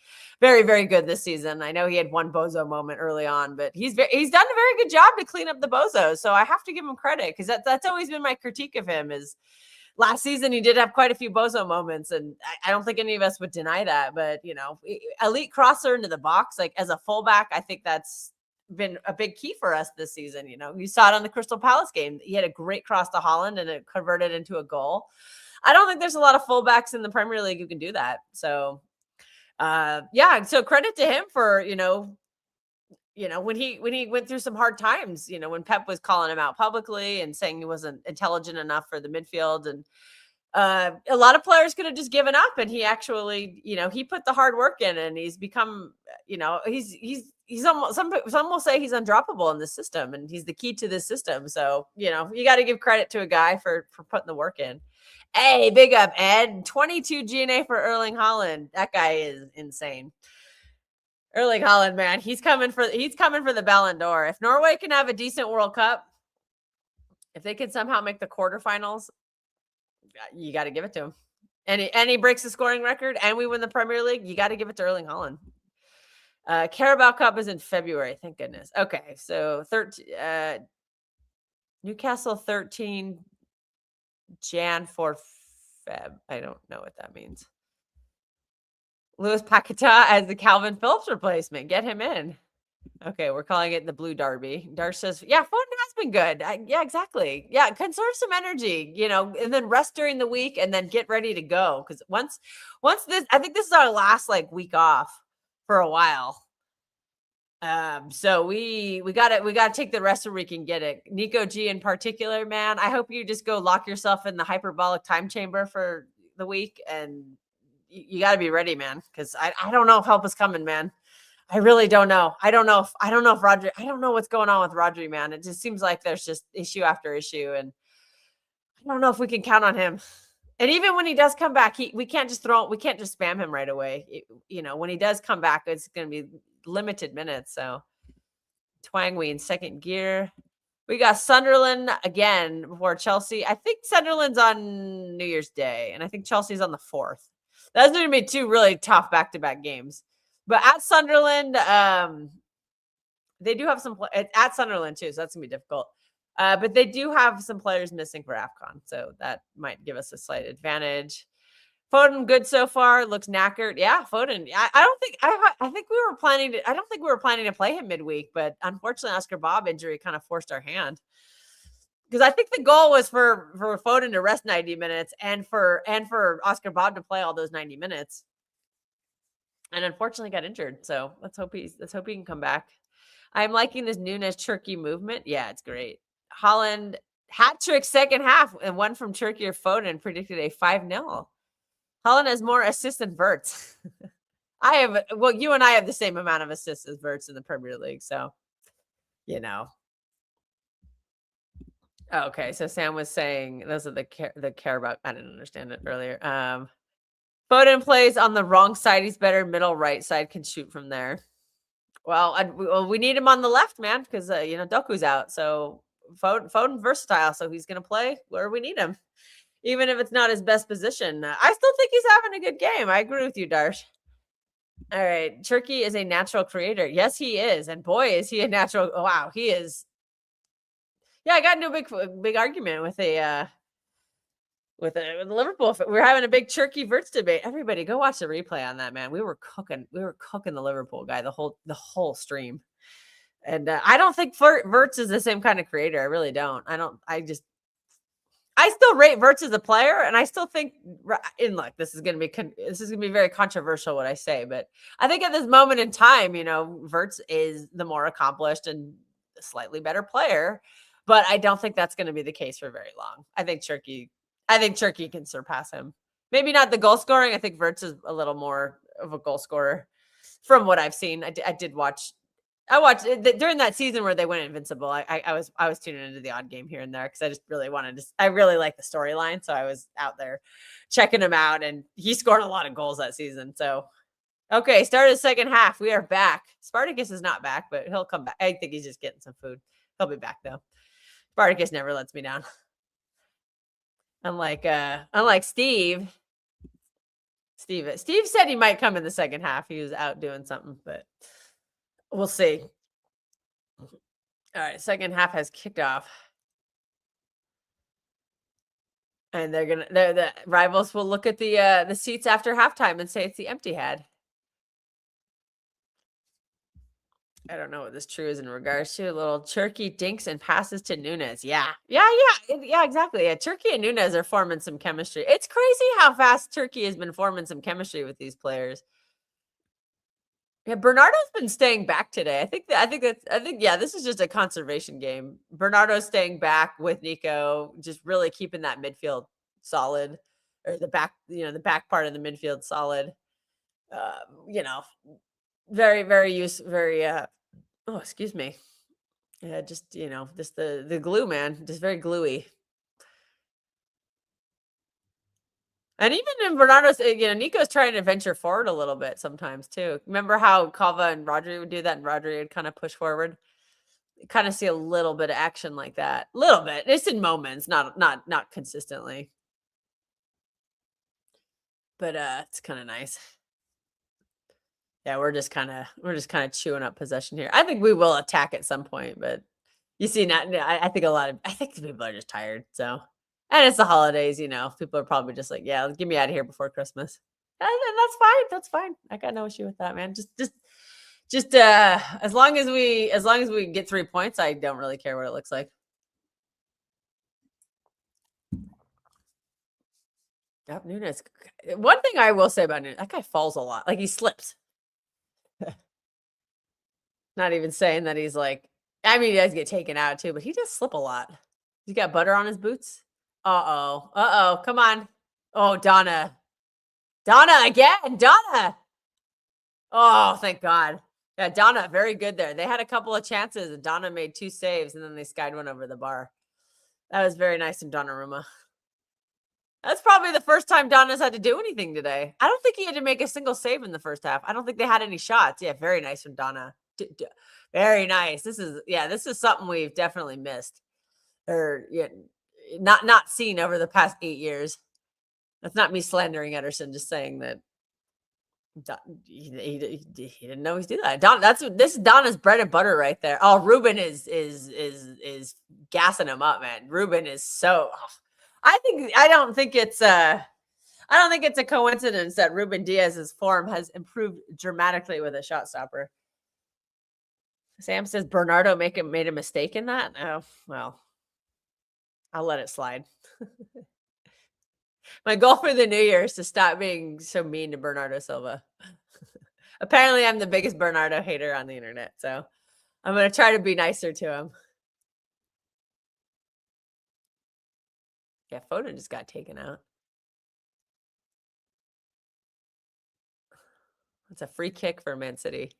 very, very good this season. I know he had one bozo moment early on, but he's done a very good job to clean up the bozos. So I have to give him credit because that's always been my critique of him is last season he did have quite a few bozo moments, and I don't think any of us would deny that. But elite crosser into the box, like as a fullback, I think that's been a big key for us this season. You saw it on the Crystal Palace game. He had a great cross to Holland, and it converted into a goal. I don't think there's a lot of fullbacks in the Premier League who can do that. So, So credit to him for when he went through some hard times, when Pep was calling him out publicly and saying he wasn't intelligent enough for the midfield. And a lot of players could have just given up. And he actually, he put the hard work in and he's become, he's almost, some will say he's undroppable in this system and he's the key to this system. So, you got to give credit to a guy for putting the work in. Hey, big up, Ed. 22 GNA for Erling Haaland. That guy is insane. Erling Haaland, man, he's coming for the Ballon d'Or. If Norway can have a decent World Cup, if they can somehow make the quarterfinals, you got to give it to him. And he breaks the scoring record, and we win the Premier League. You got to give it to Erling Haaland. Carabao Cup is in February. Thank goodness. Okay, so Newcastle 13, Jan 4 Feb. I don't know what that means. Louis Paqueta as the Calvin Phillips replacement. Get him in. Okay, we're calling it the Blue Derby. Darsh says, yeah, Foden has been good. Yeah, exactly. Yeah, conserve some energy, and then rest during the week and then get ready to go. Because once this, I think this is our last week off for a while. So we gotta take the rest of the week and get it. Nico G in particular, man, I hope you just go lock yourself in the hyperbolic time chamber for the week and you got to be ready, man. Because I don't know if help is coming, man. I really don't know. I don't know if Rodri. I don't know what's going on with Rodri, man. It just seems like there's just issue after issue, and I don't know if we can count on him. And even when he does come back, we can't just spam him right away. When he does come back, it's going to be limited minutes. So Twangwe in second gear. We got Sunderland again before Chelsea. I think Sunderland's on New Year's Day, and I think Chelsea's on the 4th. That's going to be 2 really tough back-to-back games. But at Sunderland, they do have some at Sunderland too, so that's going to be difficult. But they do have some players missing for AFCON, so that might give us a slight advantage. Foden good so far. Looks knackered. Yeah, Foden. I don't think we were planning to play him midweek, but unfortunately, Oscar Bob injury kind of forced our hand. Because I think the goal was for Foden to rest 90 minutes and for Oscar Bob to play all those 90 minutes. And unfortunately got injured. So let's hope he can come back. I'm liking this Nunes Turkey movement. Yeah, it's great. Holland hat trick second half and one from Turkey or Foden predicted a 5-0. Holland has more assists than Verts. You and I have the same amount of assists as Verts in the Premier League. So, you know. Okay, so Sam was saying those are the care about. I didn't understand it earlier. Foden plays on the wrong side. He's better middle right side, can shoot from there. Well, we need him on the left, man, because Doku's out. So Foden versatile, so he's gonna play where we need him, even if it's not his best position. I still think he's having a good game. I agree with you, Darsh. All right, Turkey is a natural creator. Yes, he is, and boy, is he a natural. Wow, he is. Yeah, I got into a big argument with with Liverpool. We're having a big Turkey Verts debate. Everybody, go watch the replay on that, man. We were cooking the Liverpool guy the whole stream, and I don't think Verts is the same kind of creator. I really don't. I still rate Verts as a player, and I still think. And look, this is gonna be very controversial what I say, but I think at this moment in time, Verts is the more accomplished and slightly better player. But I don't think that's going to be the case for very long. I think Turkey can surpass him. Maybe not the goal scoring. I think Verts is a little more of a goal scorer from what I've seen. I watched during that season where they went invincible. I was tuning into the odd game here and there because I just really I really like the storyline. So I was out there checking him out, and he scored a lot of goals that season. So, okay, start of the second half. We are back. Spartacus is not back, but he'll come back. I think he's just getting some food. He'll be back though. Spartacus never lets me down. Unlike Steve. Steve said he might come in the second half. He was out doing something, but we'll see. All right, second half has kicked off. And the rivals will look at the seats after halftime and say it's the empty head. I don't know what this true is in regards to. A little Turkey dinks and passes to Nunes. Yeah, exactly. Yeah, Turkey and Nunes are forming some chemistry. It's crazy how fast Turkey has been forming some chemistry with these players. Yeah, Bernardo's been staying back today. I think this is just a conservation game. Bernardo's staying back with Nico, just really keeping that midfield solid, or the back part of the midfield solid. Very, very oh, excuse me. Yeah, just the glue, man, just very gluey. And even in Bernardo's, Nico's trying to venture forward a little bit sometimes too. Remember how Kava and Rodri would do that, and Rodri would kind of push forward. You kind of see a little bit of action like that, a little bit. It's in moments, not consistently. But it's kind of nice. Yeah, we're just kind of chewing up possession here. I think we will attack at some point, but you see, I think people are just tired. So, and it's the holidays, people are probably just like, yeah, get me out of here before Christmas. And that's fine. That's fine. I got no issue with that, man. Just as long as we get 3 points, I don't really care what it looks like. Yep, Nunes. One thing I will say about Nunes, that guy falls a lot. Like, he slips. Not even saying that he's like, I mean, he does get taken out too, but he does slip a lot. He's got butter on his boots. Uh-oh. Come on. Oh, Donna again. Donna. Oh, thank God. Yeah, Donna, very good there. They had a couple of chances, and Donna made 2 saves, and then they skied one over the bar. That was very nice from Donnarumma. That's probably the first time Donna's had to do anything today. I don't think he had to make a single save in the first half. I don't think they had any shots. Yeah, very nice from Donna. Very nice. This is something we've definitely missed, or not seen over the past 8 years. That's not me slandering Ederson, just saying that he didn't know he's do that. This is Donna's bread and butter right there. Oh, Ruben is gassing him up, man. Ruben is so. I don't think it's a coincidence that Ruben Diaz's form has improved dramatically with a shot stopper. Sam says Bernardo made a mistake in that. Oh, well, I'll let it slide. My goal for the new year is to stop being so mean to Bernardo Silva. Apparently, I'm the biggest Bernardo hater on the internet, so I'm going to try to be nicer to him. Yeah, Foden just got taken out. It's a free kick for Man City.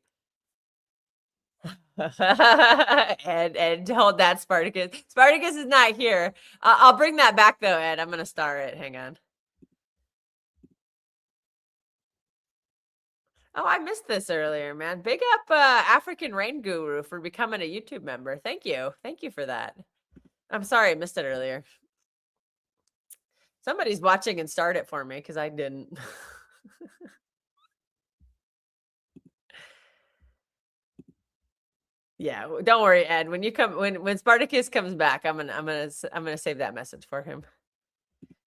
and hold that, Spartacus. Spartacus is not here. I'll bring that back though, Ed. I'm going to star it. Hang on. Oh, I missed this earlier, man. Big up African Rain Guru for becoming a YouTube member. Thank you. Thank you for that. I'm sorry I missed it earlier. Somebody's watching and start it for me because I didn't. Yeah, don't worry, Ed. When you come, when Spartacus comes back, I'm gonna save that message for him.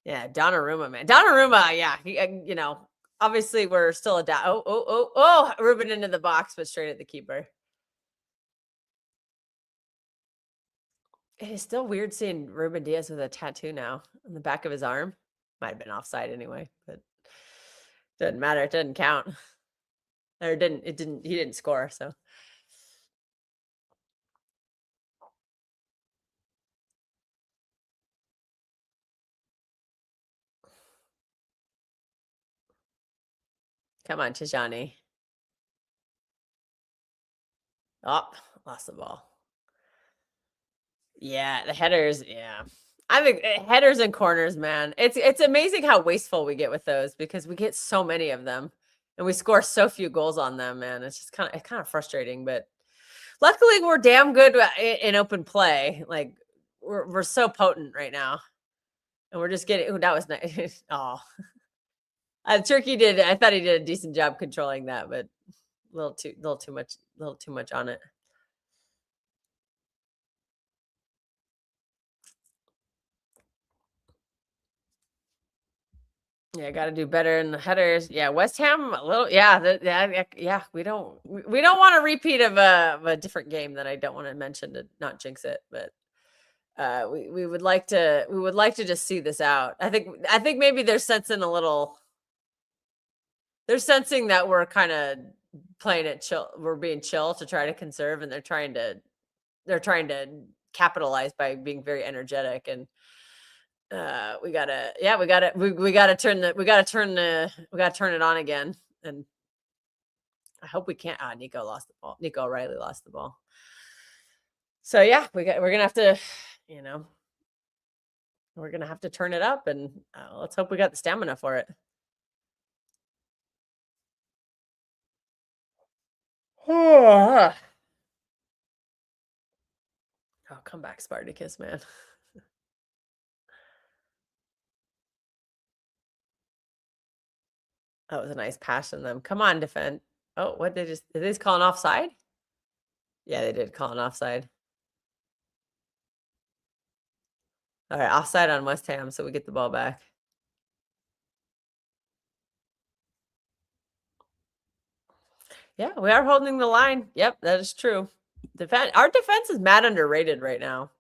Yeah, Donnarumma, man, Donnarumma. Yeah, he, you know, obviously we're still a oh, Ruben into the box, but straight at the keeper. It is still weird seeing Ruben Diaz with a tattoo now on the back of his arm. Might have been offside anyway, but doesn't matter. It doesn't count. Or didn't. It didn't. He didn't score, so. Come on, Tijani. Oh, lost the ball. Yeah, the headers. Yeah, I think headers and corners, man. It's amazing how wasteful we get with those because we get so many of them, and we score so few goals on them. Man, it's just kind of frustrating. But luckily, we're damn good in open play. Like we're so potent right now, and we're just getting. Ooh, that was nice. Oh, Turkey did. I thought he did a decent job controlling that, but a little too much on it. Yeah, got to do better in the headers. Yeah, West Ham a little. Yeah, We don't want a repeat of a different game that I don't want to mention to not jinx it, but we would like to just see this out. I think maybe they're sensing a little. They're sensing that we're kind of playing it chill. We're being chill to try to conserve, and they're trying to capitalize by being very energetic and. We gotta turn it on again, and I hope we can't. Nico lost the ball. Nico O'Reilly lost the ball. So yeah, we're gonna have to, we're gonna have to turn it up, and let's hope we got the stamina for it. Oh, come back, Spartacus, man. That was a nice pass from them. Come on, defend. Oh, what did they just call an offside? Yeah, they did call an offside. All right, offside on West Ham, so we get the ball back. Yeah, we are holding the line. Yep, that is true. Our defense is mad underrated right now.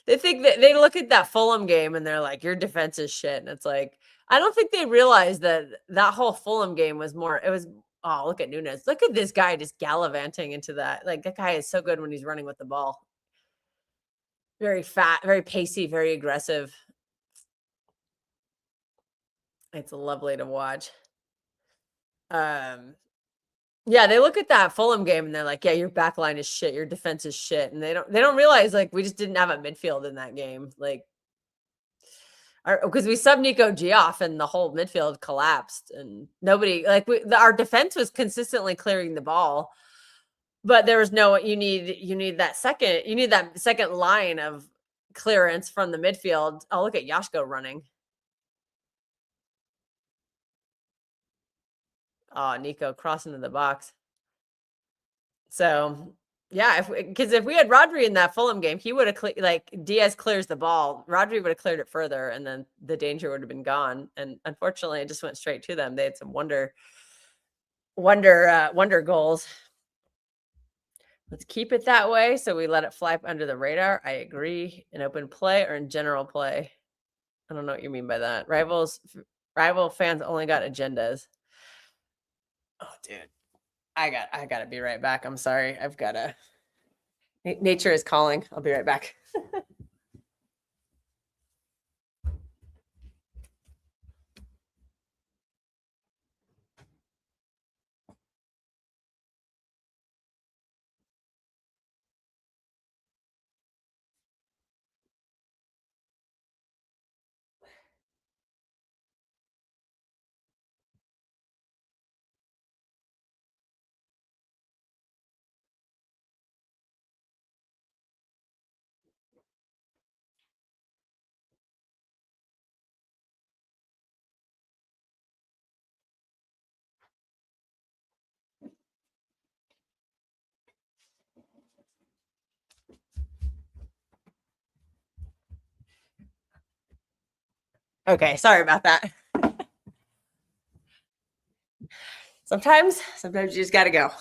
They think that they look at that Fulham game and they're like, your defense is shit. And it's like, I don't think they realize that whole Fulham game was more, it was, oh, look at Nunes. Look at this guy just gallivanting into that. Like, that guy is so good when he's running with the ball. Very fat, very pacey, very aggressive. It's lovely to watch. Yeah, they look at that Fulham game and they're like, yeah, your back line is shit, your defense is shit. And they don't realize, like, we just didn't have a midfield in that game. Like, because we subbed Nico G off and the whole midfield collapsed and nobody, like, our defense was consistently clearing the ball, but there was no, you need that second line of clearance from the midfield. Oh, look at Yashko running. Oh, Nico crossing into the box. So, yeah, because if we had Rodri in that Fulham game, he would have like Diaz clears the ball, Rodri would have cleared it further, and then the danger would have been gone. And unfortunately, it just went straight to them. They had some wonder goals. Let's keep it that way so we let it fly under the radar. I agree. In open play or in general play? I don't know what you mean by that. Rival fans only got agendas. Oh, dude. I got to be right back. I'm sorry. I've got to. Nature is calling. I'll be right back. Okay, sorry about that. Sometimes you just got to go.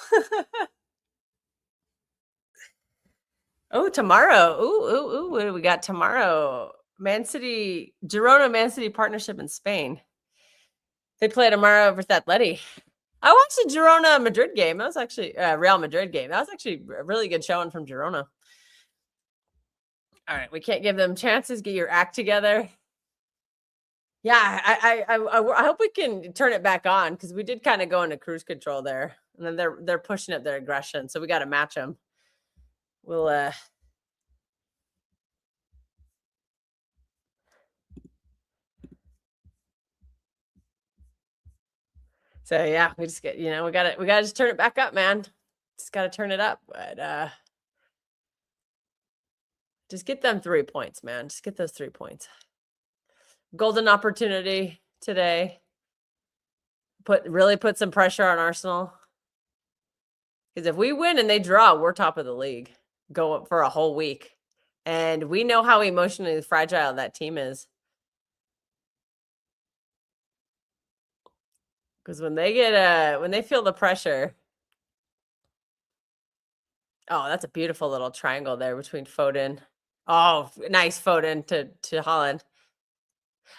Oh, tomorrow. Ooh. What do we got tomorrow? Girona Man City partnership in Spain. They play tomorrow versus Atleti. I watched the Girona Madrid game. That was actually Real Madrid game. That was actually a really good showing from Girona. All right, we can't give them chances. Get your act together. Yeah, I hope we can turn it back on because we did kind of go into cruise control there, and then they're pushing up their aggression, so we got to match them. We'll So yeah, we just get we gotta just turn it back up, man. Just gotta turn it up, but just get them 3 points, man. Just get those 3 points. Golden opportunity today. Really put some pressure on Arsenal. Because if we win and they draw, we're top of the league. Go up for a whole week. And we know how emotionally fragile that team is. Because when they feel the pressure. Oh, that's a beautiful little triangle there between Foden. Oh, nice Foden to Holland.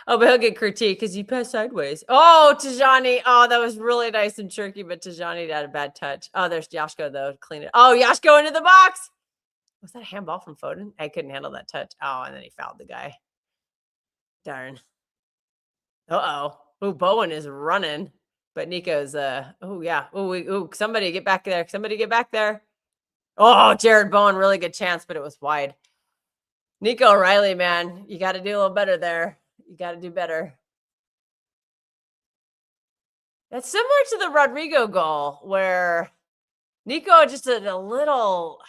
Oh, but he'll get critiqued because he passed sideways. Oh, Tajani. Oh, that was really nice and tricky, but Tajani had a bad touch. Oh, there's Yashko, though, to clean it. Oh, Yashko into the box. Was that a handball from Foden? I couldn't handle that touch. Oh, and then he fouled the guy. Darn. Uh-oh. Oh, Bowen is running. But Nico's, oh, yeah. Oh, somebody get back there. Somebody get back there. Oh, Jared Bowen, really good chance, but it was wide. Nico O'Reilly, man, you got to do a little better there. You got to do better. That's similar to the Rodrigo goal where Nico just did a little,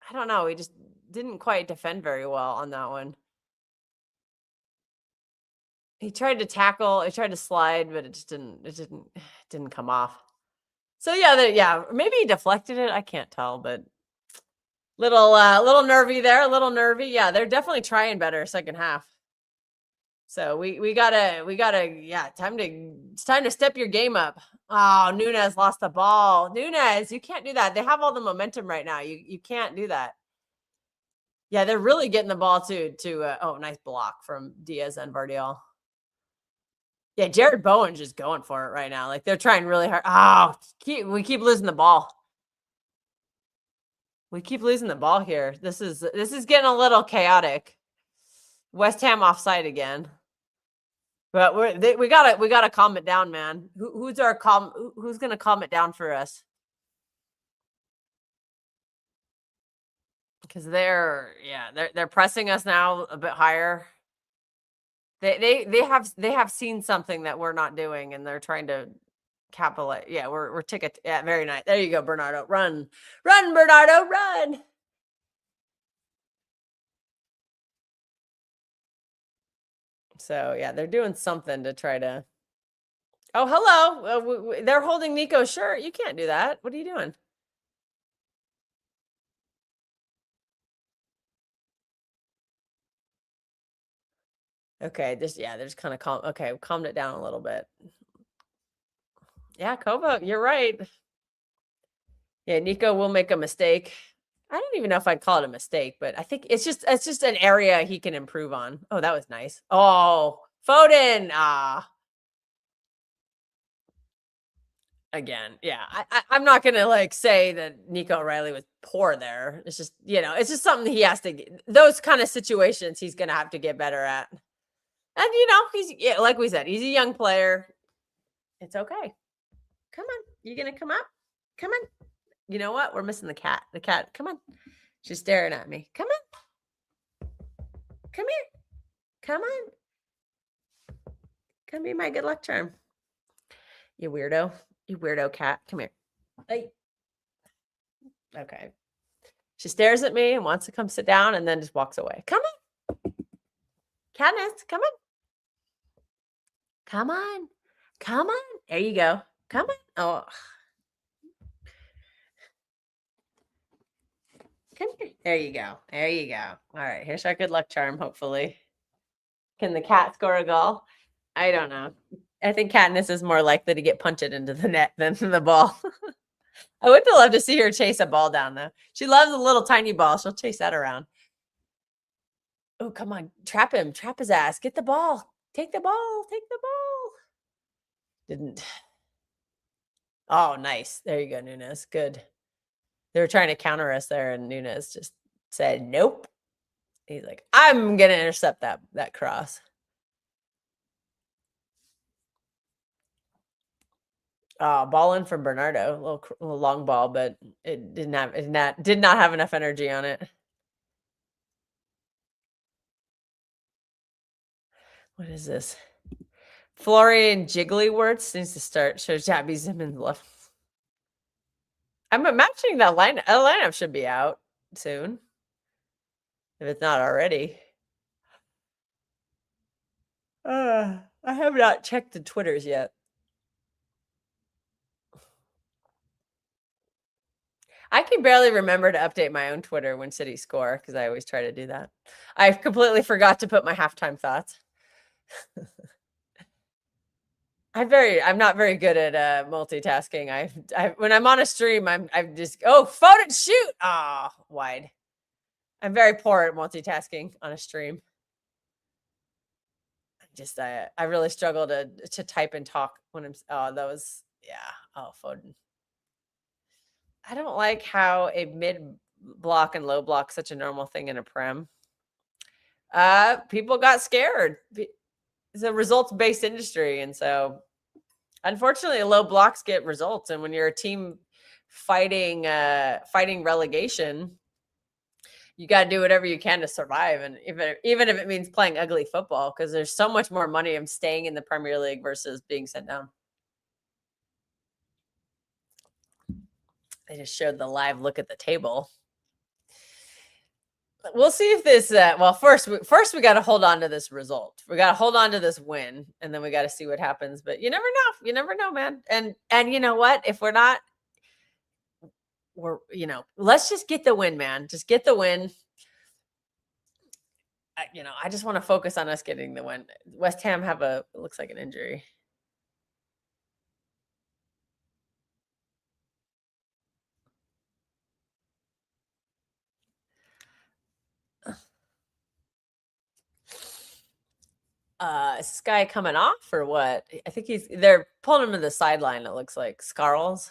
I don't know, he just didn't quite defend very well on that one. He tried to tackle, he tried to slide, but it didn't come off. So yeah, maybe he deflected it. I can't tell, but little nervy there, a little nervy. Yeah, they're definitely trying better second half. So we gotta, yeah, it's time to step your game up. Oh, Nunez lost the ball. Nunez, you can't do that. They have all the momentum right now. You can't do that. Yeah, they're really getting the ball to oh, nice block from Diaz and Vardiol. Yeah, Jared Bowen's just going for it right now. Like they're trying really hard. Oh, we keep losing the ball. We keep losing the ball here. This is getting a little chaotic. West Ham offside again. But we gotta calm it down, man. Who's gonna calm it down for us? Because they're pressing us now a bit higher. They have seen something that we're not doing, and they're trying to capitalize. Yeah, we're ticket. Yeah, very nice. There you go, Bernardo. Run, Bernardo, run. So yeah, they're doing something to try to. Oh, hello. They're holding Nico's shirt. You can't do that. What are you doing? Okay, they're just kind of calm. Okay, calmed it down a little bit. Yeah, Kova, you're right. Yeah, Nico will make a mistake. I don't even know if I'd call it a mistake, but I think it's just an area he can improve on. Oh, that was nice. Oh, Foden. Again, yeah. I'm not gonna like say that Nico O'Reilly was poor there. It's just, it's just something he has to get. Those kind of situations he's gonna have to get better at. And he's like we said, he's a young player. It's okay. Come on, you gonna come up? Come on. You know what? We're missing the cat. The cat, come on. She's staring at me. Come on. Come here. Come on. Come be my good luck charm. You weirdo. You weirdo cat. Come here. Hey. Okay. She stares at me and wants to come sit down and then just walks away. Come on. Katniss, come on. Come on. Come on. There you go. Come on. Oh. Come here. There you go. There you go. All right. Here's our good luck charm, hopefully. Can the cat score a goal? I don't know. I think Katniss is more likely to get punted into the net than the ball. I would love to see her chase a ball down, though. She loves a little tiny ball. She'll chase that around. Oh, come on. Trap him. Trap his ass. Get the ball. Take the ball. Take the ball. Didn't. Oh, nice. There you go, Nunes. Good. They were trying to counter us there, and Nunes just said, nope. He's like, I'm going to intercept that cross. Ball in from Bernardo, a little long ball, but it did not have enough energy on it. What is this? Florian Jigglyworth needs to start. Shows Jabby Simmons left. I'm imagining that lineup should be out soon, if it's not already. I have not checked the Twitters yet. I can barely remember to update my own Twitter when City score because I always try to do that. I completely forgot to put my halftime thoughts. I'm not very good at multitasking. When I'm on a stream, I'm just Foden shoot. Wide. I'm very poor at multitasking on a stream. I really struggle to type and talk when I'm Foden. I don't like how a mid block and low block is such a normal thing in a prem. People got scared. It's a results-based industry, and so unfortunately, low blocks get results. And when you're a team fighting relegation, you got to do whatever you can to survive. And even if it means playing ugly football, because there's so much more money in staying in the Premier League versus being sent down. They just showed the live look at the table. We'll see if this. First we got to hold on to this result. We got to hold on to this win, and then we got to see what happens. But you never know. You never know, man. And you know what? If we're not, let's just get the win, man. Just get the win. I just want to focus on us getting the win. West Ham looks like an injury. Is this guy coming off or what? I think they're pulling him to the sideline. It looks like Scarles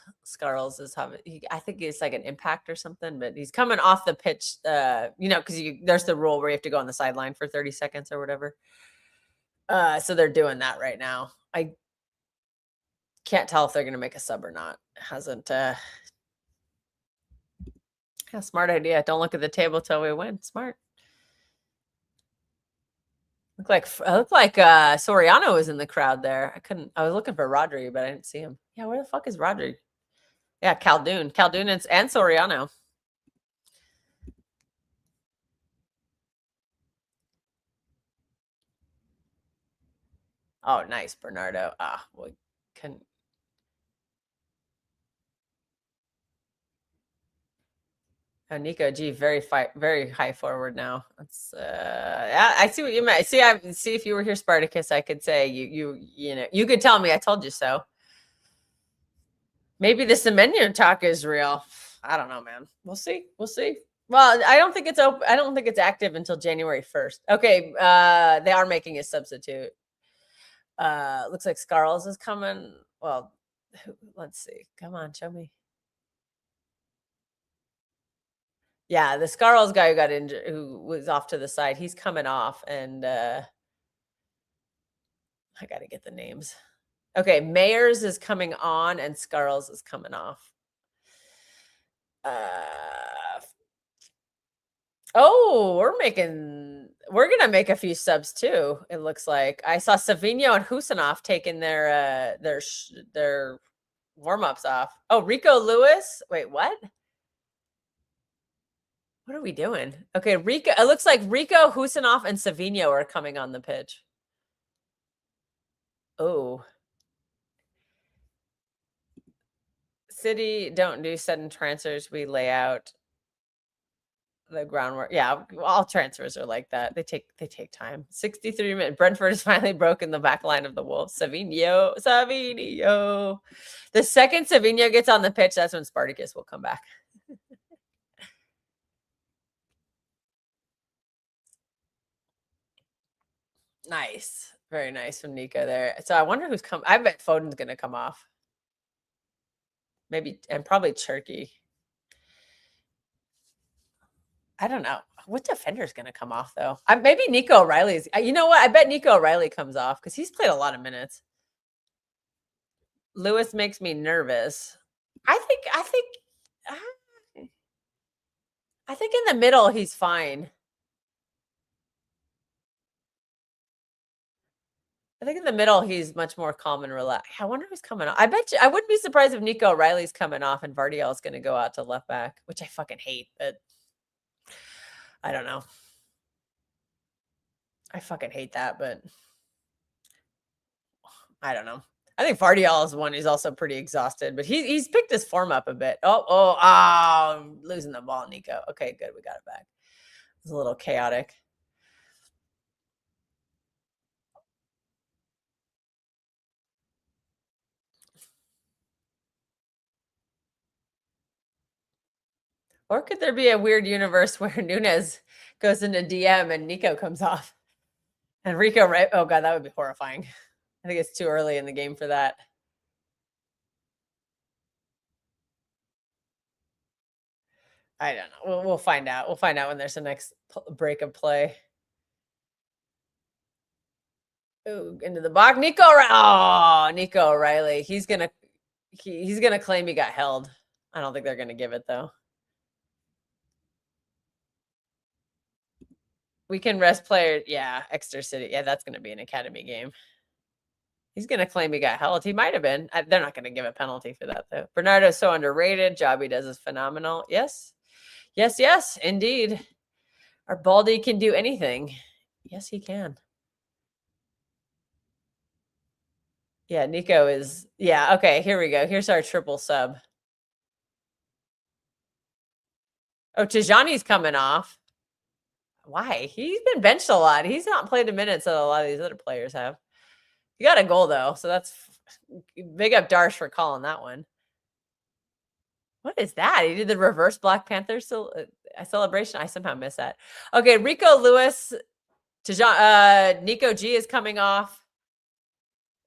is I think it's like an impact or something, but he's coming off the pitch, because there's the rule where you have to go on the sideline for 30 seconds or whatever. So they're doing that right now. I can't tell if they're going to make a sub or not. It hasn't, smart idea. Don't look at the table till we win. Smart. Looked like Soriano was in the crowd there. I was looking for Rodri, but I didn't see him. Yeah, where the fuck is Rodri? Yeah, Khaldoon and Soriano. Oh, nice, Bernardo. Nico G, very high forward now. That's I see what you meant. See if you were here, Spartacus, I could say you could tell me I told you so. Maybe the Semenyo talk is real. I don't know, man. We'll see. We'll see. Well, I don't think it's open. I don't think it's active until January 1st. Okay, they are making a substitute. Looks like Scarles is coming. Well, let's see. Come on, show me. Yeah, the Scarles guy who got injured, who was off to the side, he's coming off, and I got to get the names. Okay, Mayers is coming on, and Scarles is coming off. Oh, we're gonna make a few subs too. It looks like I saw Savinho and Husinov taking their warm-ups off. Oh, Rico Lewis. Wait, what? What are we doing? Okay, Rico. It looks like Rico, Husinov, and Savinho are coming on the pitch. Oh. City don't do sudden transfers. We lay out the groundwork. Yeah, all transfers are like that. They take time. 63 minutes. Brentford has finally broken the back line of the Wolves. Savinho. The second Savinho gets on the pitch, that's when Spartacus will come back. Nice. Very nice from Nico there. So I wonder who's come. I bet Foden's going to come off. Maybe, and probably Cherky. I don't know. What defender's going to come off, though? Maybe Nico O'Reilly's. You know what? I bet Nico O'Reilly comes off because he's played a lot of minutes. Lewis makes me nervous. I think in the middle, he's fine. I think in the middle, he's much more calm and relaxed. I wonder who's coming off. I bet you, I wouldn't be surprised if Nico O'Reilly's coming off and Vardiel is going to go out to left back, which I fucking hate, but I don't know. I fucking hate that, but I don't know. I think Vardiel is one who's also pretty exhausted, but he's picked his form up a bit. I'm losing the ball, Nico. Okay, good. We got it back. It was a little chaotic. Or could there be a weird universe where Nunes goes into DM and Nico comes off? And Rico, right? Oh, God, that would be horrifying. I think it's too early in the game for that. I don't know. We'll find out. We'll find out when there's the next break of play. Ooh, into the box. Nico O'Reilly. He's gonna claim he got held. I don't think they're gonna give it though. We can rest player. Yeah, Exeter City. Yeah, that's gonna be an academy game. He's gonna claim he got held. He might have been. They're not gonna give a penalty for that though. Bernardo's so underrated. Job he does is phenomenal. Yes, indeed. Our Baldy can do anything. Yes, he can. Yeah, Nico is. Yeah, okay, here we go. Here's our triple sub. Oh, Tijani's coming off. Why? He's been benched a lot. He's not played a minute, so a lot of these other players have. He got a goal, though, so that's big up Darsh for calling that one. What is that? He did the reverse Black Panther celebration. I somehow missed that. Okay, Rico Lewis. Nico G is coming off.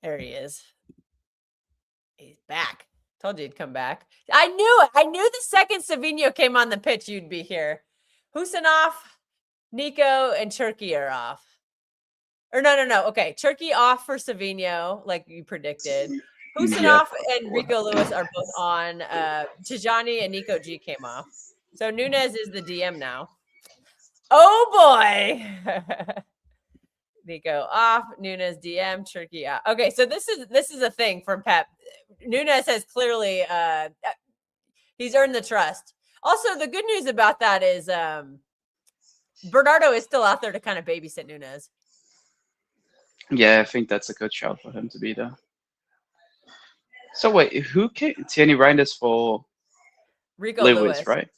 There he is. He's back. Told you he'd come back. I knew it. I knew the second Savinho came on the pitch, you'd be here. Husinov, Nico, and Cherky are off. Or no. Okay, Cherky off for Savinho, like you predicted. Husinov and Rico Lewis are both on. Tijani and Nico G came off. So Nunes is the DM now. Oh boy. Nico off, Nunes DM, Cherky out. Okay, so this is a thing from Pep. Nunes has clearly he's earned the trust. Also, the good news about that is Bernardo is still out there to kind of babysit Nunes. Yeah, I think that's a good shout for him to be there. So wait, who came? Tierney Reinders for Rico Lewis, right?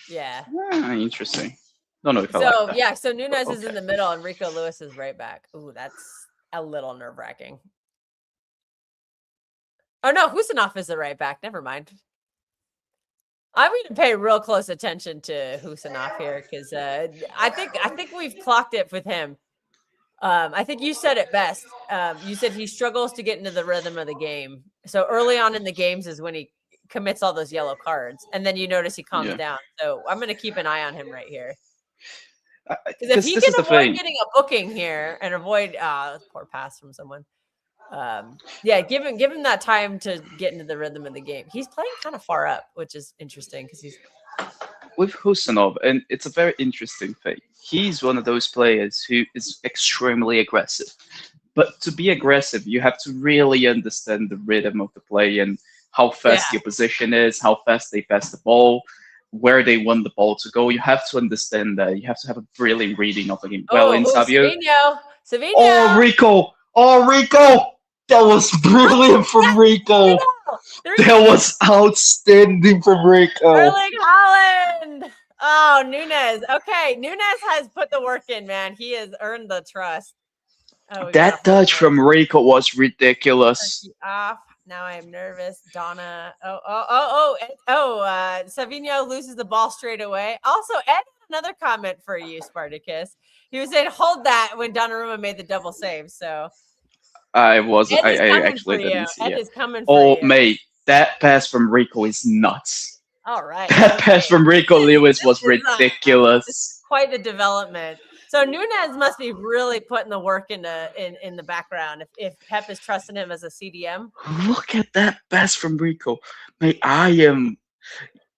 Yeah. Interesting. Don't know if I like that. Yeah, so Nunes is in the middle and Rico Lewis is right back. Ooh, that's a little nerve-wracking. Oh no, Husinov is the right back. Never mind. I'm going to pay real close attention to Husanov here because I think we've clocked it with him. I think you said it best. You said he struggles to get into the rhythm of the game. So early on in the games is when he commits all those yellow cards, and then you notice he calms down. So I'm going to keep an eye on him right here. Because if he can avoid getting a booking here and avoid poor pass from someone, give him that time to get into the rhythm of the game. He's playing kind of far up, which is interesting because he's with Husanov, and it's a very interesting thing. He's one of those players who is extremely aggressive. But to be aggressive, you have to really understand the rhythm of the play and how fast your position is, how fast they pass the ball, where they want the ball to go. You have to understand that. You have to have a brilliant reading of the game. Well, in Savio. Savinho. Oh, Rico! That was brilliant from Rico. That was outstanding from Rico. Erling Haaland. Oh, Nunes. Okay, Nunes has put the work in, man. He has earned the trust. Oh, that touch from Rico was ridiculous. Off. Now I am nervous. Donna. Savinho loses the ball straight away. Also, Ed, another comment for you, Spartacus. He was saying, hold that when Donnarumma made the double save. So I actually didn't see Ed it. is coming for you. Oh, mate, that pass from Rico is nuts. All right. That pass from Rico Lewis was ridiculous. This is quite a development. So Nunes must be really putting the work in the background if Pep is trusting him as a CDM. Look at that pass from Rico. Mate, I am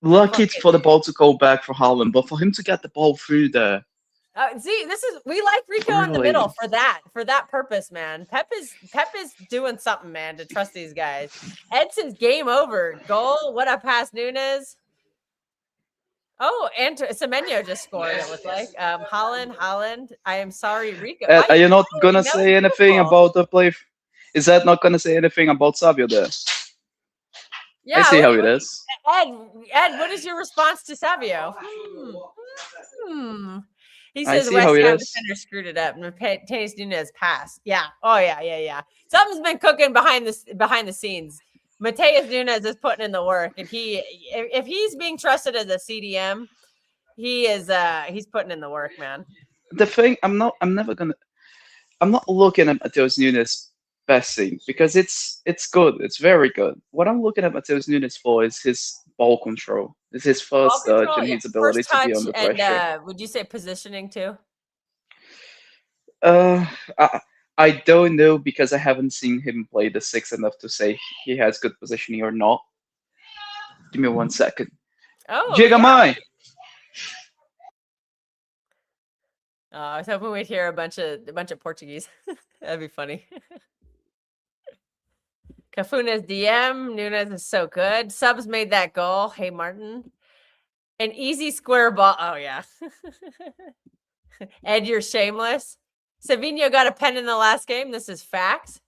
lucky for the ball to go back for Haaland, but for him to get the ball through there. We like Rico in the middle for that purpose, man. Pep is doing something, man, to trust these guys. Edson's game over. Goal. What a pass, Nunes. Oh, and Semenyo just scored, it looked like. Haaland. I am sorry, Rico. Are you not going to say anything about the play? Is that not going to say anything about Savio there? Yeah, I see how it is. Ed, what is your response to Savio? He says West Ham defender screwed it up. Mateus Nunes pass. Yeah. Oh, yeah. Something's been cooking behind the scenes. Mateus Nunes is putting in the work, and if he's being trusted as a CDM, he's putting in the work, man. The thing, I'm not looking at Mateus Nunes passing because it's good, it's very good. What I'm looking at Mateus Nunes for is his ball control. It's his first touch and his ability to be under pressure. And would you say positioning too? I don't know because I haven't seen him play the 6 enough to say he has good positioning or not. Give me 1 second. Oh, Gigamai! I was hoping we'd hear a bunch of Portuguese. That'd be funny. Cafuna's DM. Nunes is so good. Subs made that goal. Hey, Martin. An easy square ball. Oh, yeah. Ed, you're shameless. Savinho got a pen in the last game. This is facts.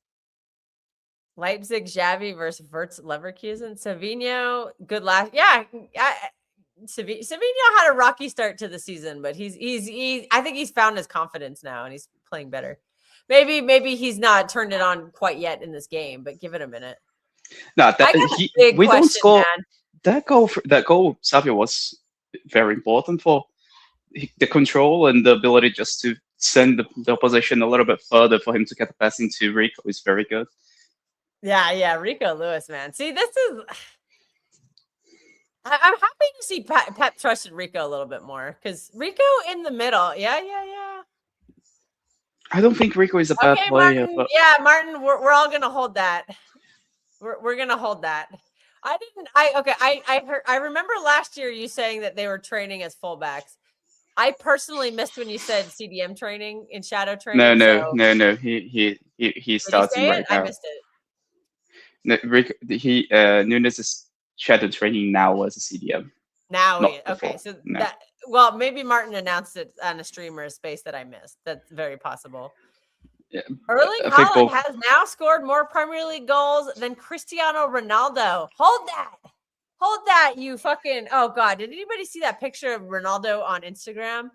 Leipzig, Xavi versus Wirtz Leverkusen. Savinho, good last. Yeah, Savinho had a rocky start to the season, but he's I think he's found his confidence now and he's playing better. Maybe he's not turned it on quite yet in this game, but give it a minute. No, we don't score. Man. That goal, Savio was very important for the control and the ability just to send the opposition a little bit further for him to get the pass into Rico is very good. Yeah, Rico Lewis, man. See, this is. I'm happy to see Pep trusted Rico a little bit more because Rico in the middle. Yeah. I don't think Rico is a bad player. Martin, but... Yeah, Martin, we're all gonna hold that. We're gonna hold that. I remember last year you saying that they were training as fullbacks. I personally missed when you said CDM training in shadow training. No. He starts right now. I missed it. No, Rico, Nunes is shadow training now as a CDM. Okay, so no. That. Well, maybe Martin announced it on a stream or a space that I missed. That's very possible. Yeah, Erling Haaland has now scored more Premier League goals than Cristiano Ronaldo. Hold that, you fucking... Oh, God. Did anybody see that picture of Ronaldo on Instagram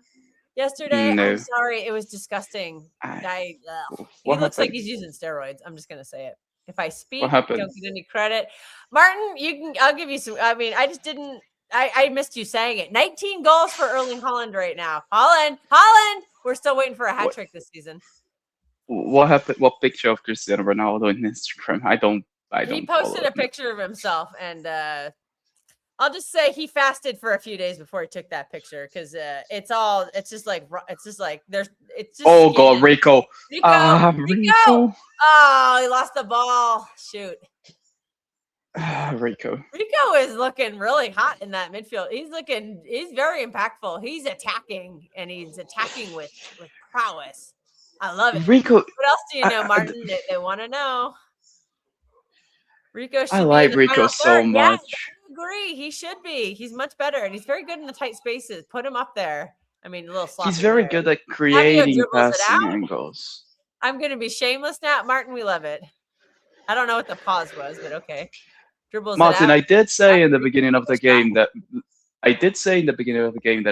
yesterday? No. I'm sorry. It was disgusting. He looks like he's using steroids. I'm just going to say it. If I speak, don't get any credit. Martin, I'll give you some... I mean, I just didn't... I missed you saying it. 19 goals for Erling Haaland right now. Haaland. We're still waiting for a hat trick this season. What happened? What picture of Cristiano Ronaldo in Instagram? I don't. He posted a picture of himself, and I'll just say he fasted for a few days before he took that picture because it's just like there's it's just. Oh God, Rico! Rico! Oh, he lost the ball. Shoot. Rico is looking really hot in that midfield. He's very impactful. He's attacking, and he's attacking with prowess. I love it. Rico. What else do you know, Martin? They want to know. Rico. I like Rico so much. Yes, I agree. He should be. He's much better, and he's very good in the tight spaces. Put him up there. I mean, a little sloppy. He's very good at creating passing angles. I'm going to be shameless now, Martin. We love it. I don't know what the pause was, but okay. Dribbles Martin, I did say in the beginning of the game that I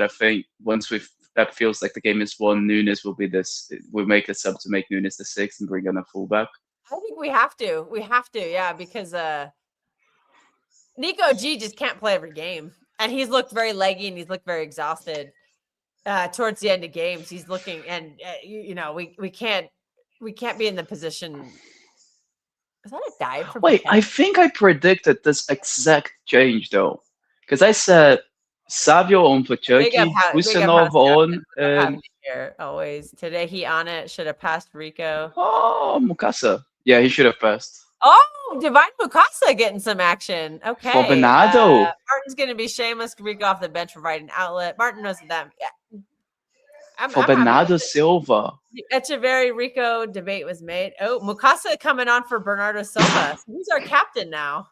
think once that feels like the game is won, Nunes will make a sub to make Nunes the 6th and bring in a fullback. I think we have to. Yeah, because Nico G just can't play every game, and he's looked very leggy and he's looked very exhausted towards the end of games. He's looking, and we can't be in the position. Is that a dive from Wait, I think I predicted this exact change though, because I said Savio on for Turkey, Husanov on, and always today he on it should have passed Rico. Oh, Mukasa. Yeah, he should have passed. Oh, Divine Mukasa getting some action. Okay. For Bernardo. Martin's going to be shameless. Rico off the bench providing outlet. Martin knows that. Yeah. For Bernardo Silva. Echeverri Rico debate was made. Oh, Mukasa coming on for Bernardo Silva. So who's our captain now?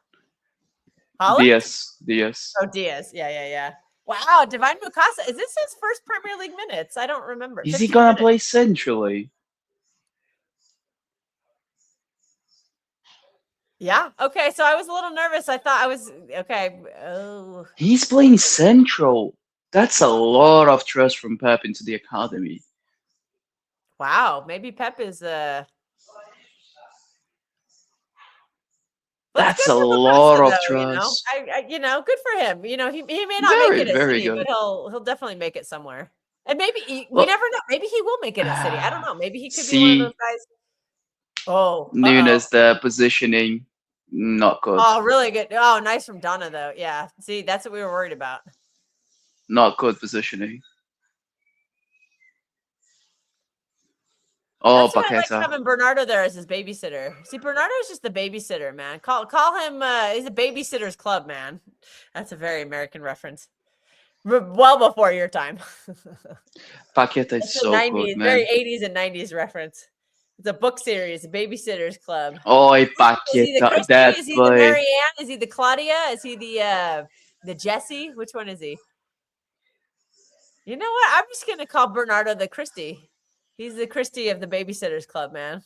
Diaz. Oh, Diaz. Yeah. Wow, Divine Mukasa. Is this his first Premier League minutes? I don't remember. Is he going to play centrally? Yeah. Okay. So I was a little nervous. I thought I was okay. Oh. He's playing central. That's a lot of trust from Pep into the academy. Wow. Maybe Pep is That's a lot of trust. Good for him. He may not make it at City, but he'll definitely make it somewhere. And maybe we never know. Maybe he will make it at City. I don't know. Maybe he could be one of those guys. Oh, Nunes, the positioning, not good. Oh, really good. Oh, nice from Donna, though. Yeah. See, that's what we were worried about. Not good positioning. Oh, Paqueta. I like Paqueta. having Bernardo there as his babysitter. See, Bernardo is just the babysitter, man. Call him. He's a babysitter's club, man. That's a very American reference. Well before your time. Paqueta is so 90s, good, man. Very 80s and 90s reference. It's a book series, a babysitter's club. Oh, Paqueta, that Is he the Marianne? Is he the Claudia? Is he the Jesse? Which one is he? You know what? I'm just gonna call Bernardo the Christie. He's the Christie of the babysitters club, man.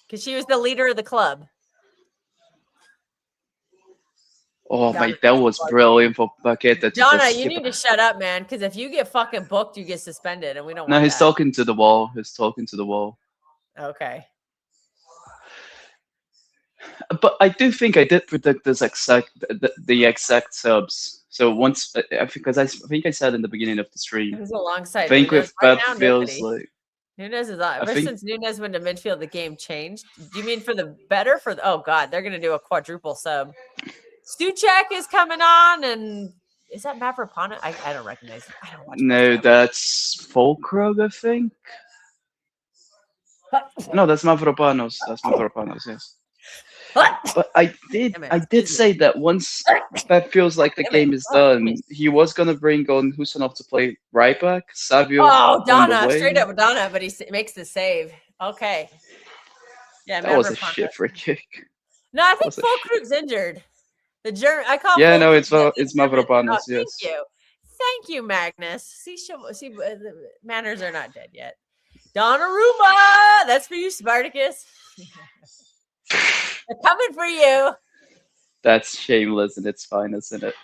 Because she was the leader of the club. Oh my, that was brilliant for Paqueta. Donna, you need to shut up, man. Because if you get fucking booked, you get suspended, and we don't. No, he's talking to the wall. He's talking to the wall. Okay. But I do think I did predict this the exact subs. So once, I think I said in the beginning of the stream. It was alongside. I think Nunes. with Pep feels like. Nunes is ever since Nunes went to midfield, the game changed. Do you mean for the better? Oh God, they're gonna do a quadruple sub. Stuchek is coming on, and is that Mavropanos? I don't recognize him. I don't watch. No, that's Fulkrug, I think. No, that's Mavropanos. Yes. But I did say that once that feels like the game is done, he was gonna bring on Husanov to play right back. Savio. Oh, Donna, straight up Donna, but he makes the save. Okay. Yeah, that was a shit free kick. No, I think Fulkrug's injured. The German, I call. Yeah, no, it's Mavropanos. Yes. Thank you, Magnus. See, the manners are not dead yet. Donnarumma, that's for you, Spartacus. They're coming for you. That's shameless, and it's fine, isn't it?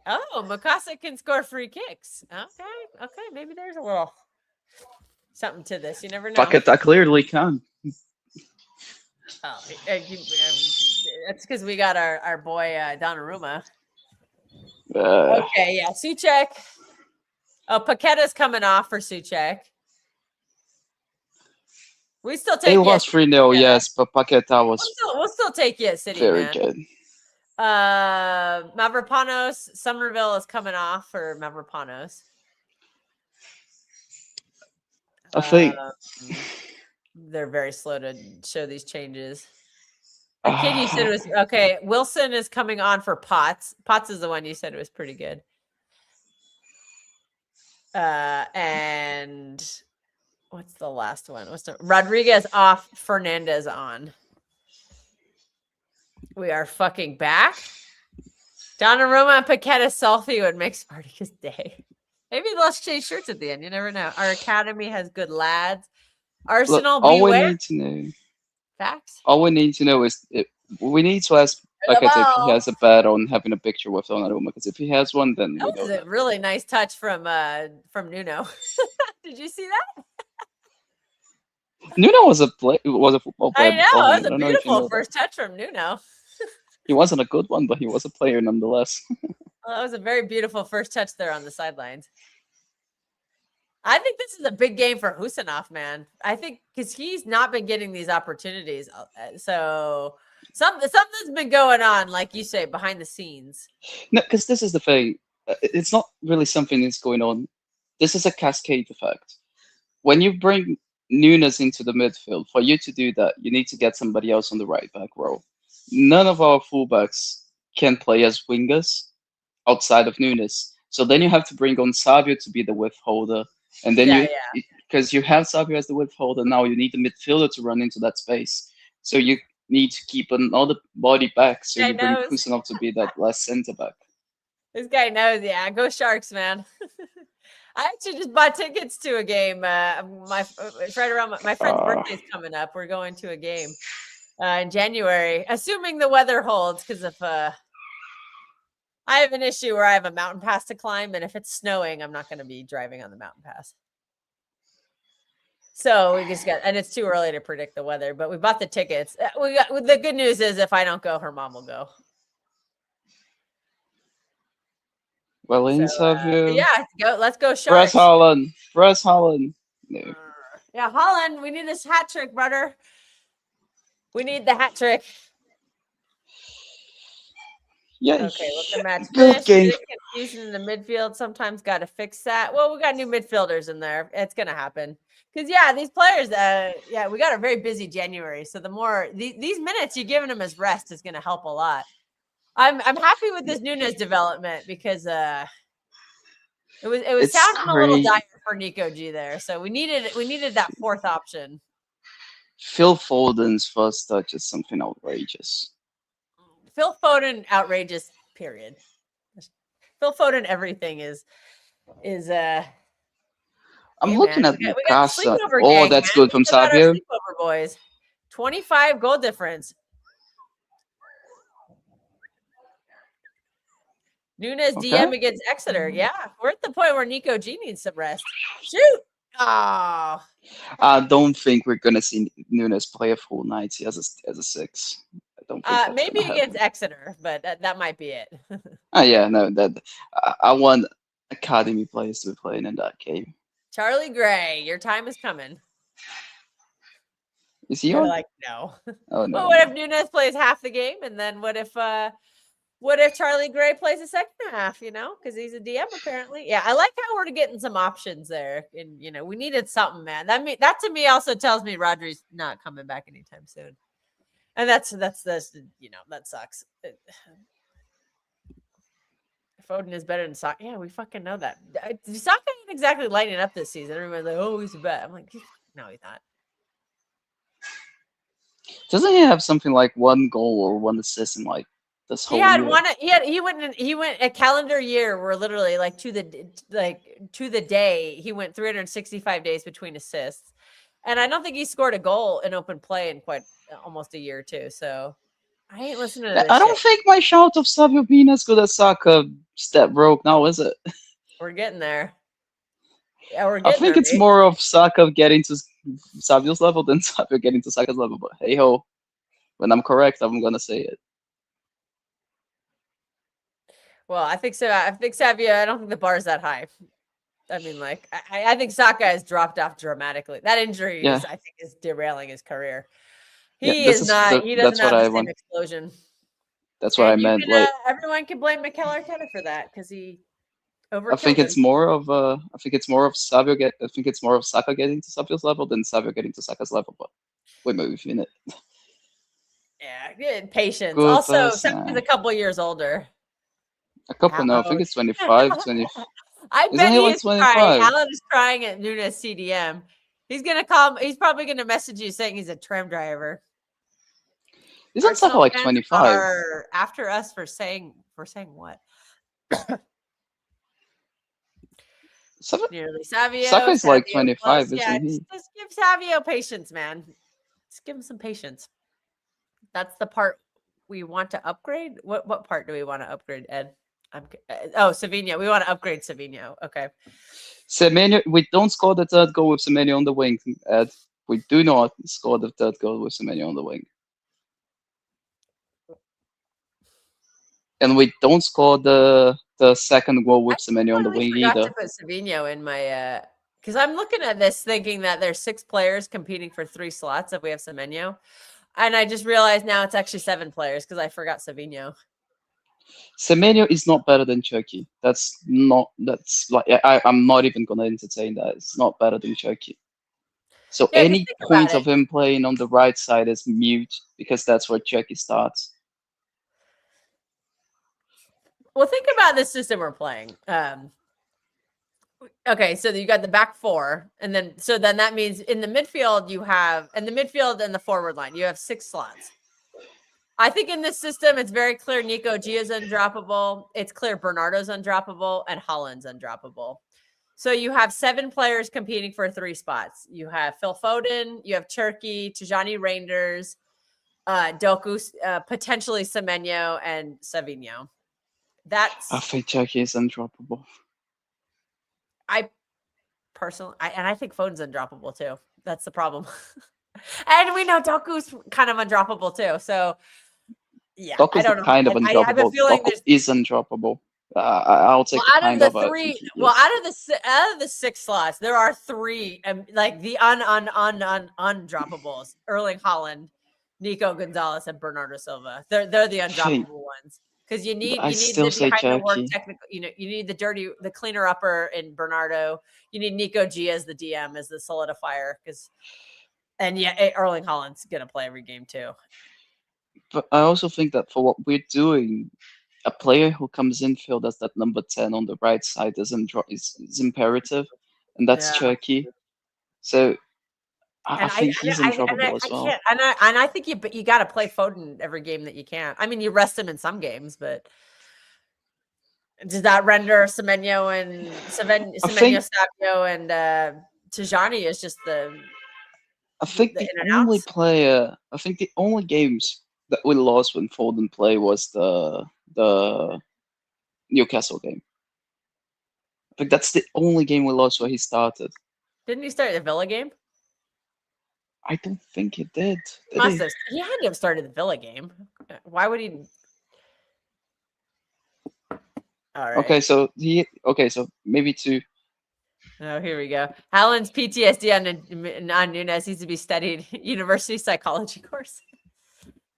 Oh, Mukasa can score free kicks. Okay, maybe there's a little something to this. You never know. Paqueta clearly can. Oh, that's because we got our boy Donnarumma. Okay, yeah, Souček. Oh, Paqueta's coming off for Souček. We still take It you. was 3-0, yes, but Paqueta was We'll still take you at City, very man. good. Mavropanos, Somerville is coming off for Mavropanos. I think they're very slow to show these changes. The kid you said was okay. Wilson is coming on for Potts. Potts is the one you said was pretty good. And what's the last one? Rodriguez off, Fernandez on. We are fucking back. Donnarumma and Paqueta selfie would make Spartacus day. Maybe they'll change shirts at the end. You never know. Our academy has good lads. Arsenal, look, all we beware. need to know. Facts. All we need to know is we need to ask Paqueta if he has a bet on having a picture with Donnarumma. Because if he has one, then That we was know a really nice touch from Nuno. Did you see that? Nuno was a football player. I know. beforehand. It was I a don't know if you beautiful know first touch from Nuno. He wasn't a good one, but he was a player nonetheless. Well, that was a very beautiful first touch there on the sidelines. I think this is a big game for Husanov, man. I think because he's not been getting these opportunities. So something's been going on, like you say, behind the scenes. No, because this is the thing. It's not really something that's going on. This is a cascade effect. When you bring Nunes into the midfield, for you to do that, you need to get somebody else on the right back row. None of our fullbacks can play as wingers outside of Nunes. So then you have to bring on Savio to be the width holder. And then because you have Savio as the width holder, now you need the midfielder to run into that space. So you need to keep another body back. So you bring Kusanov to be that last centre back. This guy knows, yeah. Go Sharks, man. I actually just bought tickets to a game. My friend's birthday's coming up. We're going to a game in January, assuming the weather holds. Because if I have an issue where I have a mountain pass to climb, and if it's snowing, I'm not going to be driving on the mountain pass. So we just got, and it's too early to predict the weather. But we bought the tickets. The good news is, if I don't go, her mom will go. Well, in Savio. Yeah, let's go Sharks. Press Holland. No. Yeah, Holland. We need this hat trick, brother. We need the hat trick. Yeah. Okay, let the match Good finish. game. Confusion in the midfield. Sometimes got to fix that. Well, we got new midfielders in there. It's gonna happen. Because these players. We got a very busy January. So the more these minutes you're giving them as rest is gonna help a lot. I'm happy with this Nunes development because it was sounding a little dire for Nico G there. So we needed that fourth option. Phil Foden's first touch is something outrageous. Phil Foden outrageous, period. Phil Foden everything is I'm looking at Mikasa. Gang, that's man. good from Savio. Sleepover boys. 25 goal difference. Nunes DM against Exeter. Yeah, we're at the point where Nico G needs some rest. Shoot! Oh. I don't think we're gonna see Nunes play a full 90 as a 6. I don't think maybe against Exeter, but that might be it. I want academy players to be playing in that game. Charlie Gray, your time is coming. Is he You're on? like, no. Oh no. Well, what if Nunes plays half the game, and then what if Charlie Gray plays the second half, because he's a DM apparently. Yeah, I like how we're getting some options there. And, we needed something, man. That to me also tells me Rodri's not coming back anytime soon. And that sucks. Foden is better than Saka. Yeah, we fucking know that. Saka ain't exactly lighting up this season. Everybody's like, oh, he's a bet. I'm like, no, he's not. Doesn't he have something like 1 goal or 1 assist in like this whole year? He went a calendar year where literally like to the day he went 365 days between assists, and I don't think he scored a goal in open play in quite almost a year or two. So I ain't listening to this. I don't think my shout of Savio being as good as Saka step broke now, is it? We're getting there. Yeah, I think it's more of Saka getting to Savio's level than Savio getting to Saka's level. But hey ho, when I'm correct, I'm gonna say it. Well, I think so. I think Savio. I don't think the bar is that high. I mean, like, I think Saka has dropped off dramatically. That injury Yeah. I think, is derailing his career. Yeah, He this is is not. He doesn't that's what have the I same want. explosion. That's what I And you meant. can, Like, everyone can blame Mikel Arteta for that because he I overkilled think him. it's more of I think it's more of I think it's more of Saka getting to Savio's level than Savio getting to Saka's level. But we move in it. Yeah, good patience. Good Also, pass, Saka's a couple years older. a couple now. I think it's 25, 20. I Isn't bet he he like is crying. 25? Alan is crying at Nunes CDM. He's gonna call. He's probably gonna message you saying he's a tram driver. Isn't Saka Arsenal like fans 25? are after us for saying what? Nearly Savio. Saka is like Savio 25, close. isn't Yeah, he? just give Savio patience, man. Just give him some patience. That's the part we want to upgrade. What part do we want to upgrade, Ed? Savinho. We want to upgrade Savinho. Okay. Semenyo, we don't score the third goal with Semenyo on the wing, Ed. We do not score the third goal with Semenyo on the wing. And we don't score the second goal with Semenyo on the wing Forgot either. to put Savinho in my because I'm looking at this thinking that there's 6 players competing for 3 slots if we have Semenyo. And I just realized now it's actually 7 players because I forgot Savinho. Semenyo is not better than Cherki. That's like I'm not even gonna entertain that. It's not better than Cherki. So Yeah, 'cause any think point about of him playing on the right side is mute because that's where Cherki starts. Well, think about this system we're playing. Okay, so you got the back 4, and then that means in the midfield and the forward line, you have 6 slots. I think in this system, it's very clear Nico Gia's undroppable. It's clear Bernardo's undroppable and Holland's undroppable. So you have 7 players competing for 3 spots. You have Phil Foden, you have Cherki, Tijani Reinders, Doku, potentially Semenyo, and Savinho. I think Cherki is undroppable. I personally, I think Foden's undroppable too. That's the problem. And we know Doku's kind of undroppable too. So yeah, Doku's I don't know. kind of undroppable. I have a feeling Doku is undroppable. I'll take the kind of. out of the 6 slots, there are 3 like the undroppables: Erling Haaland, Nico Gonzalez, and Bernardo Silva. They're the undroppable ones because you need the behind the work technical. You need the cleaner upper in Bernardo. You need Nico Gia as the DM as the solidifier and Erling Haaland's gonna play every game too. But I also think that for what we're doing, a player who comes in field as that number 10 on the right side is imperative, and that's Cherki. So I think he's undroppable as well. I think you got to play Foden every game that you can. I mean, you rest him in some games, but does that render Semenyo and Savio and Tijani is just the? I think the only games that we lost when Foden played was the Newcastle game. I think that's the only game we lost where he started. Didn't he start the Villa game? I don't think he did. He had to have started the Villa game. Why would he? All right. Okay, so maybe 2. Oh, here we go. Haaland's PTSD on Nunes needs to be studied. University psychology course.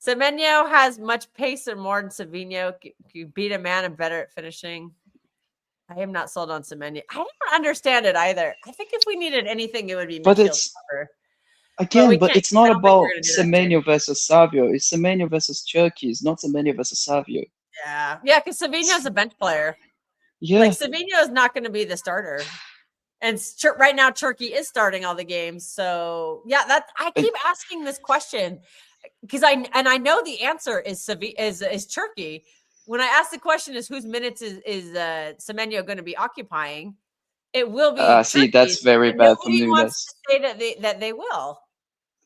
Semenyo has much pace and more than Savinho. You beat a man and better at finishing. I am not sold on Semenyo. I don't understand it either. I think if we needed anything, it would be midfield cover. Again, but it's not about Semenyo versus Savio. It's Semenyo versus Cherki. It's not Semenyo versus Savio. Yeah, because Savinho's a bench player. Yeah, like Savinho is not going to be the starter. And right now, Cherki is starting all the games. So yeah, I keep asking this question because I know the answer is Cherki. When I ask the question is whose minutes is Semenyo going to be occupying, it will be. See, that's very bad from Nunes. Wants to say that they will.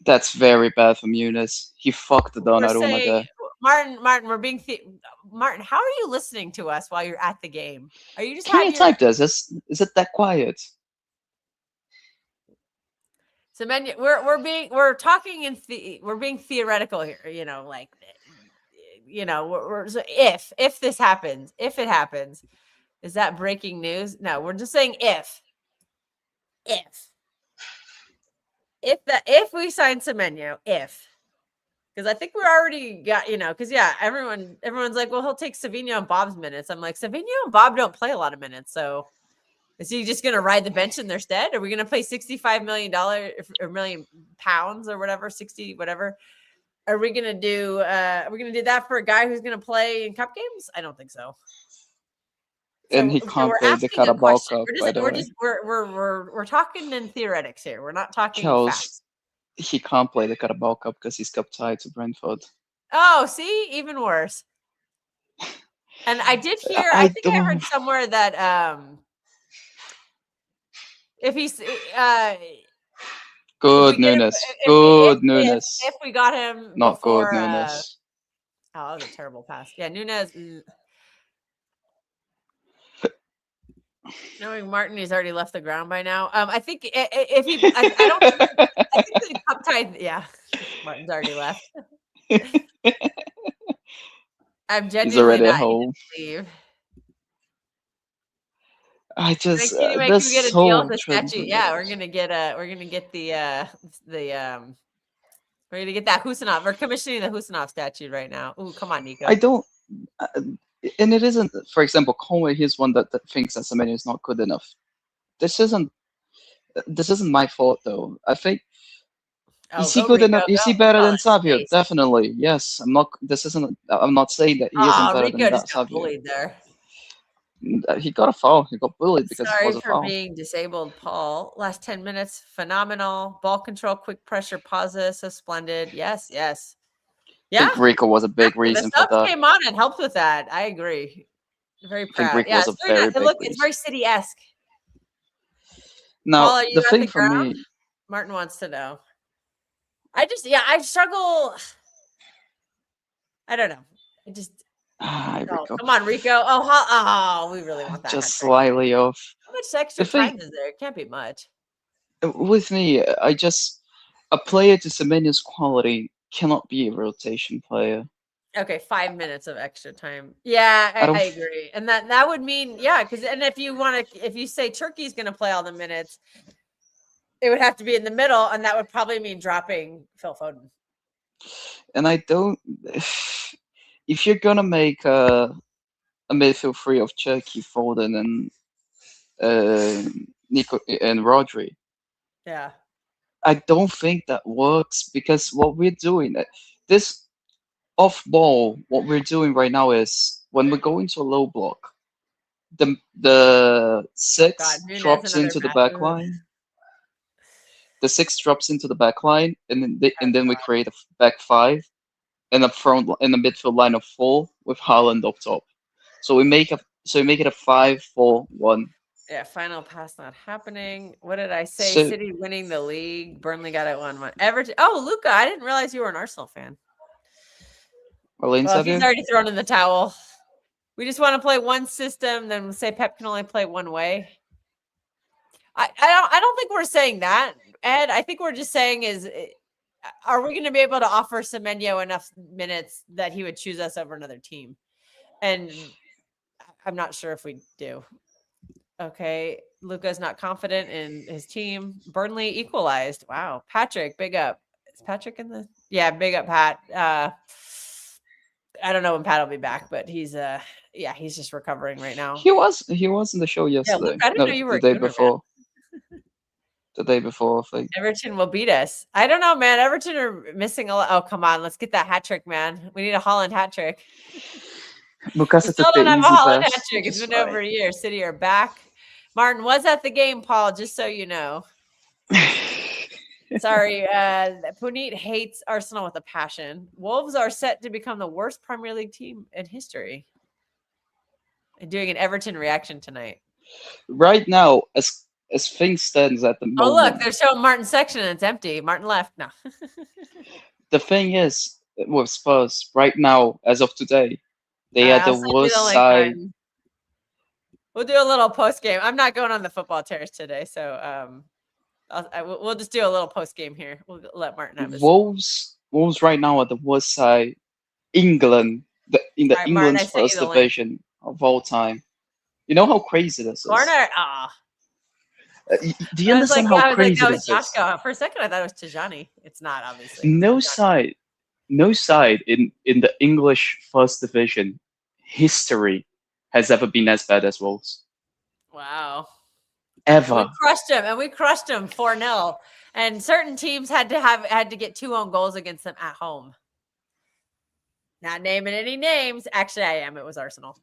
That's very bad from Nunes. He fucked the Donnarumma there. Martin, Martin, how are you listening to us while you're at the game? Are you just? Can you type this? Is it that quiet? Semenyo, we're being theoretical here. So if this happens, if it happens, is that breaking news? No, we're just saying if we sign Semenyo, because I think we're already got, because everyone's like, well, he'll take Savinho and Bob's minutes. I'm like, Savinho and Bob don't play a lot of minutes, so is he just going to ride the bench in their stead? Are we going to pay $65 million or million pounds or whatever, 60, whatever? Are we going to do that for a guy who's going to play in cup games? I don't think so. And he can't play the Carabao Cup, by the way. We're talking in theoretics here. We're not talking facts. He can't play the Carabao Cup because he's cup tied to Brentford. Oh, see, even worse. And I did hear. I think I heard somewhere that if he's good Nunes, Nunes. If we got him, not before, good Nunes. That was a terrible pass. Yeah, Nunes. Knowing Martin, he's already left the ground by now. I think if he, I think the cup tied. Yeah, Martin's already left. I'm genuinely he's already not at home. Leave. I just get a deal with the statue. Yeah, we're gonna get that Husanov. We're commissioning the Husanov statue right now. Ooh, come on, Nico. I don't. And it isn't, for example, Conway, he's one that thinks that Semenyo is not good enough. This isn't my fault, though. I think, is he good enough? Is he better than Savio? Definitely, yes. I'm not saying that he isn't better than that Savio. Bullied there. He got a foul. He got bullied because it was a foul. Sorry for being disabled, Paul. Last 10 minutes, phenomenal. Ball control, quick pressure, pauses, so splendid. Yes. Yeah, I think Rico was a big reason for that. Came on and helped with that. I agree. Very proud. I think Rico was a very big reason. It's very City-esque. Now, Paul, the thing for me, Martin wants to know. I struggle. I don't know. Rico. Come on, Rico. Oh, we really want that. Just slightly off. How much extra time is there? It can't be much. With me, a player to Semenyo's quality cannot be a rotation player. Okay, 5 minutes of extra time. Yeah, I agree. And that would mean, because if you say Turkey's going to play all the minutes, it would have to be in the middle, and that would probably mean dropping Phil Foden. And I don't. If you're gonna make a midfield three of Turkey, Foden, and Nico and Rodri, I don't think that works, because what we're doing, this off ball, what we're doing right now is when we go into a low block, the six drops into the back line. The six drops into the back line, and then we create a back five, and a midfield line of four with Haaland up top. So we make it a 5-4-1. Yeah, final pass not happening. What did I say? City winning the league. Burnley got it 1-1. Everton. Oh, Luca, I didn't realize you were an Arsenal fan. Well, he's already thrown in the towel. We just want to play one system, then we'll say Pep can only play one way. I don't think we're saying that, Ed. I think we're just saying are we going to be able to offer Semenyo enough minutes that he would choose us over another team? And I'm not sure if we do. Okay, Luca's not confident in his team. Burnley equalized. Wow, Patrick, big up. Is Patrick in the? Yeah, big up, Pat. I don't know when Pat will be back, but he's just recovering right now. He was in the show yesterday. Yeah, Luke, I didn't know you were the day before. The day before, I think. Everton will beat us. I don't know, man. Everton are missing a lot. Oh, come on, let's get that hat trick, man. We need a Haaland hat trick. Because it's still don't have a Haaland hat trick. It's been over a year. City are back. Martin was at the game, Paul, just so you know. Sorry, Puneet hates Arsenal with a passion. Wolves are set to become the worst Premier League team in history. And doing an Everton reaction tonight. Right now, as things stands at the moment. Oh, look, they're showing Martin's section and it's empty. Martin left. No. The thing is, with Spurs, right now, as of today, they are the worst side. We'll do a little post game. I'm not going on the football terrace today, so we'll just do a little post game here. We'll let Martin have his. Wolves right now are the worst side England in the All right, Martin, I England's sent you first the link. division of all time. You know how crazy this is. Corner. Ah. Do you understand how crazy that this was is? Joshko. For a second, I thought it was Tijani. It's not, obviously. No Tijani. side in the English first division history has ever been as bad as Wolves. Wow. Ever. We crushed him, and we crushed him 4-0. And certain teams had to get 2 own goals against them at home. Not naming any names. Actually, I am. It was Arsenal.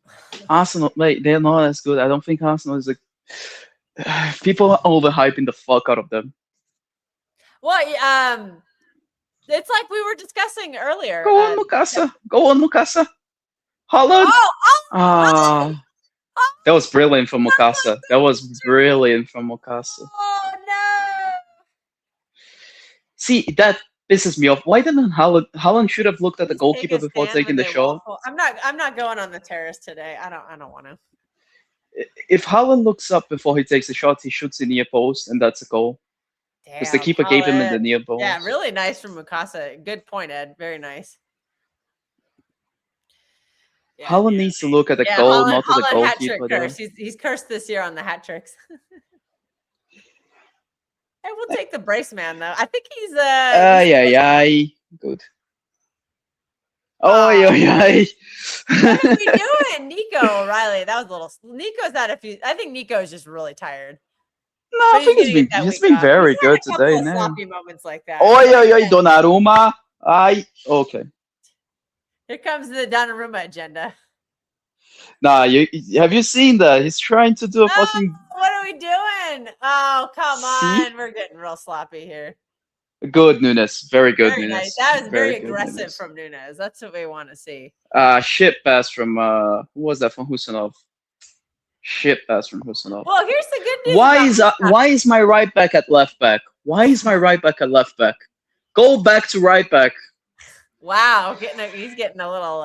Arsenal, mate, they're not as good. I don't think Arsenal is people are overhyping the fuck out of them. Well, it's like we were discussing earlier. Go on, Mukasa. Go on, Mukasa. Holland. Oh, that was brilliant from Mukasa. That was brilliant from Mukasa. Oh no! See, that pisses me off. Why didn't Haaland should have looked at the goalkeeper before taking the shot? I'm not going on the terrace today. I don't want to. If Haaland looks up before he takes the shot, he shoots the near post, and that's a goal. Because the keeper gave him in the near post. Yeah, really nice from Mukasa. Good point, Ed. Very nice. Yeah, Haaland needs to look at the goal, not at the goalkeeper. Curse. He's cursed this year on the hat tricks. Hey, we'll take the brace man though. I think he's good. What are we doing, Nico O'Reilly? That was a little. Nico's had a few. I think Nico is just really tired. No, I think he's been very good today. Now, sloppy moments like that. Donnarumma. Okay. Here comes the Donnarumma agenda. Nah, have you seen that? He's trying to do a fucking. What are we doing? Oh, come on. We're getting real sloppy here. Good, Nunes. Very good, Nunes. Nice. That was very aggressive from Nunes. That's what we want to see. Shit pass from who was that from Husanov? Shit pass from Husanov. Well, here's the good news. Why is my right back at left back? Why is my right back at left back? Go back to right back. Wow, he's getting a little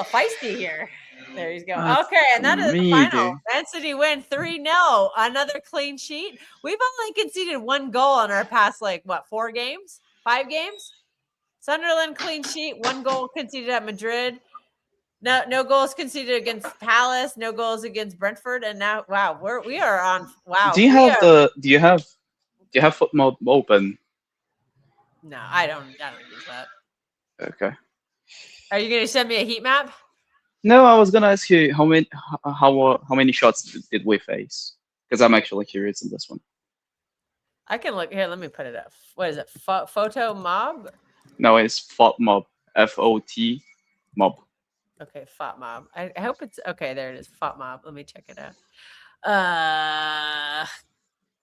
feisty here. There he's going. Okay, and that is the final. Man City win 3-0. Another clean sheet. We've only conceded 1 goal in our past 5 games? Sunderland clean sheet, 1 goal conceded at Madrid. No goals conceded against Palace, no goals against Brentford, and now we are on. Wow. Do you have foot mode open? No, I don't use that. Okay. Are you gonna send me a heat map? No, I was gonna ask you how many shots did we face? Because I'm actually curious in this one. I can look here. Let me put it up. What is it? Photo mob? No, it's FOT mob. FOT mob. Okay, FOT mob. I hope it's okay. There it is. FOT mob. Let me check it out.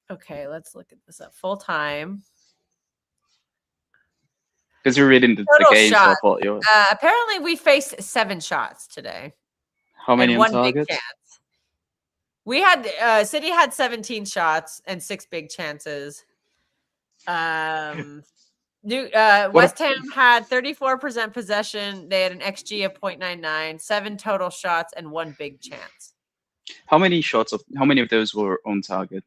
Okay, let's look at this up. Full time. Because you're reading the game, so I thought you were. Apparently, we faced 7 shots today. How many on target? Big chance. We had City had 17 shots and 6 big chances. West Ham had 34% possession. They had an XG of 0.99, 7 total shots, and 1 big chance. How many of those were on target?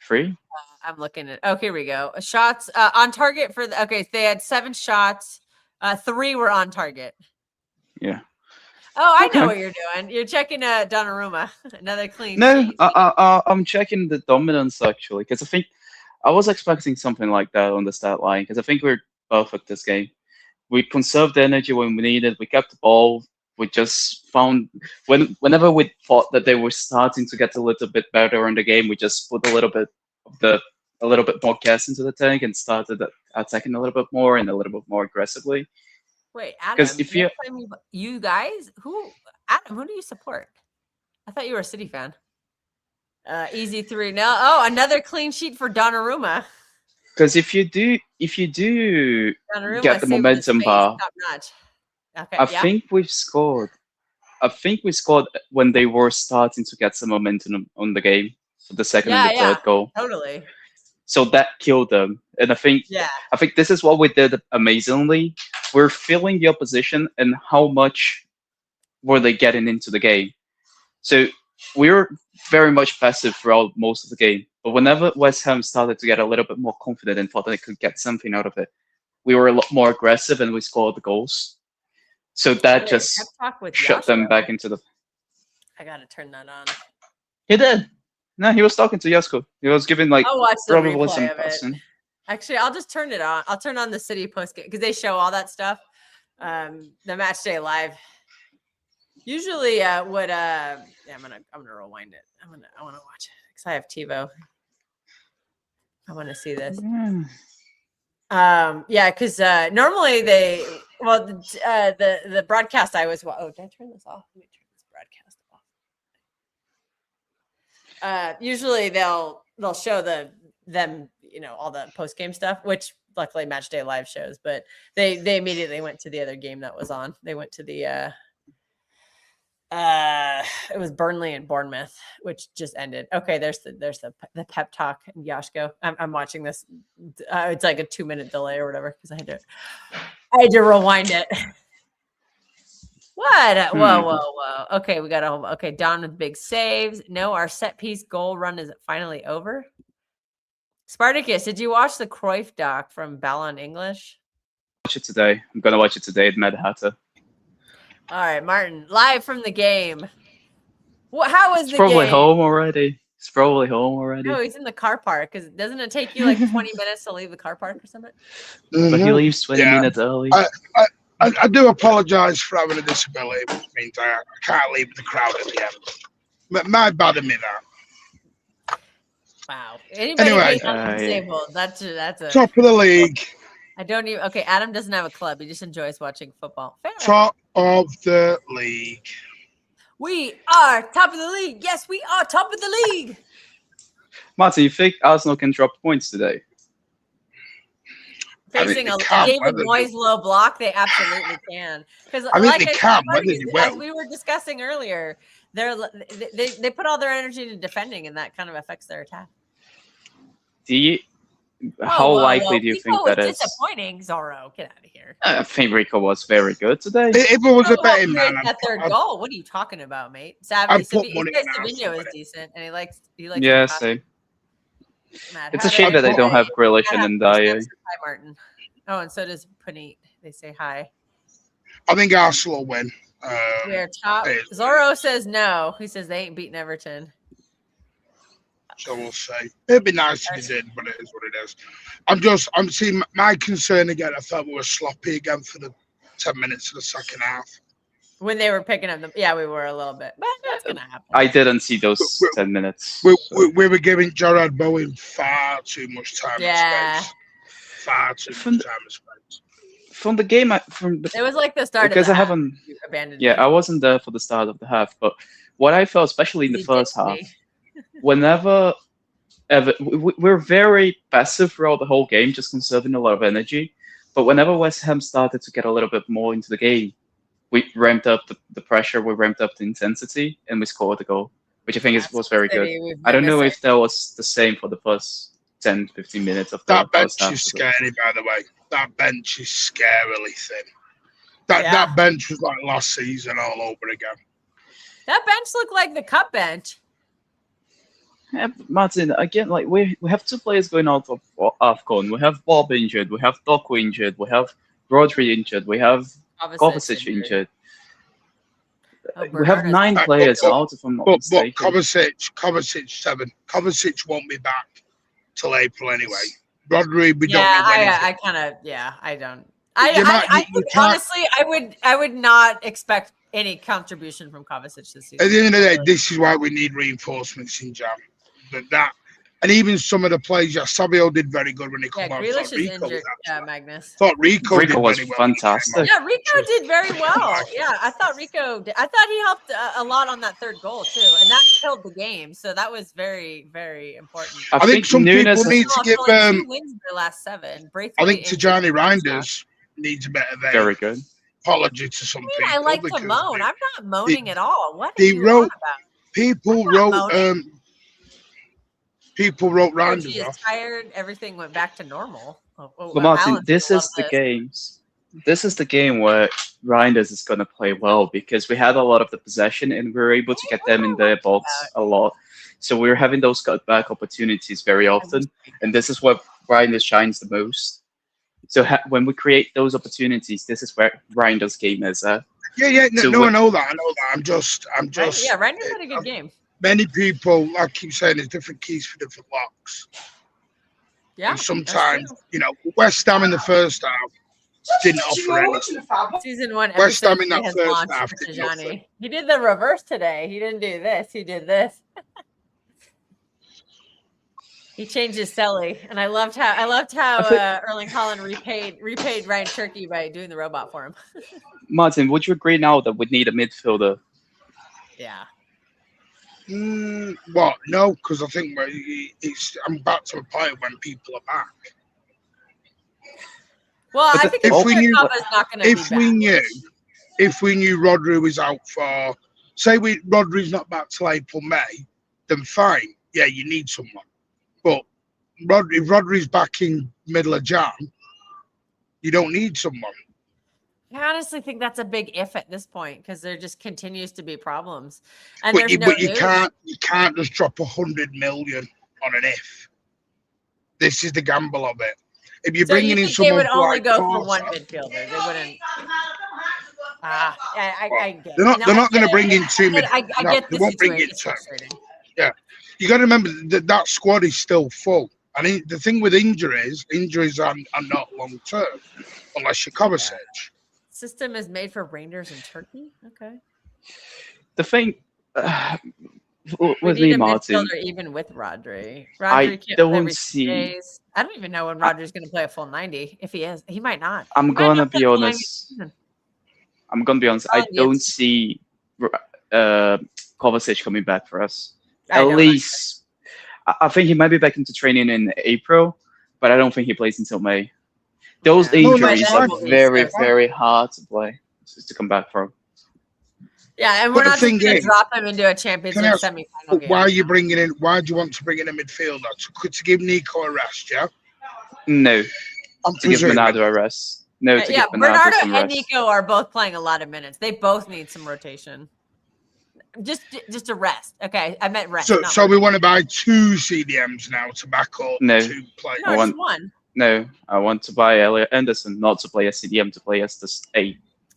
3? I'm looking at. Oh, here we go. Shots on target for the. Okay, they had 7 shots. 3 were on target. Yeah. Oh, I know what you're doing. You're checking Donnarumma. Another clean. No, I'm checking the dominance actually, because I think I was expecting something like that on the stat line, because I think we're perfect this game. We conserved the energy when we needed. We kept the ball. We just found whenever we thought that they were starting to get a little bit better in the game, we just put a little bit more gas into the tank and started attacking a little bit more and a little bit more aggressively. Wait, Adam, if you guys, Adam, who do you support? I thought you were a City fan. Easy 3-0. Oh, another clean sheet for Donnarumma. Because if you do Donnarumma get the momentum bar, okay, I think we scored when they were starting to get some momentum on the game for the second and the third goal. Totally. So that killed them. And I think this is what we did amazingly. We're feeling the opposition and how much were they getting into the game. So we were very much passive throughout most of the game. But whenever West Ham started to get a little bit more confident and thought they could get something out of it, we were a lot more aggressive and we scored the goals. So that Pep just talk with shut them Joshua. back into the. I gotta turn that on. He did. No, he was talking to Yasko. He was giving like I'll watch the probably some replay of it. passing. Actually, I'll just turn it on. I'll turn on the City post game because they show all that stuff. The match day live. Usually, yeah, I'm gonna rewind it. I want to watch it because I have TiVo. I want to see this. Yeah, because normally the broadcast I was. Oh, did I turn this off? Let me turn this broadcast off. Usually they'll show them all the post game stuff, which luckily Match Day Live shows. But they immediately went to the other game that was on. They went to the it was Burnley and Bournemouth, which just ended. Okay, there's the pep talk and Yashko. I'm watching this. It's like a 2-minute delay or whatever because I had to rewind it. What? Whoa. Okay, we got okay, Don with big saves. No, our set piece goal run is finally over. Spartacus, did you watch the Cruyff doc from Ballon English? Watch it today. I'm gonna watch it today at Mad Hatter. All right, Martin, live from the game. How was the Probably game? home already. He's probably home already. No, he's in the car park. Because doesn't it take you like 20 minutes to leave the car park or something? But he leaves 20 minutes early. I do apologise for having a disability, which means I can't leave the crowd at the end. My bad of me that. Wow. Anybody Anyway, disabled? That's a top of the league. I don't even. Okay, Adam doesn't have a club. He just enjoys watching football. Fair. Top of the league. We are top of the league. Yes, we are top of the league. Martin, you think Arsenal can drop points today? Facing a David Moyes low block, they absolutely can. Because they can. As we were discussing earlier, they put all their energy into defending, and that kind of affects their attack. How likely do you think that is? Disappointing, Zorro. Get out of here. I think Rico was very good today. If it was a betting man, that third goal. What are you talking about, mate? Savinho is decent, and he likes. Yeah, same. It's a shame that they don't have Grealish and Ndiaye. Hi, Martin. Oh, and so does Puneet. They say hi. I think Arsenal will win. We are top. Zorro says no. He says they ain't beating Everton. So we'll see. It'd be nice if he did, but it is what it is. I'm seeing my concern again. I thought we were sloppy again for the 10 minutes of the second half. When they were picking up we were a little bit, but that's gonna happen. I didn't see those 10 minutes. We were giving Gerard Bowen far too much time and space. Far too much time and space. From the game, it was like the start because of the I haven't abandoned. Yeah, I wasn't there for the start of the half, but what I felt, especially in the first half, whenever we're very passive throughout the whole game, just conserving a lot of energy. But whenever West Ham started to get a little bit more into the game, we ramped up the pressure, we ramped up the intensity, and we scored the goal, which I think was very good. I don't know if that was the same for the first 10, 15 minutes of the that bench first half. Is scary, by the way. That bench is scarily thin. That bench was like last season all over again. That bench looked like the cup bench. Yeah, Martin, again, like we have two players going out of AFCON. We have Bob injured, we have Doku injured, we have Rodri injured, we have Kovacic injured. We have 9 players out, if I'm not mistaken. But Kovacic 7. Kovacic won't be back till April anyway. Rodri, we don't know when I don't. Honestly, I would not expect any contribution from Kovacic this season. At the end of the day, this is why we need reinforcements in Jam. And even some of the players, Savio did very good when he came on. Grealish is injured, Magnus. Thought Rico was fantastic. Yeah, Rico did very well. Yeah, I thought he helped a lot on that third goal too, and that killed the game. So that was very, very important. I think some people need to give wins their last 7. I think Tijani Reinders needs a bit of very good apology to some people. I like to moan. I'm not moaning at all. What are you on about? People wrote Reinders He is tired. Everything went back to normal. But Martin, this is the games. This is the game where Reinders is going to play well because we had a lot of the possession and we were able to get them in their box a lot. So we were having those cutback opportunities very often, and this is where Reinders shines the most. So when we create those opportunities, this is where Reinder's game is. Yeah. So No, I know that. I'm just. Yeah, Reinders had a good game. Many people, I keep saying, there's different keys for different locks. Yeah. And sometimes, West Ham in the first half didn't offer anything. Season 1 West Ham episode in that has first launched half for did nothing. Tijani. He did the reverse today. He didn't do this. He did this. He changed his celly, and I loved how Erling Haaland repaid Ryan Cherky by doing the robot for him. Martin, would you agree now that we need a midfielder? Yeah. What? No, because I think I'm back to a point when people are back. Well, But I think if we knew- is not going to be back. If we knew Rodri was out for, say, Rodri's not back till April, May, then fine. Yeah, you need someone. But if Rodri's back in middle of Jan, you don't need someone. I honestly think that's a big if at this point because there just continues to be problems, and But there's you, no but you news. can't just drop 100 million on an if. This is the gamble of it. If you're So bringing you in think they someone would only like go for one Carter, midfielder? They wouldn't. I get it. they're No, not I going to get bring it. in two mid. I No, get they the won't bring situation. in It's two. frustrating. You got to remember that squad is still full. And the thing with injuries are not long term, unless you're Kovacic. System is made for Rangers in Turkey. Okay. The thing We with need me, a Martin, midfielder even with Rodri. I Rodri can't play don't every see. days. I don't even know when Rodri's going to play a full 90. If he is, he might not. I'm He might gonna not play be a full 90 honest. season. I'm gonna be honest. I Oh, don't yes. see Kovacic coming back for us. I At don't least, I think he might be back into training in April, but I don't think he plays until May. Those Yeah. injuries No, are that's very, so sad. very hard to play to come back from. Yeah, and But we're the not just thing going to is- drop him into a Champions Can I League ask- semi-final game. Why are you bringing in? Why do you want to bring in a midfielder to give Nico a rest? Yeah, No, I'm to give presuming. Bernardo a rest. No, to Yeah, give Bernardo Bernardo some and rest. Nico are both playing a lot of minutes. They both need some rotation. Just a rest. Okay, I meant rest. So, not so we want to buy 2 CDMs now to back up No. 2 players. no, I just want- one. No, I want to buy Elliot Anderson, not to play as CDM, to play as the 8.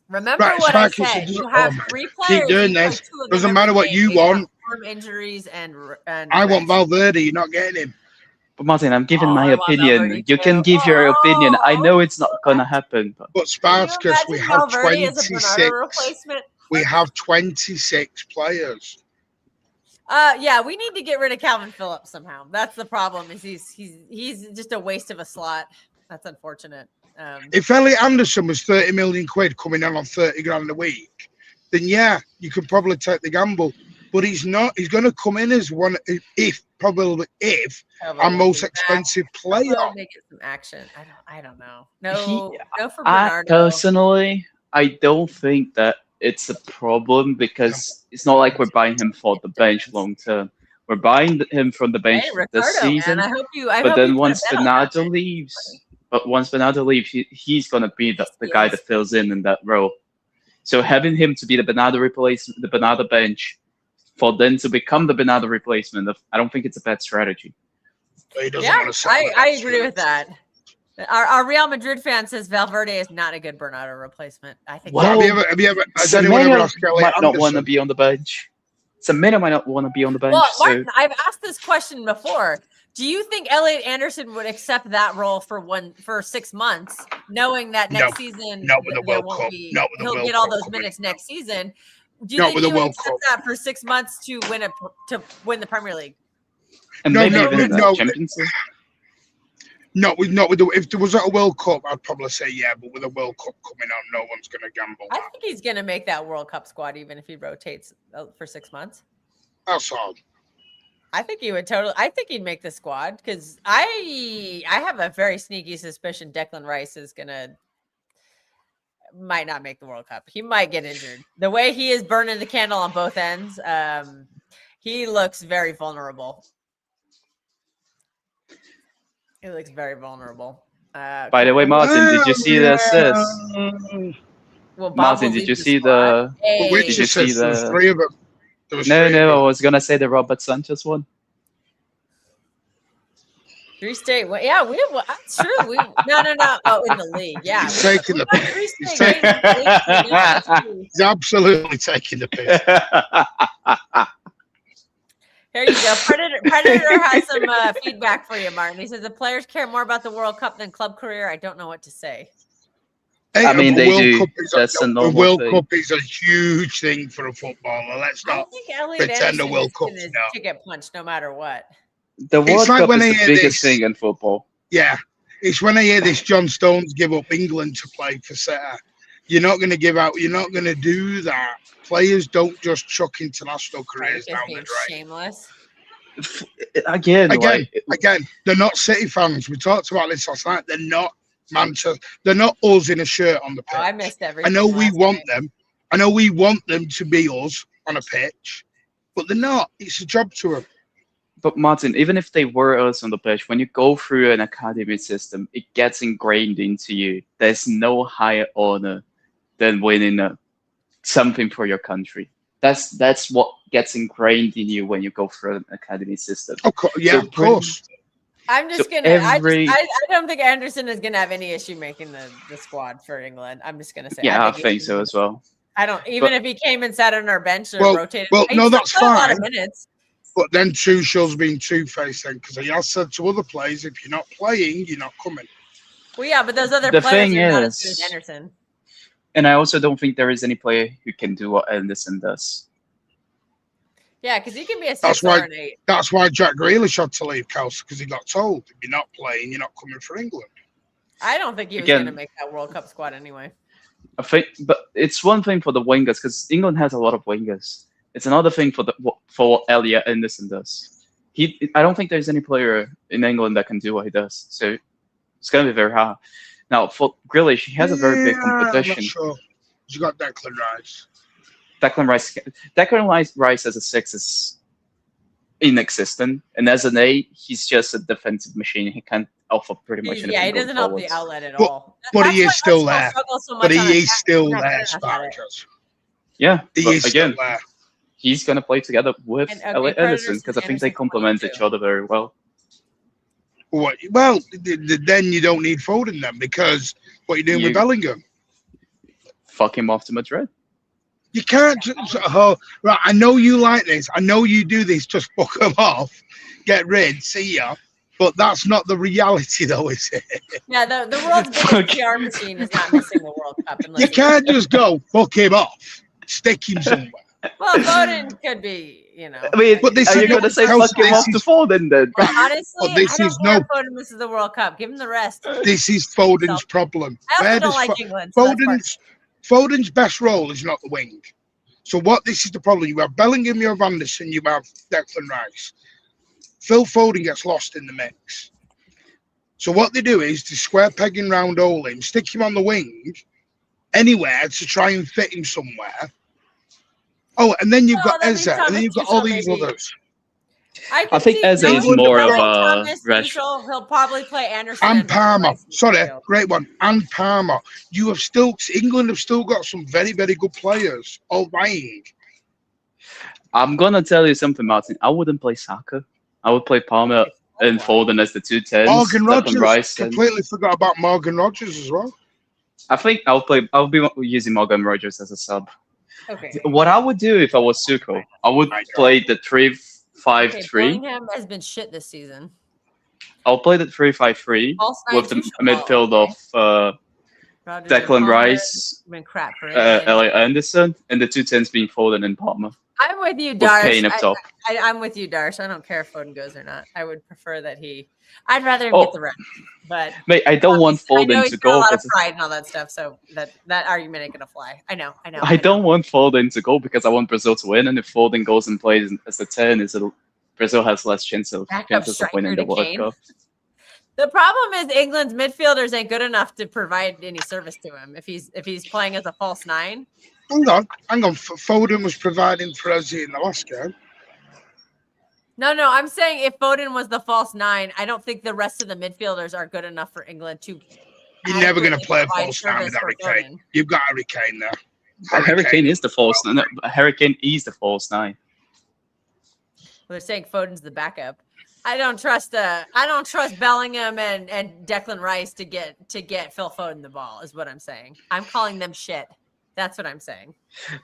Remember Right, what I Sparky, so said. just- You have oh my 3 God. players. Keep doing you play this. 2 of them Doesn't every matter what game. you They have want. Arm injuries and I want rest. Valverde. You're not getting him. But Martin, I'm giving Oh, my I want opinion. Valverde You can too. give your opinion. I Oh, know it's not gonna happen, but But Can you Spartacus, we imagine have Valverde as a Bernardo 26. replacement? We have 26 players. Yeah, we need to get rid of Calvin Phillips somehow. That's the problem. Is he's just a waste of a slot. That's unfortunate. If Elliot Anderson was 30 million quid coming in on 30 grand a week, then yeah, you could probably take the gamble. But he's not. He's going to come in as one, probably our most expensive player. Make it some action. I don't know. No for I Bernardo. personally, I don't think that it's a problem because it's not like we're buying him for the bench long term. We're buying him from the bench Hey, for Ricardo, this season. man, I hope But you then put once a bet on that. Bernardo leaves, he's gonna be the guy that fills in that role. So having him to be the Bernardo replacement, the Bernardo bench, for then to become the Bernardo replacement, I don't think it's a bad strategy. He doesn't Yeah, want to settle I that agree with shit. that. Our Real Madrid fan says Valverde is not a good Bernardo replacement. I think. Well, Have you ever? Has anyone ever Semenyo asked Elliot might not want to Anderson? be on the bench. Semenyo might not want to be on the bench. Well, so Martin, I've asked this question before. Do you think Elliot Anderson would accept that role for 6 months, knowing that next season Not with the there World won't Cup. be, Not with the he'll World get all Cup those coming. minutes next season? Do you Not think with he the would World accept Cup. that for 6 months to win the Premier League? and No, maybe no, even no, the Champions League. Not with the. If there was a World Cup, I'd probably say yeah. But with a World Cup coming on, no one's going to gamble. I That. think he's going to make that World Cup squad even if he rotates for 6 months. That's all. I think he would totally. I think he'd make the squad because I have a very sneaky suspicion Declan Rice might not make the World Cup. He might get injured. The way he is burning the candle on both ends, he looks very vulnerable. He looks very vulnerable. By the way, Martin, did you see the assist? Well, Bob Martin, will did lead you the see squad. the? Hey, Which Did you see assists? There was the- 3 of them. There was No, 3 of no, I them. was gonna say the Robert Sanchez one. 3 straight. Well, yeah, that's true. No. Oh, in the league, yeah. He's taking the won piss. 3 He's straight games in the league. Yeah, that's true. He's absolutely taking the piss. Here you go. Predator has some feedback for you, Martin. He says the players care more about the World Cup than club career. I don't know what to say. Hey, I mean, the they World do. Cup is That's a the normal World thing. Cup is a huge thing for a footballer. Let's I not. think Elliot pretend the Anderson World is Cup's going no. to get punched no matter what. The World like Cup when is I the hear biggest this- thing in football. Yeah, it's when I hear this John Stones give up England to play for Setter. You're not going to give out. You're not going to do that. Players don't just chuck international careers Just down the being drain. shameless. Again, Again, they're not City fans. We talked about this last night. They're not Manchester. They're not us in a shirt on the pitch. Oh, I missed everything. I know we last want night. them. I know we want them to be us on a pitch, but they're not. It's a job to them. But Martin, even if they were us on the pitch, when you go through an academy system, it gets ingrained into you. There's no higher honor than winning something for your country. That's what gets ingrained in you when you go through an academy system. Of course, yeah, So of course. I'm just So gonna. I don't think Anderson is gonna have any issue making the squad for England. I'm just gonna say. Yeah, I he's think gonna so as well. I don't even if he came and sat on our bench or Well- rotated. well, he'd no, still that's play a lot of fine. minutes. But then Tuchel's being two-faced then, because he has said to other players, if you're not playing, you're not coming. Well, yeah, but those other The players thing are not as good is- as Anderson. And I also don't think there is any player who can do what Anderson does. Yeah, because he can be a That's 6 why- or an 8. That's why Jack Grealish had to leave Chelsea, because he got told, if you're not playing, you're not coming for England. I don't think he was Again- gonna make that World Cup squad anyway. I think, but it's one thing for the wingers because England has a lot of wingers. It's another thing for what Elliot Anderson does. I don't think there's any player in England that can do what he does. So it's going to be very hard. Now for Grealish, he has a very big I'm competition. not sure. You got Declan Rice. Declan Rice as a 6 is inexistent, and as an 8, he's just a defensive machine. He can't offer pretty much anything. Yeah, he going doesn't help the forwards. outlet at But- all. but That's he is why still Arsenal there. struggles so But much on he is attack. still He's not there, good enough at it. Spartacus. Yeah, He but is again, still there. he's going to play together with And, Elliot Predators Anderson because I and think they Anderson complement too. each other very well. Well, then you don't need Foden then, because what you're doing with Bellingham. Fuck him off to Madrid. You can't just, right, I know you like this. I know you do this. Just fuck them off. Get rid. See ya. But that's not the reality, though, is it? Yeah, the world's biggest PR machine is not missing the World Cup. Unless You can't just go, fuck him off. Stick him somewhere. Well, Foden could be, I mean, But this are is you going to not say Chelsea, fuck him this off to is- Foden then? Honestly, But this I don't is care no- if Foden misses the World Cup. Give him the rest. I This is Foden's problem. also Where don't does like England. So that's part- Foden's best role is not the wing. So this is the problem. You have Bellingham, you have Anderson, you have Declan Rice. Phil Foden gets lost in the mix. So what they do is to square pegging round hole him, stick him on the wing, anywhere to try and fit him somewhere. Oh, and then you've got that'd Eze, be and then you've got all Tuchel, these maybe. others. I could think see Eze is England more playing of a Thomas, rush. Tuchel, he'll probably play Anderson And Palmer. Rice in Sorry, midfield. great one. And Palmer. England have still got some very, very good players all vying. I'm going to tell you something, Martin. I wouldn't play Saka. I would play Palmer and Foden as the 2 Morgan 10s. Rogers. Rice and, Completely forgot about Morgan Rogers as well. I think I'll be using Morgan Rogers as a sub. Okay. What I would do if I was Tuchel, I would play the 3-5-3. Bellingham has been shit this season. I'll play the 3-5-3 False nine, with the Tuchel midfield ball, okay. of Rogers and Declan Palmer Rice, been crap for England. Elliot Anderson, and the 2 10s being Foden and Palmer I'm with you, with Darsh. Kane up top. I'm with you, Darsh. I don't care if Foden goes or not. I would prefer that I'd rather him Oh. get the rest. But Mate, I don't want I know Foden he's to got a go. lot of because- pride and all that stuff, so that argument ain't gonna fly. I know. I don't want Foden to go because I want Brazil to win, and if Foden goes and plays as a 10, Brazil has less chances of Backup winning the striker to World Kane. Cup. The problem is England's midfielders ain't good enough to provide any service to him if he's playing as a false 9. Hang on. Foden was providing for us in the last game. No, I'm saying if Foden was the false 9, I don't think the rest of the midfielders are good enough for England to. You're never going to adequately play a provide false 9 with service Harry for Kane. Foden. You've got Harry Kane there. Harry Kane is the false. No, Harry Kane is the false 9. They're saying Foden's the backup. I don't trust Bellingham and Declan Rice to get Phil Foden the ball, is what I'm saying. I'm calling them shit. That's what I'm saying.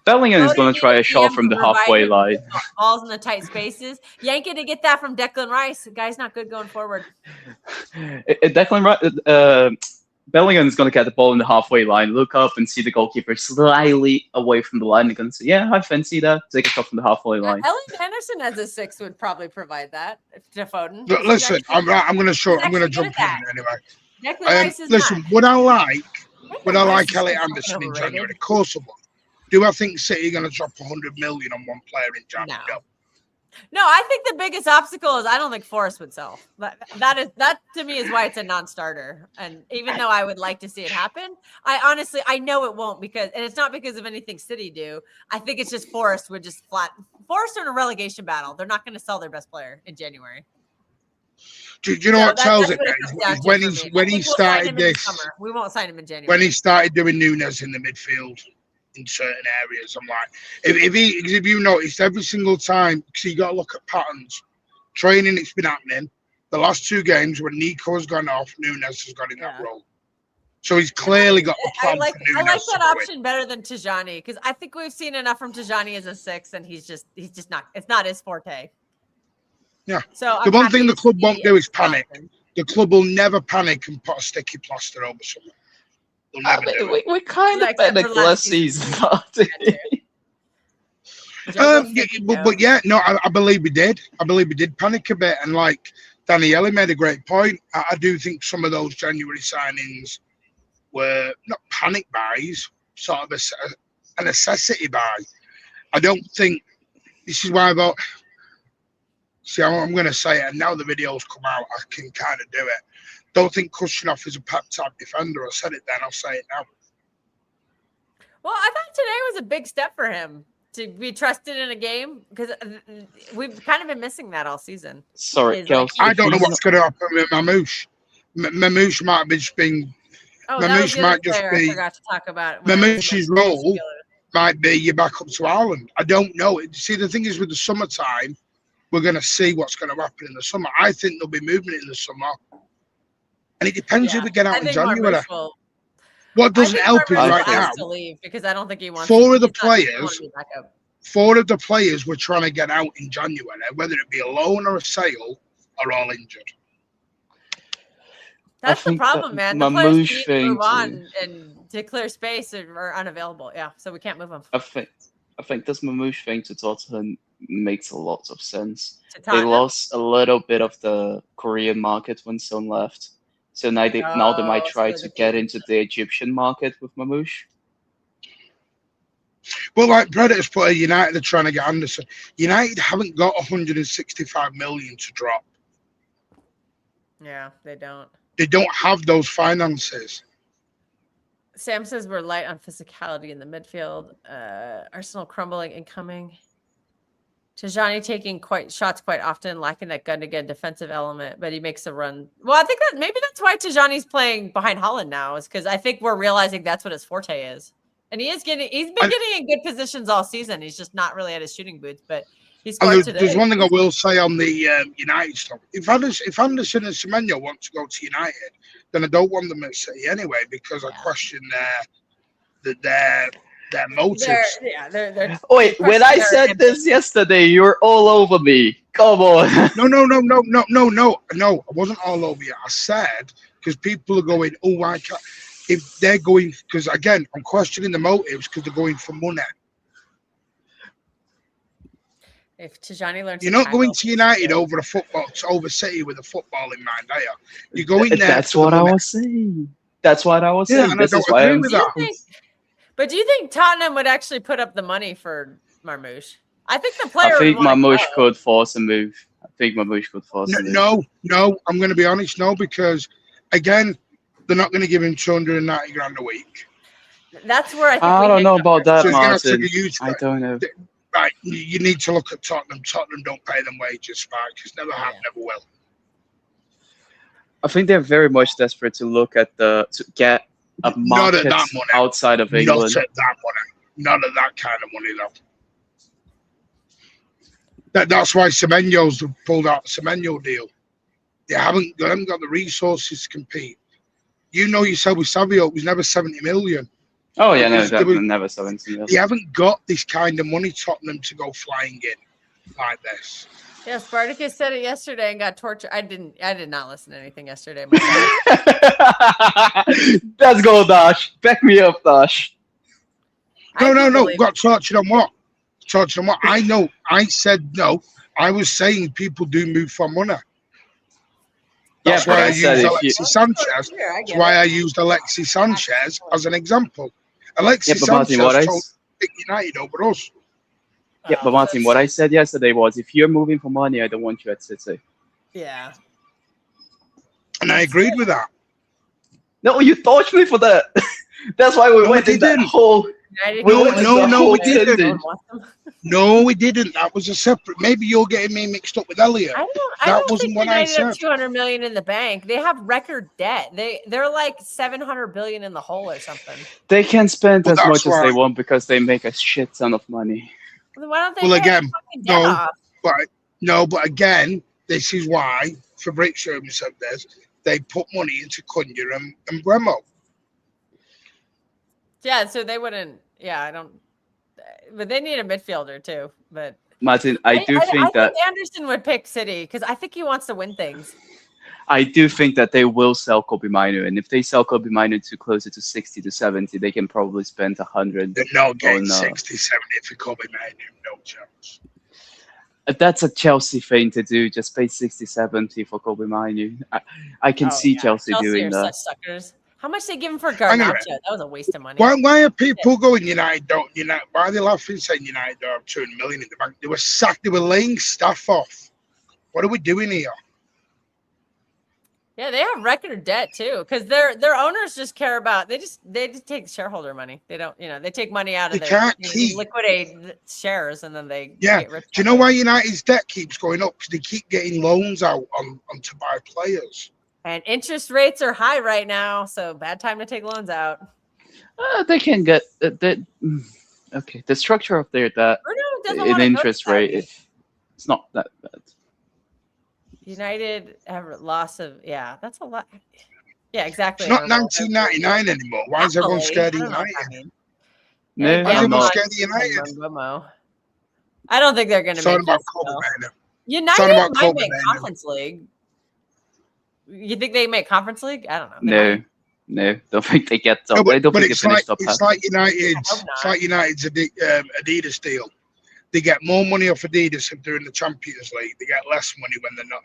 Bellingham is going Foden to try a needs shot DM from the provide halfway him line. balls in the tight spaces. Yankee to get that from Declan Rice. The guy's not good going forward. Bellingham is going to get the ball in the halfway line, look up and see the goalkeeper slightly away from the line. They're going to say, yeah, I fancy that. Take a shot from the halfway line. Elliot Henderson as a 6 would probably provide that to Foden. Look, listen, I'm going to jump in anyway. Declan Rice is Listen, not. would I like Rice Elliot is Anderson in overrated. January? Of course I would. Do I think City are going to drop 100 million on one player in January? No. No, I think the biggest obstacle is I don't think Forrest would sell. That to me is why it's a non-starter. And even though I would like to see it happen, I know it won't and it's not because of anything City do. I think it's just Forrest would just Forrest are in a relegation battle. They're not going to sell their best player in January. Do you know what tells it? When he started this, we won't sign him in January. When he started doing Nunes in the midfield in certain areas, I'm like, if you noticed every single time, because you got to look at patterns. Training, it's been happening. The last 2 games when Nico has gone off, Nunes has got in that role. So he's clearly got the plan for Nunes. I like that option better than Tijani because I think we've seen enough from Tijani as a 6, and he's just not. It's not his forte. Yeah. So the one thing the club won't do is panic. The club will never panic and put a sticky plaster over someone. We kind of panicked last season about it. But yeah, no, I believe we did. I believe we did panic a bit. And like Daniele made a great point. I do think some of those January signings were not panic buys, sort of a necessity buy. I don't think this is why I thought. See, I'm going to say it, and now the videos come out, I can kind of do it. Don't think Kushnerov is a Pep-type defender. I said it then, I'll say it now. Well, I thought today was a big step for him to be trusted in a game because we've kind of been missing that all season. Sorry, Kelsey. I don't know what's going to happen with Mamouche. Mamouche might be just being... Mamouche might just be... I forgot to talk about Mamouche's role might be you're back up to Ireland. I don't know. See, the thing is with the summertime, we're going to see what's going to happen in the summer. I think there'll be movement in the summer. And it depends who we get out in January. What doesn't help is right now. To leave because I don't think he wants 4 of the players we're trying to get out in January, whether it be a loan or a sale, are all injured. That's the problem, man. The players need to move on and to clear space are unavailable. Yeah, so we can't move them. I think this Mamouche thing to Tottenham makes a lot of sense. They lost a little bit of the Korean market when Son left. So now they might try to get into the Egyptian market with Mamouche. Well, like Predators put a United are trying to get Anderson. United haven't got 165 million to drop. Yeah, they don't. They don't have those finances. Sam says we're light on physicality in the midfield. Arsenal crumbling incoming. Tijani taking shots quite often, lacking that gun-to-gun defensive element, but he makes a run. Well, I think that maybe that's why Tijani's playing behind Holland now, is because I think we're realizing that's what his forte is. And he's been getting in good positions all season. He's just not really at his shooting boots, but he's scored today. There's one thing I will say on the United stuff. If Anderson and Semenyo want to go to United, then I don't want them at City anyway, because I question their motives. Wait, when I said this yesterday, you're all over me. Come on. No. I wasn't all over you. I said because people are going, oh, I can't. If they're going, because again, I'm questioning the motives because they're going for money. If Tijani learns, you're not going to United over City with a football in mind, are you? You're going there. That's what I was saying. That's what I was saying. This is why I'm But do you think Tottenham would actually put up the money for Marmouche? I think the player. I think Marmouche could force a move. No, I'm going to be honest. No, because again, they're not going to give him 290 grand a week. That's where I think. I don't know about that, Martin. I don't know. Right, you need to look at Tottenham. Tottenham don't pay them wages, Spike. Never have, never will. I think they're very much desperate to get a market outside of England. Not at that money. Not at that kind of money, though. That's why Semenyo's pulled out the Semenyo deal. They haven't got the resources to compete. You know yourself with Savio, it was never 70 million. Oh yeah, no, Because they were- never 17 years. They haven't got this kind of money, Tottenham, to go flying in like this. Yeah, Spartacus said it yesterday and got tortured. I did not listen to anything yesterday. myself. Let's go, Dash. Back me up, Dash. I do No. believe Got tortured on what? Tortured on what? I know. I said no. I was saying people do move for money. Yeah, That's but why I I used said if you- Alexis Sanchez. Sure, I That's get why it. I used Alexis Sanchez as an example. Alexis Yeah, but Martin, Sanchez told United over us. Yeah, but Martin, what I said yesterday was, if you're moving for money, I don't want you at City. Yeah. And I agreed with that. No, you torched me for that. That's why we No, went we in that didn't. whole. United No, wants no, them. no, we United didn't. don't want them. No, we didn't. That was a separate. Maybe you're getting me mixed up with Elliot. I That don't wasn't think what I United have said. 200 million in the bank. They have record debt. They're like 700 billion in the hole or something. They can spend Well, as that's much as they why- want because they make a shit ton of money. Then why don't they Well, pay their again, fucking debt no. off? But again, this is why Fabrizio said this. They put money into Cunha and Bremo. Yeah, so they wouldn't. Yeah, I don't. But they need a midfielder too. But Martin, I do I think that Anderson would pick City because I think he wants to win things. they will sell Kobe Minu, and if they sell Kobe Minu to closer to 60 to 70, they can probably spend 100. They're not getting no. 60, 70 for Kobe Manu. No chance. That's a Chelsea thing to do. Just pay 60, 70 for Kobe Minu. I can see Chelsea doing are that. such suckers. How much they give him for Hang on a Garnacho? minute. That was a waste of money. Why are people going United don't United? Why are they laughing saying United don't have 200 million in the bank? They were sacked. They were laying staff off. What are we doing here? Yeah, they have record debt too, because their owners just care about they just take shareholder money. They don't, they take money out of They their can't they keep- liquidate the shares and then they Yeah. get rich Do you off know it. why United's debt keeps going up? Because they keep getting loans out on to buy players. And interest rates are high right now, so bad time to take loans out. They can get okay. The structure of their debt, Bruno doesn't in want to interest go to rate, Saudi. it's not that bad. United have a loss of that's a lot. Yeah, exactly. It's not 1999 anymore. Why is everyone scared of United? No, Yeah, Why is I'm everyone not. scared of United? I don't think they're going to Talking make about this, Kobe though. Manu. United Talking about might Kobe make Manu. Conference League. You think they make Conference League? I don't know. They No, might. no, don't think they get top. No, I don't but think they it's finish like top half. it's like United's. I hope It's not. like United's Adidas deal. They get more money off Adidas if they're in the Champions League. They get less money when they're not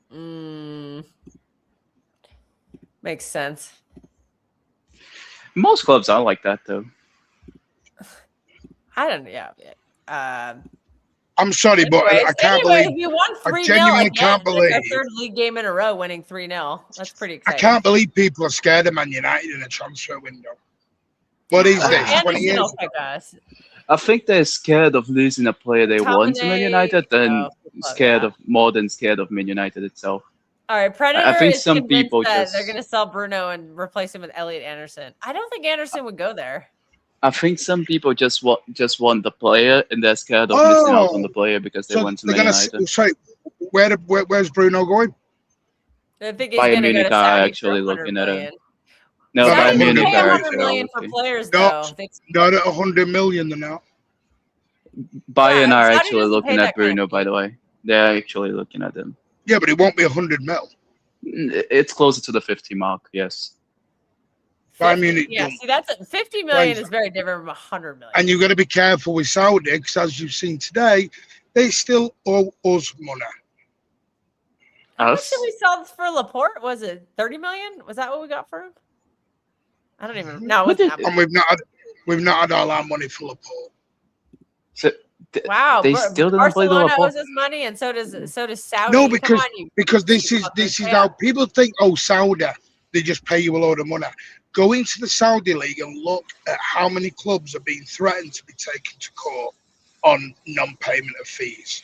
in it. Makes sense. Most clubs are like that, though. I don't. Yeah. I'm sorry, but I can't anyway, believe you won 3-0 genuinely again. can't Like our believe- third league game in a row, winning 3-0. That's pretty I exciting. can't believe people are scared of Man United in a transfer window. What is this? Anderson 20 years? will pick us. I think they're scared of losing a player they want to Man Tomine, United than yeah. more than scared of Man United itself. All right, Predator I think is some convinced people that just- they're going to sell Bruno and replace him with Elliot Anderson. I don't think Anderson would go there. I think some people just want the player and they're scared of missing out on the player because they So want to they're Man gonna. United. Sorry, where's Bruno going? I think he's Bayern going to go Munich to are Saudi actually for 100 looking at it. million. No, Saudi Bayern Saudi Munich will Munich pay are 100 actually million for looking. players, No. though. Not at 100 million. They're not. Bayern Yeah, are Saudi actually doesn't looking pay at that kind of Bruno, fee. by the way. They're actually looking at him. Yeah, but it won't be 100 mil. It's closer to the 50 mark, yes. Bayern 50 Munich Yeah, don't. see, that's 50 million Right. is very different from 100 million. And you've got to be careful with Saudi because, as you've seen today, they still owe us money. How much Us? did we sell for Laporte? Was it 30 million? Was that what we got for him? I don't even know. What did- And we've not had all our money for Laporte. So Wow, they still didn't play the Barcelona Laporte. owes us money, and so does Saudi. No, Come because on, you this is fuckers. how people think. Oh, Saudi, they just pay you a load of money. Go into the Saudi league and look at how many clubs are being threatened to be taken to court on non-payment of fees.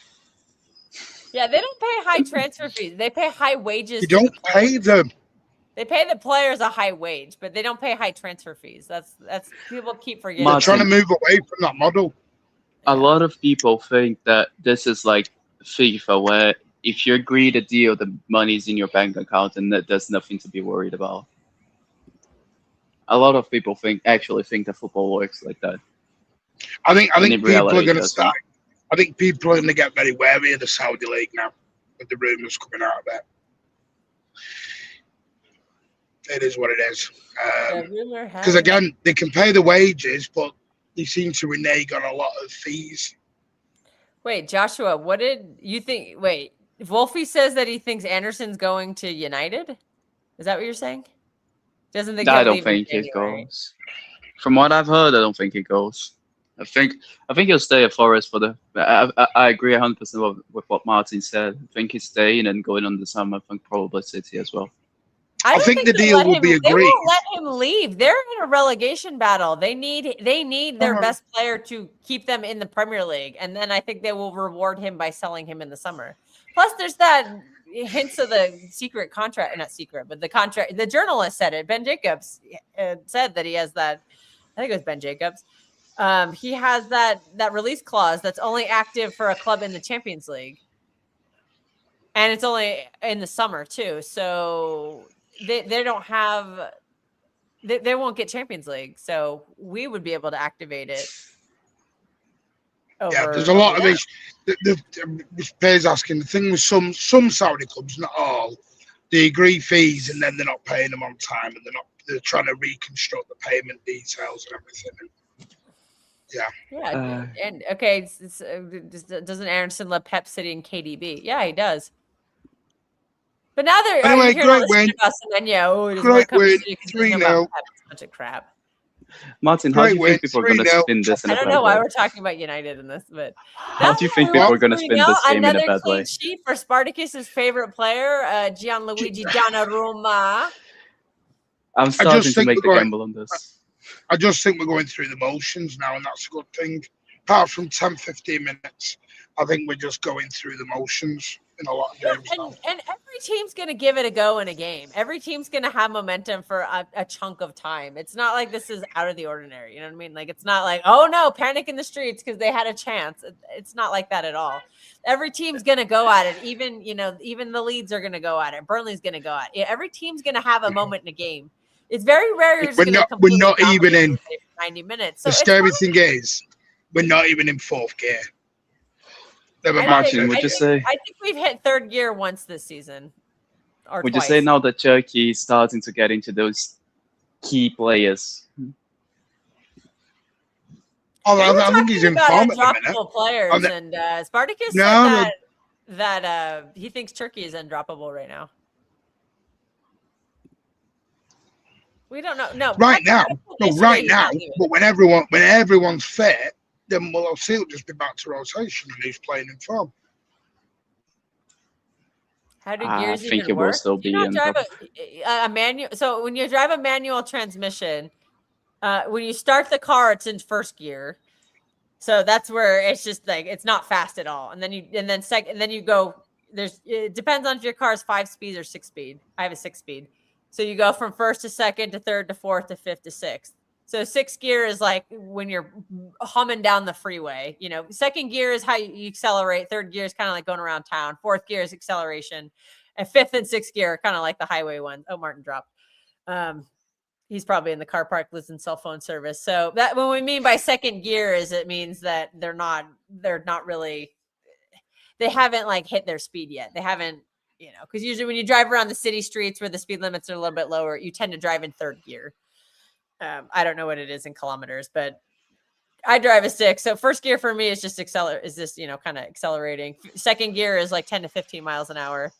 Yeah, they don't pay high transfer fees. They pay high wages. You to the don't pay players. them. They pay the players a high wage, but they don't pay high transfer fees. That's people keep forgetting. They're Martin. trying to move away from that model. A lot of people think that this is like FIFA, where if you agree the deal, the money's in your bank account, and there's nothing to be worried about. A lot of people actually think that football works like that. I think in people reality, are going to it start. I think people are going to get very wary of the Saudi league now, with the rumours coming out of it. It is what it is. Because again, they can pay the wages, but they seem to renege on a lot of fees. Wait, Joshua, what did you think? Wait, Wolfie says that he thinks Anderson's going to United. Is that what you're saying? Doesn't think I he'll don't leave in think it January. goes. From what I've heard, I don't think it goes. I think he'll stay at Forest for the. I agree 100% with what Martin said. I think he's staying and going on the summer. I think probably City as well. I think the deal will be agreed. They won't let him leave. They're in a relegation battle. They need their best player to keep them in the Premier League, and then I think they will reward him by selling him in the summer. Plus, there's that hints of the secret contract, not secret, but the contract. The journalist said it. Ben Jacobs said that he has that. I think it was Ben Jacobs. He has that release clause that's only active for a club in the Champions League, and it's only in the summer too. So they don't have. They won't get Champions League, so we would be able to activate it. Yeah, there's a lot of this. This player's asking the thing with some Saudi clubs, not all. They agree fees and then they're not paying them on time, and they're trying to reconstruct the payment details and everything. Yeah, and okay, doesn't Anderson love Pep City and KDB? Yeah, he does. But now they're anyway, hearing great win. about Semenyo. Oh, great win. 3-0. It's a bunch of crap. Martin, how do you think people are going to spin this in a bad way? I don't know why we're talking about United in this, but how do you think people are going to spin this game in a bad way? Another clean sheet for Spartacus's favorite player, Gianluigi Donnarumma. I'm starting to make the gamble on this. I just think we're going through the motions now, and that's a good thing. Apart from 10-15 minutes, I think we're just going through the motions in a lot of games now. And every team's going to give it a go in a game. Every team's going to have momentum for a chunk of time. It's not like this is out of the ordinary. You know what I mean? Like, it's not like, oh no, panic in the streets because they had a chance. It's not like that at all. Every team's going to go at it. Even the Leeds are going to go at it. Burnley's going to go at it. Every team's going to have a moment in a game. It's very rare you're just we're not even in 90 minutes. So the scary thing is, we're not even in fourth gear. Martin, would you say? I think we've hit third gear once this season. Would you say now that Turkey is starting to get into those key players? I think he's in form at the minute. Players and Spartacus said that he thinks Turkey is undroppable right now. We don't know. No, right now. But when everyone's fit, then we'll see. It'll just be back to rotation, and who's playing in form. How do gears I think even it work? will still be in a manual. So when you drive a manual transmission, when you start the car, it's in first gear. So that's where it's just like it's not fast at all. And then you go. It depends on if your car is 5 speed or 6 speed. I have a 6 speed. So you go from first to second to third to fourth to fifth to sixth. So 6th gear is like when you're humming down the freeway. Second gear is how you accelerate. Third gear is kind of like going around town. Fourth gear is acceleration. And 5th and 6th gear are kind of like the highway ones. Oh, Martin dropped. He's probably in the car park, lives in cell phone service. So that what we mean by second gear is it means that they're not really, they haven't like hit their speed yet. They haven't. Because usually when you drive around the city streets where the speed limits are a little bit lower, you tend to drive in third gear. I don't know what it is in kilometers, but I drive a 6. So first gear for me is just kind of accelerating. Second gear is like 10 to 15 miles an hour.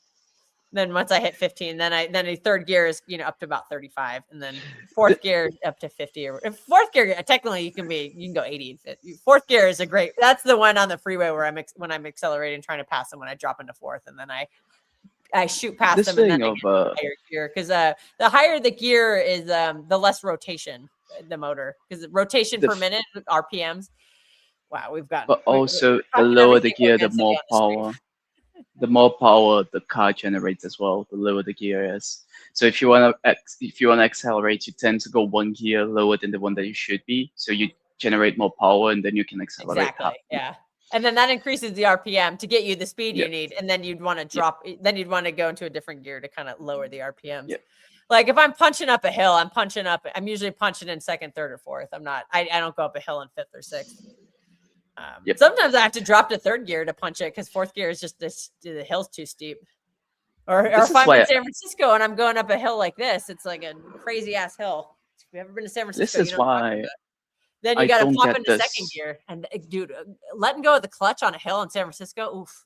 Then once I hit 15, then a third gear is up to about 35, and then fourth gear up to 50. Or fourth gear, technically you can go 80. Fourth gear is that's the one on the freeway where when I'm accelerating, trying to pass them when I drop into fourth, and then I shoot past them and then I get higher gear because the higher the gear is, the less rotation the motor because rotation per minute RPMs. Wow, we've got. But also, the lower the gear, the more power. The more power the car generates as well. The lower the gear is. So if you want to accelerate, you tend to go 1 gear lower than the one that you should be. So you generate more power, and then you can accelerate. Exactly. Yeah. And then that increases the RPM to get you the speed you Yep. need. And then you'd want to drop, then you'd want to go into a different gear to kind of lower the RPMs. Yep. Like if I'm punching up a hill, I'm usually punching in second, third, or fourth. I don't go up a hill in fifth or sixth. Yep. Sometimes I have to drop to third gear to punch it because fourth gear is just the hill's too steep. Or if I'm in San Francisco and I'm going up a hill like this, it's like a crazy ass hill. If you've ever been to San Francisco, This is why then you I got to don't pop get into this. second gear. And dude, letting go of the clutch on a hill in San Francisco, oof.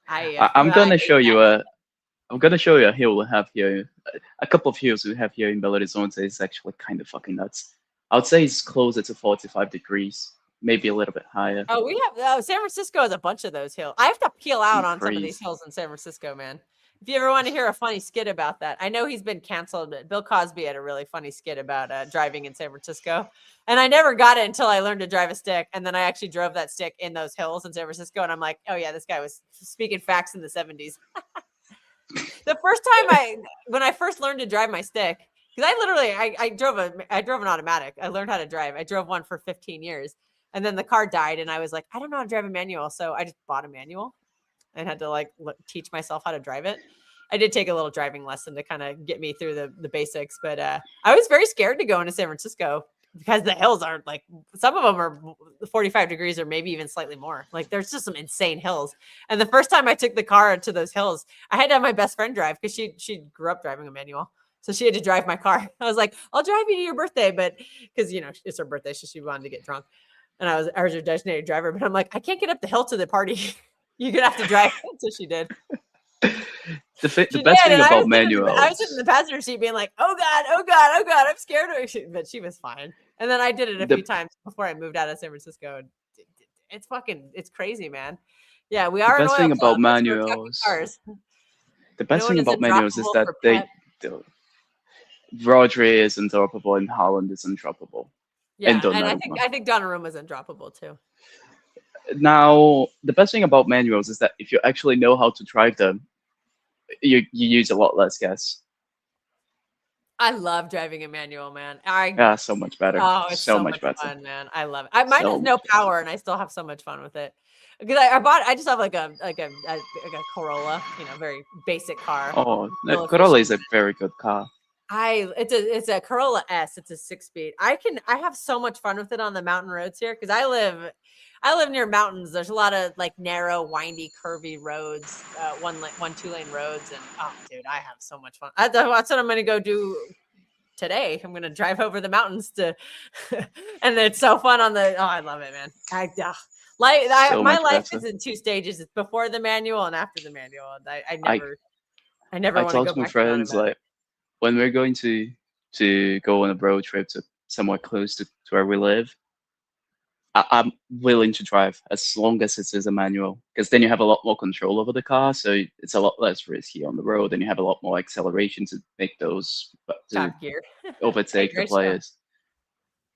I'm gonna show you a hill we have here. A couple of hills we have here in Belo Horizonte is actually kind of fucking nuts. I would say it's closer to 45 degrees, maybe a little bit higher. Oh, San Francisco has a bunch of those hills. I have to peel out on some of these Crazy. hills in San Francisco, man. If you ever want to hear a funny skit about that, I know he's been canceled, but Bill Cosby had a really funny skit about driving in San Francisco. And I never got it until I learned to drive a stick. And then I actually drove that stick in those hills in San Francisco. And I'm like, oh yeah, this guy was speaking facts in the 70s. The first time when I first learned to drive my stick, because I drove an automatic. I learned how to drive. I drove one for 15 years. And then the car died. And I was like, I don't know how to drive a manual. So I just bought a manual and had to teach myself how to drive it. I did take a little driving lesson to kind of get me through the basics, but I was very scared to go into San Francisco because the hills are like, some of them are 45 degrees or maybe even slightly more. Like there's just some insane hills. And the first time I took the car to those hills, I had to have my best friend drive because she grew up driving a manual. So she had to drive my car. I was like, I'll drive you to your birthday, but because, it's her birthday, so she wanted to get drunk. And I was her designated driver, but I'm like, I can't get up the hill to the party. You're going to have to drive. So she did. The best thing about manuals. I was sitting in the passenger seat being like, oh God, I'm scared of it. But she was fine. And then I did it a few times before I moved out of San Francisco. It's crazy, man. Yeah, we are. The best thing about manuals. The best thing about manuals is that Rodri is undroppable and Holland is undroppable. Yeah, and I think Donnarumma is undroppable too. Now, the best thing about manuals is that if you actually know how to drive them, you use a lot less gas. I love driving a manual, man. Yeah, so much better. Oh, it's so much better. Fun, man. I love it. Mine has no power, and I still have so much fun with it. Because I just have like a Corolla, very basic car. Oh, the Corolla is a very good car. It's a Corolla S. It's a 6-speed. I have so much fun with it on the mountain roads here because I live near mountains. There's a lot of narrow, windy, curvy roads, 2-lane roads, and oh, dude, I have so much fun. That's what I'm gonna go do today. I'm gonna drive over the mountains and it's so fun on the. Oh, I love it, man. My life is in 2 stages. It's before the manual and after the manual. I never want to go back. I talk to friends when we're going to go on a road trip to somewhere close to where we live. I'm willing to drive as long as it is a manual, because then you have a lot more control over the car, so it's a lot less risky on the road, and you have a lot more acceleration to make those top gear overtake the players.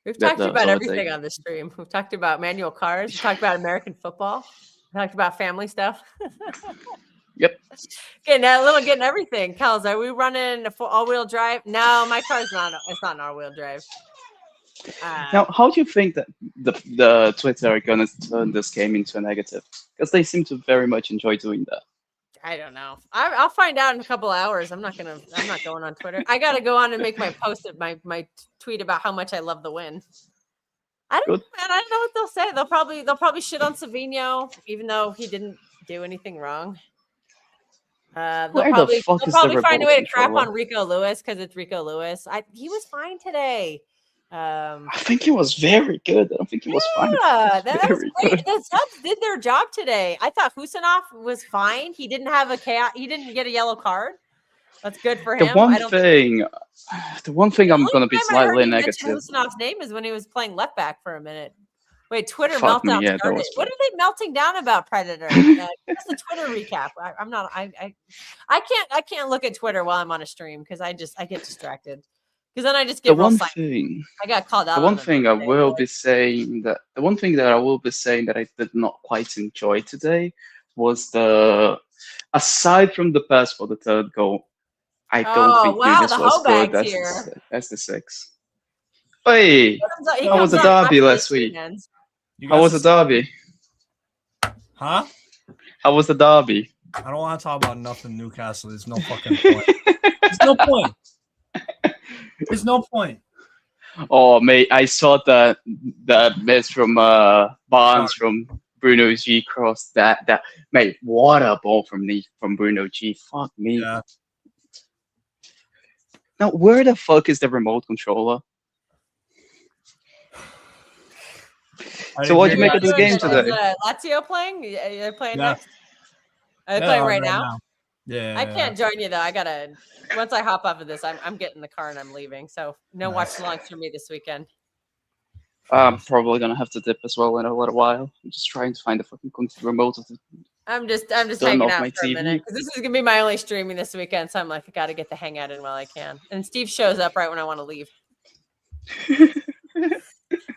We've talked about everything on this stream. We've talked about manual cars. We've talked about American football. We talked about family stuff. Yep. Getting everything. Kels, are we running all-wheel drive? No, my car's not. It's not an all-wheel drive. Now, how do you think that the Twitter are gonna turn this game into a negative? Because they seem to very much enjoy doing that. I don't know. I'll find out in a couple hours. I'm not going on Twitter. I got to go on and make my post, my tweet about how much I love the win. I don't know, man. I don't know what they'll say. They'll probably shit on Savino, even though he didn't do anything wrong. They'll probably find a way to crap on Rico Lewis because it's Rico Lewis. He was fine today. I think he was very good. I don't think he was fine. Yeah, that was great. The subs did their job today. I thought Husanov was fine. He didn't have he didn't get a yellow card. That's good for him. The one thing I'm going to be slightly negative. Husanov's name is when he was playing left back for a minute. Wait, Twitter meltdown started. What are they melting down about, Predator? Give us a Twitter recap. I can't look at Twitter while I'm on a stream because I get distracted. Because then I just get I got called out. The one thing that I will be saying that I did not quite enjoy today was aside from the pass for the third goal, I don't think Nunes was good as the 6. Hey, how was the derby last week? How was the derby? Huh? How was the derby? I don't want to talk about nothing Newcastle. There's no fucking point. There's no point. There's no point. Oh, mate, I saw the miss from Barnes from Bruno G cross. That mate, what a ball from Bruno G. Fuck me. Yeah. Now, where the fuck is the remote controller? So what'd you make of the game today? Is Lazio playing? You're playing Yeah. next? Are they playing on right now? Yeah. I can't join you though. I gotta. Once I hop off of this, I'm getting in the car and I'm leaving. So no watch alongs for me this weekend. I'm probably gonna have to dip as well in a little while. I'm just trying to find the fucking remote of the. I'm just Turn hanging off out my for a TV. minute because this is gonna be my only streaming this weekend. So I'm like, I gotta get the hangout in while I can. And Steve shows up right when I want to leave.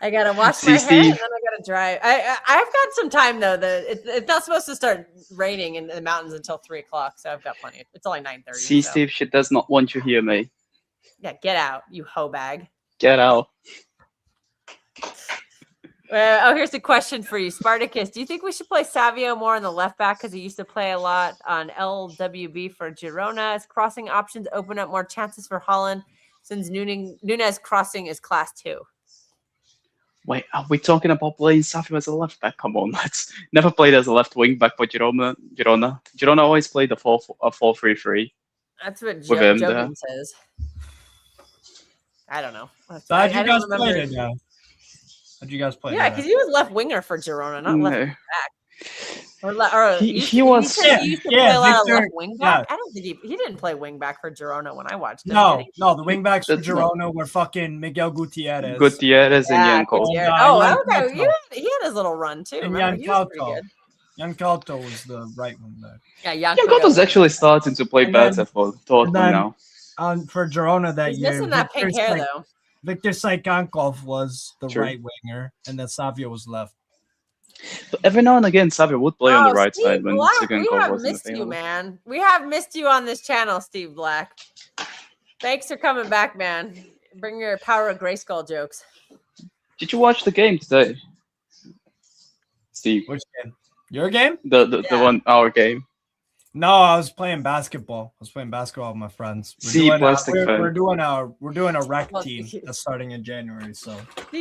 I gotta wash my hair and then I gotta drive. I've got some time though. It's not supposed to start raining in the mountains until 3:00, so I've got plenty. It's only 9:30. See, so. Steve, she does not want you here, mate. Yeah, get out, you hoe bag. Get out. Here's a question for you, Spartacus. Do you think we should play Savio more on the left back because he used to play a lot on LWB for Girona? As crossing options open up more chances for Holland since Nunez crossing is class 2. Wait, are we talking about playing Savio as a left back? Come on, let's never played as a left wing back for Girona. Girona always played a 4-3-3. That's what With him Jovan says. I don't know. So how'd you I guys don't play remember. today? How'd you guys play? Yeah, today? because he was left winger for Girona, not left No. back. Or He was. He used to play a lot Victor, of left wing back. yeah. I don't think he didn't play wing back for Girona when I watched him. No, did he? no, the wingbacks for That's not- Girona were fucking Miguel Gutierrez. Gutierrez and Yeah, Yanko. Gutierrez. And, Oh, Jan okay. Couto. He had his little run too. And Remember? Jan He was pretty Couto. good. Jan Couto was the right wing back. Yeah, Yanko's actually starting to play And then- better for Dortmund then- now. For Girona that He's year, missing that pink hair though. Victor Saikankov was the True. right winger, and then Savio was left. But every now and again, Savio would play on the right Steve side when Black, Tsigankov we have wasn't missed you, available. man. We have missed you on this channel, Steve Black. Thanks for coming back, man. Bring your Power of Grayskull jokes. Did you watch the game today, Steve? Which game? Your game? The one our game. No, I was playing basketball. I was playing basketball with my friends. We're doing a rec Well, team that's starting in January. So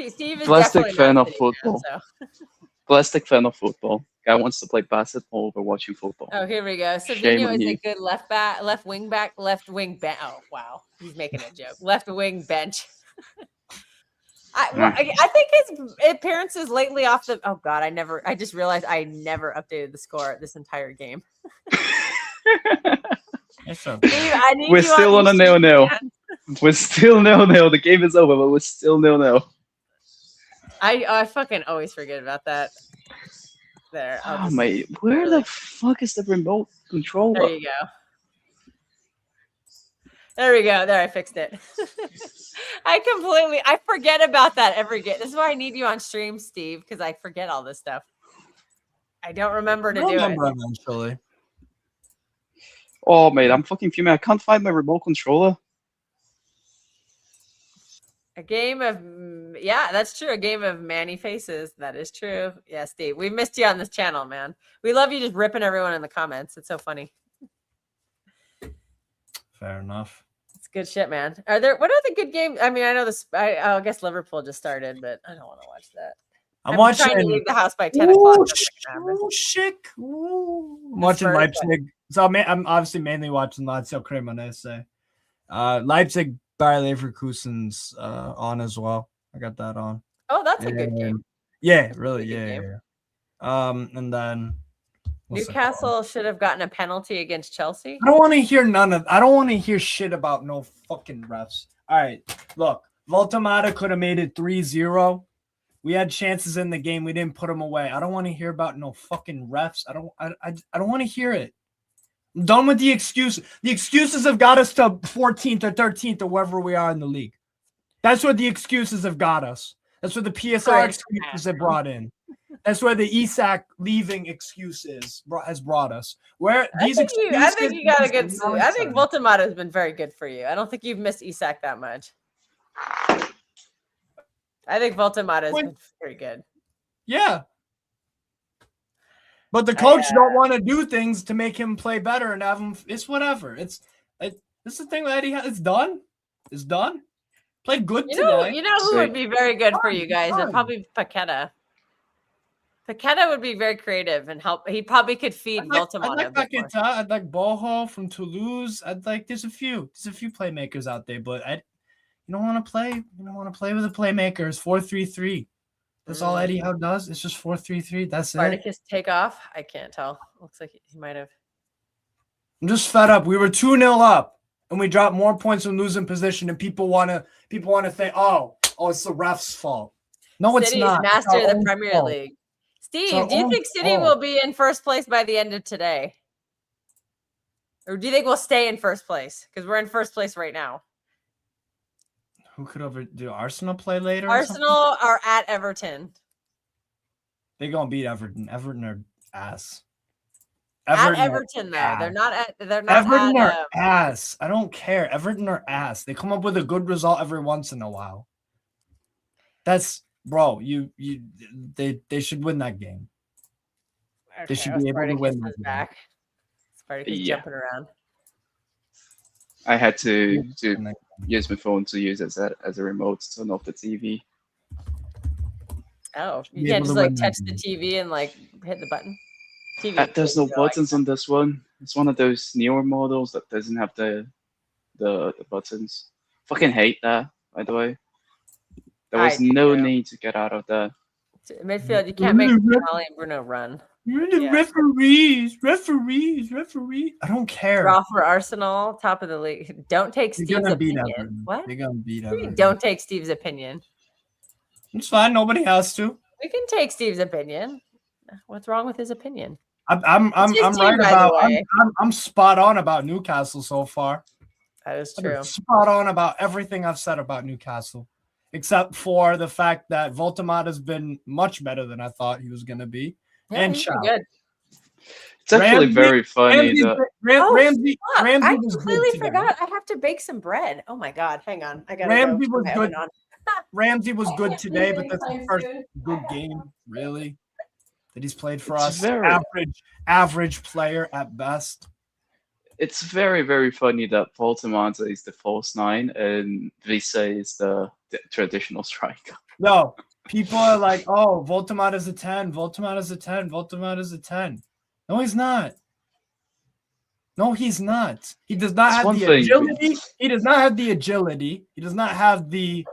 Steve is Plastic definitely fan not of sitting football. down, so. Plastic fan of football. Guy wants to play basketball over watching football. Oh, here we go. Shame Savinho on is a you. good left back, left wing back, left wing bench. Oh, wow. He's making a joke. Left wing bench. I think his appearances lately off the. Oh God, I just realized I never updated the score this entire game. it's okay. Steve, I need We're you still on a the stream, 0-0. man. We're still 0-0. The game is over, but we're still 0-0. I fucking always forget about that. There. I'll Oh, just- mate, where the fuck is the remote There controller? you go. There we go. There, I fixed it. I forget about that every game. This is why I need you on stream, Steve, because I forget all this stuff. I don't remember to I'll do remember it. eventually. Oh, mate, I'm fucking fuming. I can't find my remote controller. A game of yeah, that's true. A game of Manny faces. That is true. Yeah, Steve, we missed you on this channel, man. We love you just ripping everyone in the comments. It's so funny. Fair enough. It's good shit, man. What are the good games? I mean, I know this. I guess Liverpool just started, but I don't want to watch that. I'm trying watching. to leave the house by 10 o'clock. I'm watching Spurs, Leipzig. So I'm obviously mainly watching Lazio Cremonese. Leipzig Bayer Leverkusen's on as well. I got that on. Oh, that's a good game. Yeah, really. Pretty good Yeah, game. yeah. And then what's it called? Newcastle should have gotten a penalty against Chelsea. I don't want to hear I don't want to hear shit about no fucking refs. All right, look, Voltamata could have made it 3-0. We had chances in the game. We didn't put them away. I don't want to hear about no fucking refs. I don't want to hear it. I'm done with the excuses. The excuses have got us to 14th or 13th or wherever we are in the league. That's what the excuses have got us. That's what the PSR excuses have brought in. That's where the Isak leaving excuses has brought us. Where these I think you got a good. I think Volta. Voltamata has been very good for you. I don't think you've missed Isak that much. I think Voltamata has been very good. Yeah. But the coach don't want to do things to make him play better and have him. It's whatever. It's the thing that Eddie has. It's done. It's done. Played good today. You know who would be very good for you guys? It'd probably be Paqueta. Paqueta would be very creative and help. He probably could feed Voltamata. I'd like Paqueta. I'd like Boho from Toulouse. I'd like. There's a few playmakers out there, but you don't want to play. You don't want to play with the playmakers. 4-3-3. That's all Eddie Howe does. It's just 4-3-3. That's it. Spartacus take off. I can't tell. Looks like he might have. I'm just fed up. We were 2-0 up, and we dropped more points when losing position. And people want to think, oh, it's the refs' fault. No, it's City's not. master of the Premier League. Steve, do you think City will be in first place by the end of today? Or do you think we'll stay in first place? Because we're in first place right now. Who could do Arsenal play later? Arsenal are at Everton. They're gonna beat Everton. Everton are ass. At Everton, though. They're not at. Everton are ass. I don't care. Everton are ass. They come up with a good result every once in a while. That's bro. They should win that game. Okay, they should be able to win that back. Spartacus jumping around. I had to use my phone to use as a remote to turn off the TV. Oh, you can't just like touch the TV and like hit the button. TV. There's no buttons on this one. It's one of those newer models that doesn't have the buttons. Fucking hate that, by the way. There was no need to get out of that. Midfield, you can't make Molly and Bruno run. Referees. I don't care. Draw for Arsenal, top of the league. Don't take Steve's opinion. What? They're gonna beat Everton. Don't take Steve's opinion. It's fine. Nobody has to. We can take Steve's opinion. What's wrong with his opinion? I'm right about. I'm spot on about Newcastle so far. That is true. Spot on about everything I've said about Newcastle, except for the fact that Voltamata's been much better than I thought he was going to be. Yeah, and good. It's actually very funny. Ramsey I was completely good forgot. I have to bake some bread. Oh my god, hang on. I got Ramsey was good. Ramsey was good today, but that's the first good game, really, that he's played for us. Average player at best. It's very, very funny that Voltamata is the false nine and Visa is the traditional striker. No, people are like, oh, Voltamata's a 10. Voltamata's a 10. Voltamata's a 10. No, he's not. No, he's not. He does not have the agility. He does not have the agility. He does not have the.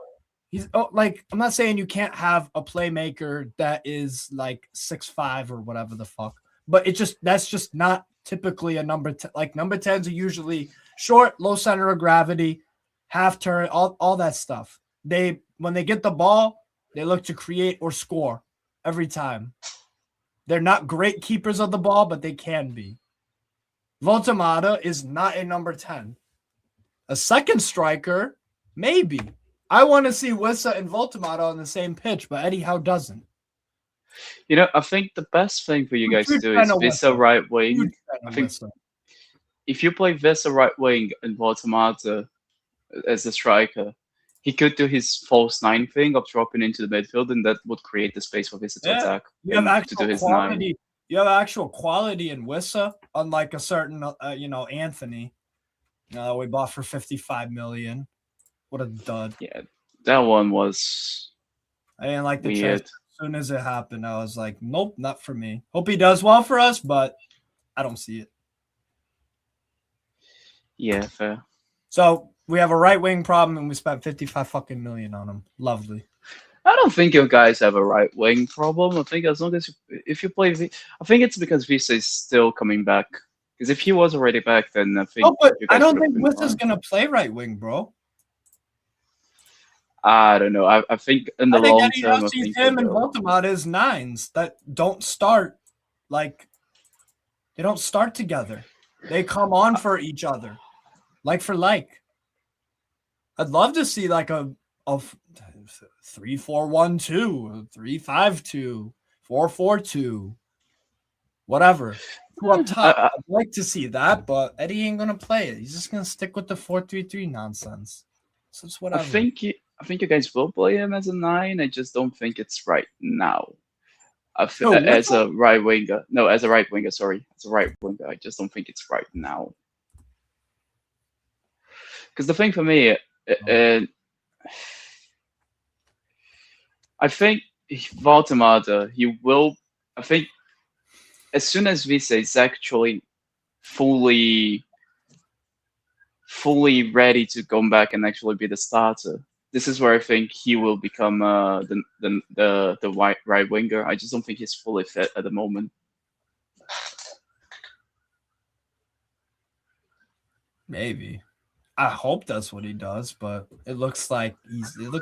I'm not saying you can't have a playmaker that is like 6'5" or whatever the fuck, but that's just not typically a number 10. Like number 10s are usually short, low center of gravity, half turn, all that stuff. When they get the ball, they look to create or score every time. They're not great keepers of the ball, but they can be. Voltamata is not a number 10. A second striker, maybe. I want to see Wissa and Voltamata on the same pitch, but Eddie Howe doesn't. You know, I think the best thing for you guys to do is Vissa right wing. I think if you play Vissa right wing and Voltamata as a striker, he could do his false nine thing of dropping into the midfield, and that would create the space for Vissa to attack. You have actual quality. You have actual quality in Wissa, unlike a certain, Anthony. We bought for $55 million. What a dud! Yeah, that one was. I didn't like the weird. As soon as it happened, I was like, nope, not for me. Hope he does well for us, but I don't see it. Yeah, fair. So we have a right wing problem, and we spent $55 million on him. Lovely. I don't think you guys have a right wing problem. I think as long as if you play, I think it's because Visa is still coming back. Because if he was already back, then I think. Oh, but I don't think Visa's gonna play right wing, bro. I don't know. I think in the long term, I think him and Voltamata is nines that don't start they don't start together. They come on for each other, like for like. I'd love to see like a 3-4-1-2, 3-5-2, 4-4-2, whatever. Two up top. I'd like to see that, but Eddie ain't gonna play it. He's just gonna stick with the 4-3-3 nonsense. So it's whatever. I think you guys will play him as a 9. I just don't think it's right now. as a right winger. No, as a right winger. Sorry, as a right winger. I just don't think it's right now. Because the thing for me, I think Valdemar, he will. I think as soon as Vise is actually fully ready to come back and actually be the starter, this is where I think he will become the right winger. I just don't think he's fully fit at the moment. Maybe. I hope that's what he does, but it looks like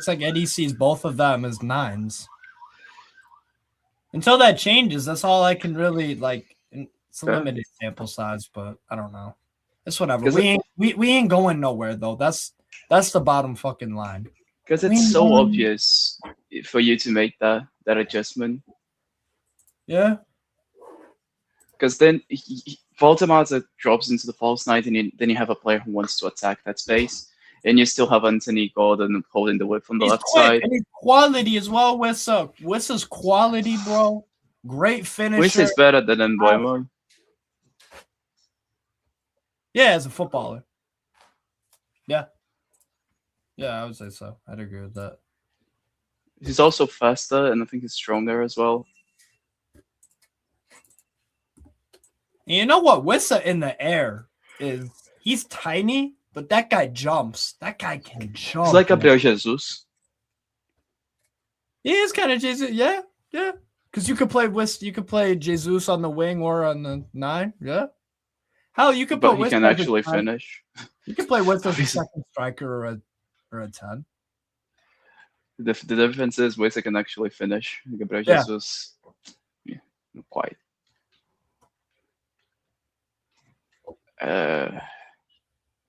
Eddie sees both of them as 9s. Until that changes, that's all I can really like. It's a limited sample size, but I don't know. It's whatever. We ain't going nowhere though. That's the bottom fucking line. Because it's so obvious for you to make that adjustment. Yeah. Because then Valdemar drops into the false 9, and then you have a player who wants to attack that space, and you still have Anthony Gordon holding the whip from the left side. And his quality as well, Wissa. Wissa's quality, bro. Great finisher. Wissa's better than Mbeumo. Yeah, as a footballer. Yeah. Yeah, I would say so. I'd agree with that. He's also faster, and I think he's stronger as well. And you know what? Wissa in the air he's tiny, but that guy jumps. That guy can jump. It's like Gabriel Jesus. He is kind of Jesus. Yeah. Because you could play Jesus on the wing or on the 9. Yeah. Hell, you could put. But he can actually finish. You can play Wissa as a second striker or a 10. The difference is Wissa can actually finish. Gabriel Jesus, not quite.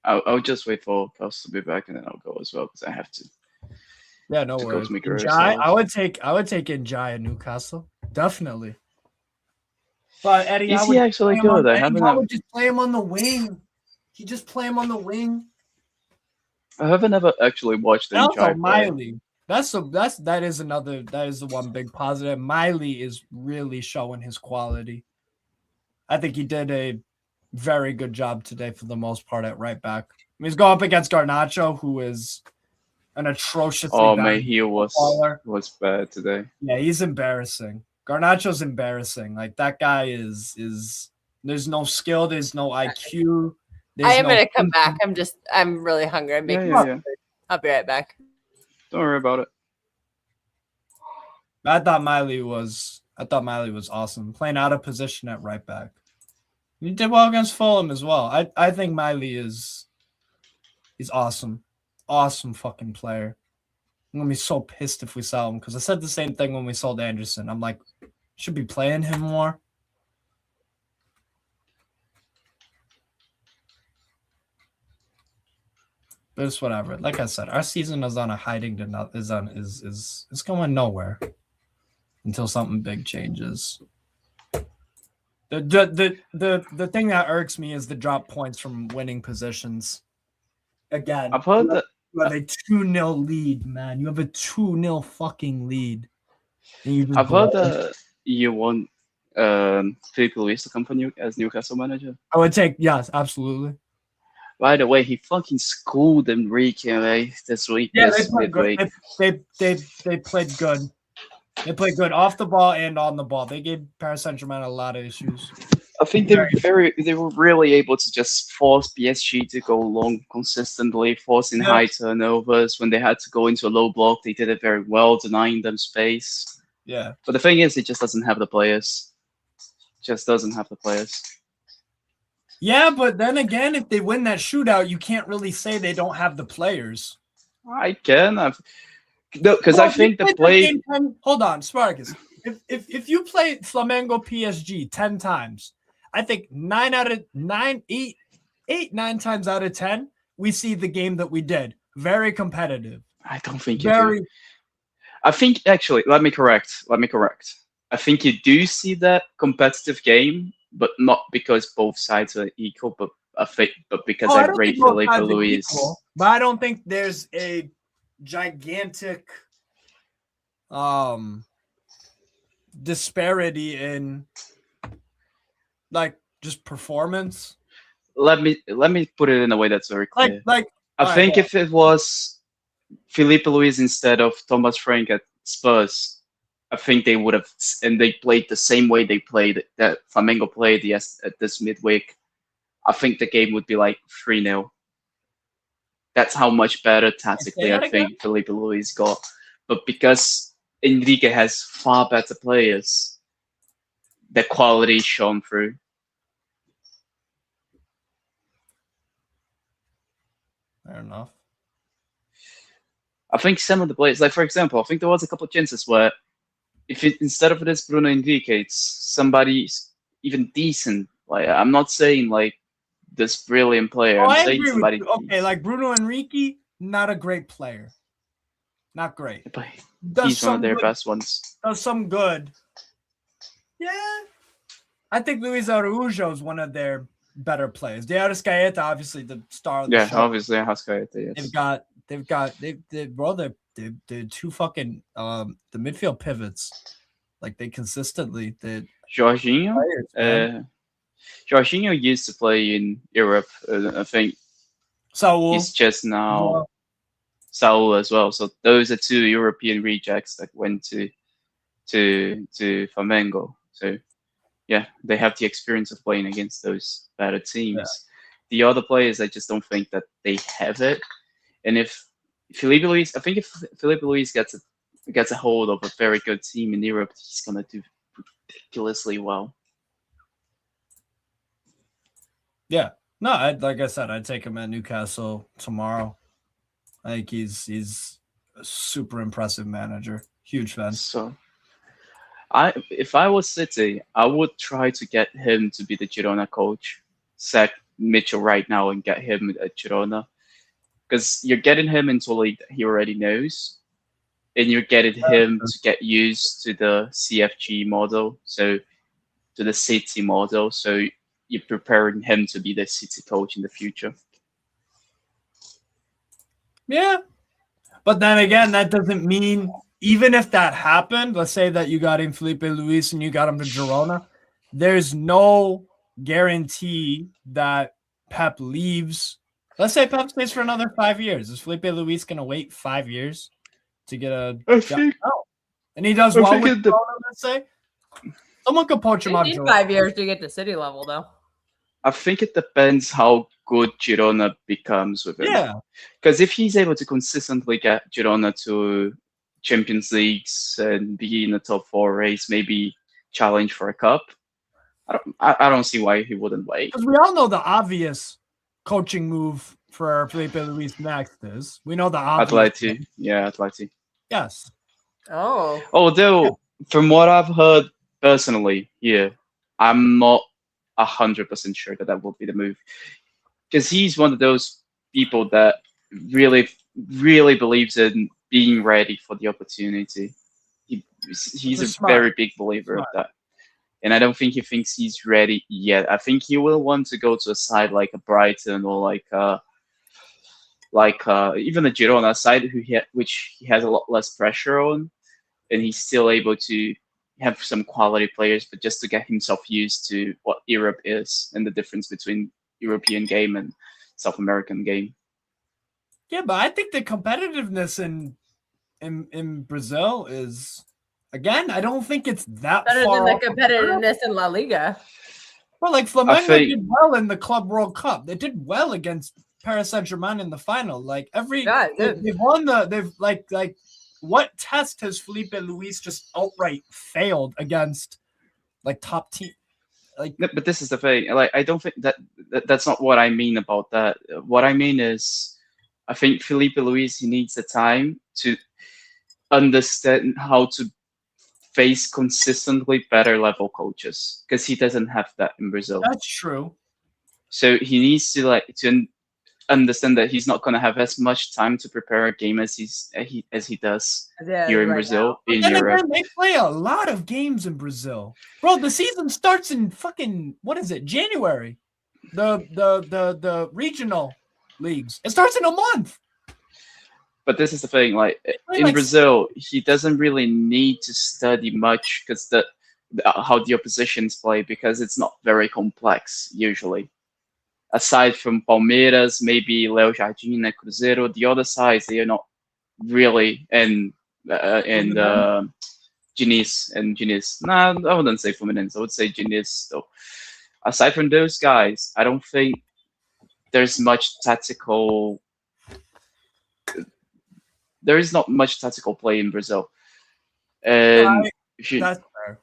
I'll just wait for Kels to be back, and then I'll go as well because I have to. Yeah, no worries. I would take Njai at Newcastle, definitely. But Eddie, is he actually good? I would just play him on the wing. You just play him on the wing. I haven't ever actually watched him. Also, Miley. That is the one big positive. Miley is really showing his quality. I think he did a very good job today for the most part at right back. I mean, he's going up against Garnacho, who is an atrocious. Oh man, he was bad today. Yeah, he's embarrassing. Garnacho's embarrassing. Like that guy is. There's no skill. There's no IQ. I am gonna come back. I'm really hungry. Yeah. I'll be right back. Don't worry about it. I thought Miley was awesome, playing out of position at right back. He did well against Fulham as well. I think Miley is awesome. Awesome fucking player. I'm gonna be so pissed if we sell him because I said the same thing when we sold Anderson. I'm like, should be playing him more. But it's whatever. Like I said, our season is on a hiding to not is going nowhere until something big changes. The thing that irks me is the drop points from winning positions. Again, I've heard that you have a 2-0 lead, man. You have a 2-0 fucking lead. I've heard that you want Filipe Luis to come for as Newcastle manager. I would take yes, absolutely. By the way, he fucking schooled Enrique this week. Yeah, they played good. They played good. They played good off the ball and on the ball. They gave Paris Saint-Germain a lot of issues. I think they were really able to just force PSG to go long consistently, forcing high turnovers. When they had to go into a low block, they did it very well, denying them space. Yeah. But the thing is, it just doesn't have the players. Just doesn't have the players. Yeah, but then again, if they win that shootout, you can't really say they don't have the players. I can. Because I think the play. Hold on, Sparkus. If you play Flamengo PSG 10 times, I think 9 times out of 10, we see the game that we did. Very competitive. I don't think you do. I think actually, let me correct. I think you do see that competitive game, but not because both sides are equal, but because I rate Filipe Luis. But I don't think there's a gigantic disparity in like just performance. Let me put it in a way that's very clear. Like I alright, think go if it was Felipe Luis instead of Thomas Frank at Spurs, I think they would have, and they played the same way they played that Flamengo played at this midweek. I think the game would be like 3-0. That's how much better tactically that I again? think Felipe Luis got. But because Enrique has far better players, the quality shone through. Fair enough. I think some of the players, like for example, I think there was a couple of chances where instead of this Bruno Enrique, it's somebody even decent. Like I'm not saying like this brilliant player. Oh, I'm I saying agree with somebody you. Okay, like Bruno Enrique, not a great player. Not great. but Does he's one of some their good. best ones. Does some good. Yeah. I think Luis Araujo is one of their better players. De Arrascaeta, obviously the star of the Yeah, show. obviously Arrascaeta, yes. They're two fucking the midfield pivots. Like they consistently did Jorginho. players, man. Jorginho used to play in Europe. I think Saul, he's just now well, Saul as well. So those are two European rejects that went to Flamengo. So yeah, they have the experience of playing against those better teams. Yeah. The other players, I just don't think that they have it. And if Felipe Luis gets a hold of a very good team in Europe, he's gonna do ridiculously well. yeah. No, like I said, I'd take him at Newcastle tomorrow. I think he's a super impressive manager. Huge fan. So, if I was City, I would try to get him to be the Girona coach, sack Mitchell right now and get him at Girona, because you're getting him into a league that he already knows, and you're getting him to get used to the CFG model, so to the City model. So you're preparing him to be the City coach in the future. Yeah. But then again, that doesn't mean, even if that happened, let's say that you got in Felipe Luis and you got him to Girona, there's no guarantee that Pep leaves. Let's say Pep stays for another 5 years. Is Felipe Luis going to wait 5 years to get a job? No. And he does well with Girona, let's say? Someone could poach him You out. need 5 years to get to city level, though. I think it depends how good Girona becomes with him. Yeah. Because if he's able to consistently get Girona to Champions Leagues and be in the top 4 race, maybe challenge for a cup, I don't see why he wouldn't wait. Because we all know the obvious coaching move for Felipe Luis next is. We know the obvious. Atleti. Yes. Oh. Although, from what I've heard personally here, I'm not 100% sure that will be the move. Because he's one of those people that really, really believes in being ready for the opportunity. He's a very big believer of that. And I don't think he thinks he's ready yet. I think he will want to go to a side like a Brighton or like even a Girona side which he has a lot less pressure on, and he's still able to have some quality players, but just to get himself used to what Europe is and the difference between European game and South American game. Yeah, but I think the competitiveness in Brazil is, again, I don't think it's that Better far than the off. competitiveness in La Liga. Well, like Flamengo did well in the Club World Cup. They did well against Paris Saint-Germain in the final. Like they've won what test has Felipe Luis just outright failed against like top team? Like, but this is the thing. Like, I don't think that's not what I mean about that. What I mean is, I think Felipe Luis, he needs the time to understand how to face consistently better level coaches, because he doesn't have that in Brazil. That's true. So he needs to understand that he's not going to have as much time to prepare a game as he does here in Brazil, in Europe. Again, they play a lot of games in Brazil, bro. The season starts in fucking January. The regional leagues. It starts in a month. But this is the thing, like Play in like- Brazil, he doesn't really need to study much because how the oppositions play, because it's not very complex usually. Aside from Palmeiras, maybe Leo Jardim and Cruzeiro, the other sides they are not really, and Diniz. Nah, I wouldn't say Fluminense. I would say Diniz though. Aside from those guys, I don't think there's much tactical. There is not much tactical play in Brazil, and if you, That's fair.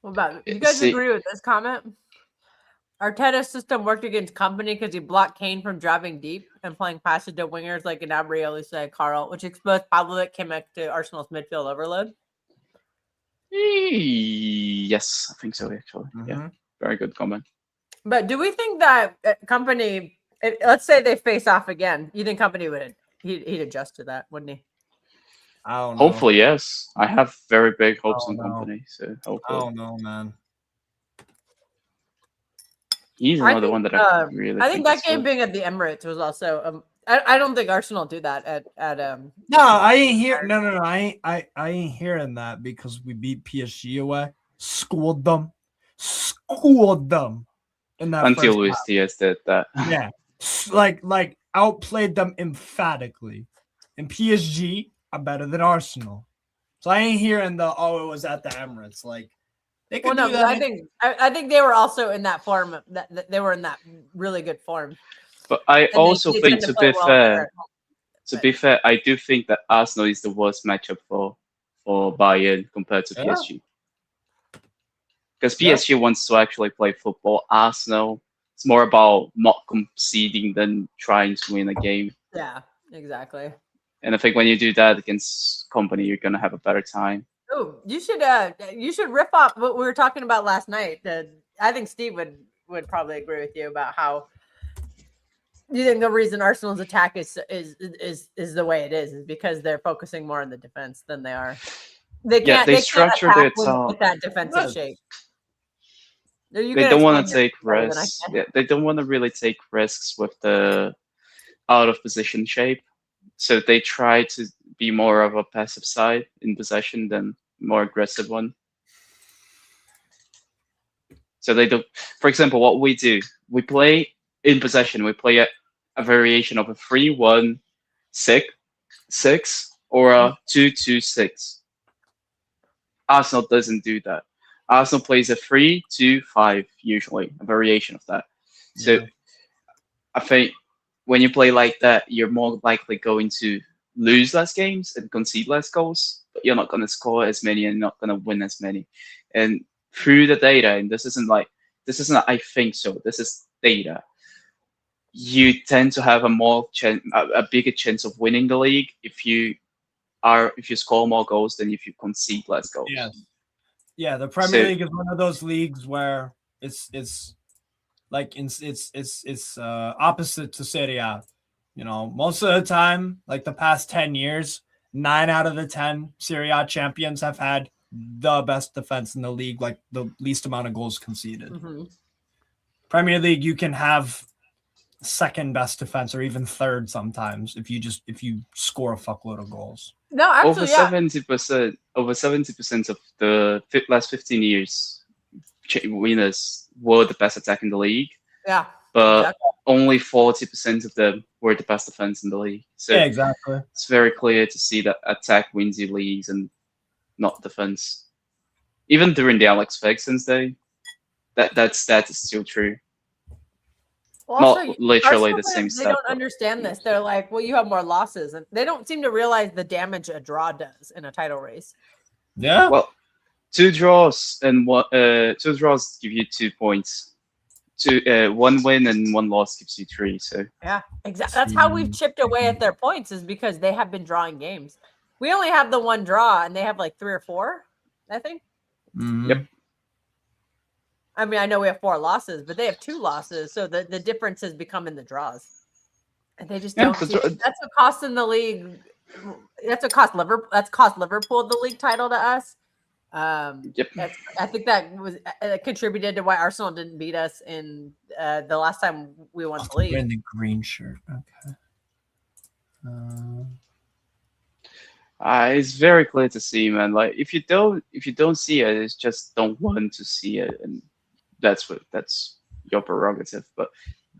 What about you guys See- agree with this comment? Arteta's system worked against Company because he blocked Kane from driving deep and playing passes to wingers like Gnabry, Olise, Carl, which exposed Pavlovic Kimmich to Arsenal's midfield overload. yes, I think so actually. Yeah, Mhm. very good comment. But do we think that Company, let's say they face off again, you think Company would he'd adjust to that, wouldn't he? I don't know. Hopefully, yes. I have very big hopes Oh, on no. Company, so I hopefully. don't know, man. He's I another think, one that I really I think that is game good. being at the Emirates was also. I don't think Arsenal do that at No, I ain't hear. No. I ain't hearing that because we beat PSG away, schooled them in that Until first Luis half. Diaz did that. Yeah, like outplayed them emphatically. And PSG are better than Arsenal, so I ain't hearing the it was at the Emirates. Like they could well, no, do but that. I think they were also in that form. That they were in that really good form. But I And also they think, tend to play be well there fair, at home. I do think that Arsenal is the worst matchup for Bayern compared to Yeah. PSG. Because Yeah. PSG wants to actually play football. Arsenal, it's more about not conceding than trying to win a game. Yeah, exactly. And I think when you do that against Company, you're gonna have a better time. Oh, you should riff off what we were talking about last night. I think Steve would probably agree with you about how you think the reason Arsenal's attack is the way it is because they're focusing more on the defense than they are. They Yeah, can't. they They can't structure attack their with talk. that defensive Yeah. shape. You They can don't want to explain take this better than I risks. can. Yeah, they don't want to really take risks with the out of position shape. So they try to be more of a passive side in possession than more aggressive one. So they do. For example, what we do, we play in possession. We play a variation of a 3-1-6 or a 2-2-6. Arsenal doesn't do that. Arsenal plays a 3-2-5 usually, a variation of that. So Yeah. I think when you play like that, you're more likely going to lose less games and concede less goals, but you're not going to score as many and not going to win as many. And through the data, and this isn't I think so, this is data, you tend to have a bigger chance of winning the league if you score more goals than if you concede less goals. Yes. Yeah, the Premier So- League is one of those leagues where it's like it's opposite to Serie A. You know, most of the time, like the past 10 years, 9 out of the 10 Serie A champions have had the best defense in the league, like the least amount of goals conceded. Mhm. Premier League, you can have second best defense or even third sometimes if you score a fuckload of goals. No, Over actually, yeah. 70% of the last 15 years, winners were the best attack in the league, Yeah. but Exactly. only 40% of them were the best defense in the league. So Yeah, exactly. it's very clear to see that attack wins you leagues and not defense. Even during the Alex Ferguson's day, that stat is still true. Well, Not also, literally Arsenal the same fans, they stat, don't but- understand this. They're like, well, you have more losses, and they don't seem to realize the damage a draw does in a title race. Yeah. Well, two draws give you 2 points. One win and one loss gives you 3. So Yeah, exactly. That's how we've chipped away at their points, is because they have been drawing games. We only have the one draw, and they have like 3 or 4, I think. Mhm. Yep. I mean, I know we have 4 losses, but they have 2 losses, so the difference has become in the draws, and they just Yeah, don't. See it. That's what cost in the league. That's what cost Liverpool. That's cost Liverpool the league title to us. Yep. I think that was contributed to why Arsenal didn't beat us in the last time we won the league. Wearing the green shirt. Okay. It's very clear to see, man. Like if you don't see it, it's just don't want to see it, and that's your prerogative. But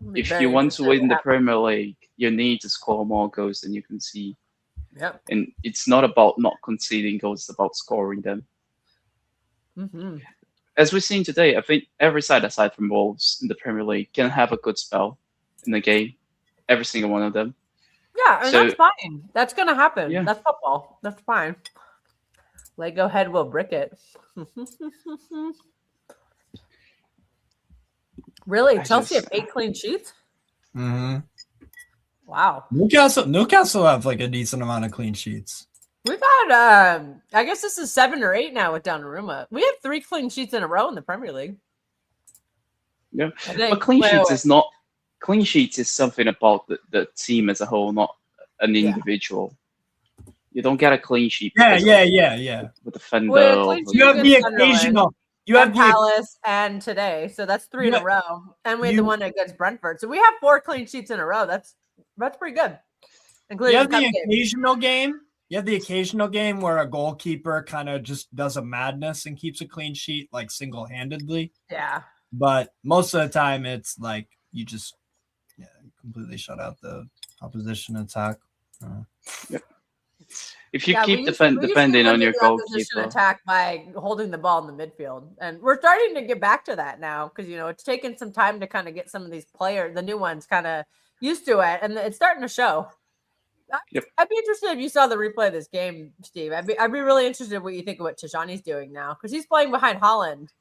I'll be if very you want to interested win what the happens. Premier League, you need to score more goals than you can see. Yep. And it's not about not conceding goals; it's about scoring them. Mm-hmm. As we've seen today, I think every side aside from Wolves in the Premier League can have a good spell in the game. Every single one of them. Yeah, and So- that's fine. That's gonna happen. Yeah. That's football. That's fine. Lego head will brick it. Really? I Chelsea just- have 8 clean sheets? Mm-hmm. Wow. Newcastle have like a decent amount of clean sheets. We've had I guess this is 7 or 8 now with Donnarumma. We have 3 clean sheets in a row in the Premier League. Yeah. I think. But clean Wait, sheets wait. is not clean sheets is something about the team as a whole, not an Yeah. individual. You don't get a clean sheet. Yeah, because yeah. of the defender. Well, or clean the- sheet- You have the against Sunderland. occasional. You have And the Palace and today. So that's 3 in Yeah. a row. And we had the You- one against Brentford. So we have 4 clean sheets in a row. That's pretty good. Including you have the the cup game. occasional game. You have the occasional game where a goalkeeper kind of just does a madness and keeps a clean sheet like single-handedly. Yeah. But most of the time, it's like you just completely shut out the opposition attack. If you Yeah, keep we used depending to on your limit the opposition goalkeeper, attack by holding the ball in the midfield, and we're starting to get back to that now because it's taken some time to kind of get some of these players, the new ones, kind of used to it, and it's starting to show. Yep. I'd be interested if you saw the replay of this game, Steve. I'd be really interested in what you think of what Tijani's doing now because he's playing behind Holland.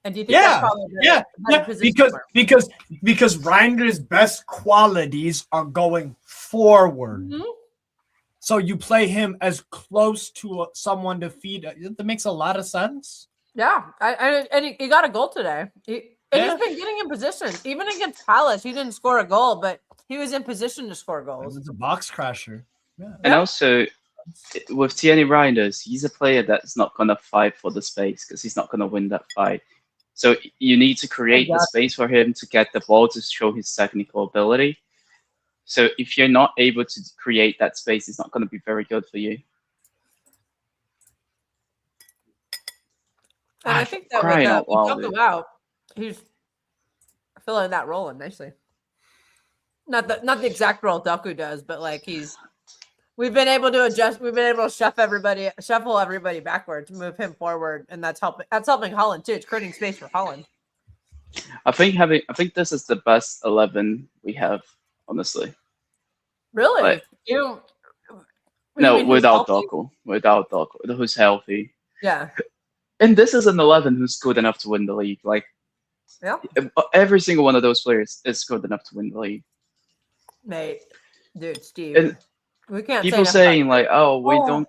And do you think Yeah, that's probably a better position because Reinder's best qualities are going forward. Mhm. So you play him as close to someone to feed. That makes a lot of sense. Yeah, and he got a goal today. He's been getting in position. Even against Palace, he didn't score a goal, but he was in position to score It goals. was a box crasher. Yeah. and also with Thierry Reinders, he's a player that's not gonna fight for the space because he's not gonna win that fight. So you need to create the space for him to get the ball to show his technical ability. So if you're not able to create that space, it's not going to be very good for you. And I think that crying with out loud, Doku dude. out, he's filling that role in nicely. Not the exact role Doku does, but like we've been able to adjust. We've been able to shuffle everybody backwards, move him forward, and that's helping Holland too. It's creating space for Holland. I think this is the best 11 we have, honestly. Really, Like- you No, mean who's without healthy? Doku, who's healthy. Yeah, And this is an 11 who's good enough to win the league. Like yeah, every single one of those players is good enough to win the league. mate, dude, Steve. And We can't people say saying like, "Oh, we Oh. don't."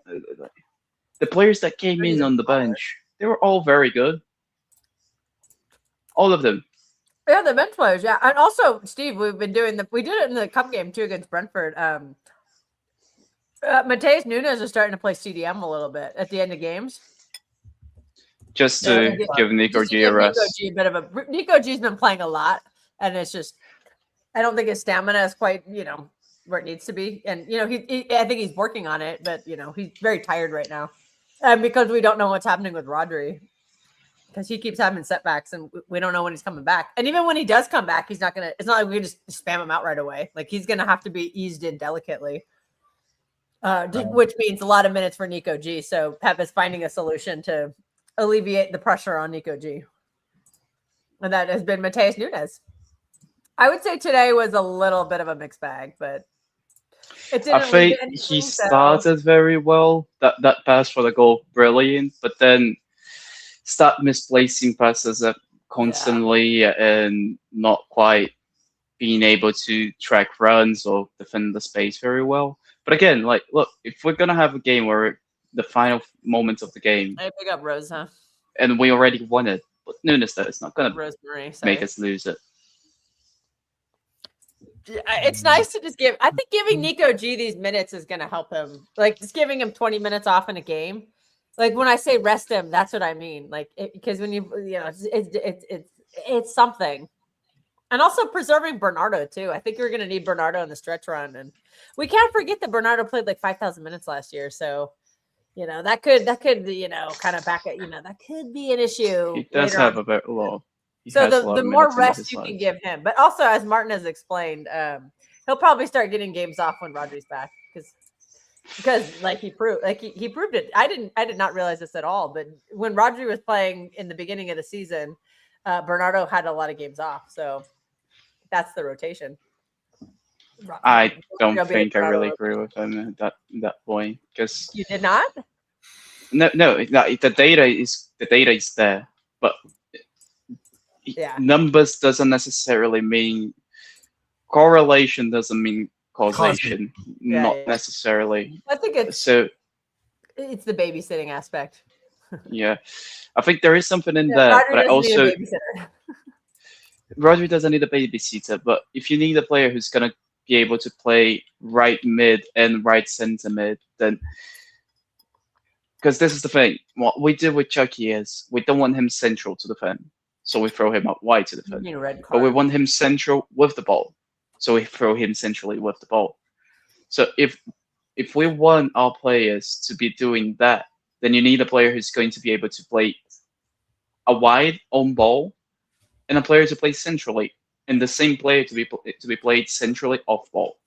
The players that came in on the bench, they were all very good. All of them. Yeah, the bench players. Yeah, and also Steve, we did it in the cup game too against Brentford. Mateus Nunes is starting to play CDM a little bit at the end of games. Just Yeah, to give Nico Just to G give a rest. Nico G a bit of a Nico G's been playing a lot, and it's just I don't think his stamina is quite where it needs to be, and I think he's working on it, but he's very tired right now, and because we don't know what's happening with Rodri. Because he keeps having setbacks and we don't know when he's coming back. And even when he does come back, it's not like we can just spam him out right away. Like he's going to have to be eased in delicately, which means a lot of minutes for Nico G. So Pep is finding a solution to alleviate the pressure on Nico G. And that has been Mateus Nunes. I would say today was a little bit of a mixed bag, but it didn't I think lead to anything, he so- started very well. That pass for the goal, brilliant. But then start misplacing passes constantly and not quite being able to track runs or defend the space very well. But again, like, look, if we're gonna have a game where the final moments of the game I pick up Rose, huh? and we already won it, but Nunes though, it's not gonna Rosemary. Sorry. make us lose it. It's nice to just I think giving Nico G these minutes is going to help him. Like just giving him 20 minutes off in a game. Like when I say rest him, that's what I mean. Like because when it's something. And also preserving Bernardo too. I think you're going to need Bernardo in the stretch run, and we can't forget that Bernardo played like 5,000 minutes last year. So that could kind of back it. That could be an issue. He does later have on. a very low. He So has a lot the of more minutes in rest his you can life. give him, but also as Martin has explained, he'll probably start getting games off when Rodri's back because like he proved it. I did not realize this at all, but when Rodri was playing in the beginning of the season, Bernardo had a lot of games off, so that's the rotation. I don't Rodri will be think I Bernardo really rotation. agree with him at that point because You did not? no, the data is there, but Yeah. numbers doesn't necessarily mean correlation. Doesn't mean causation. Yeah, Not yeah. necessarily. I think it's So the babysitting aspect. yeah, I think there is something in Yeah, there, Rodri but I doesn't need a also babysitter. Rodri doesn't need a babysitter. But if you need a player who's gonna be able to play right mid and right center mid, then because this is the thing, what we do with Chucky is we don't want him central to defend, so we throw him up wide to You defend. mean red But we card. want him central with the ball, so we throw him centrally with the ball. So if we want our players to be doing that, then you need a player who's going to be able to play a wide on ball, and a player to play centrally, and the same player to be played centrally off ball.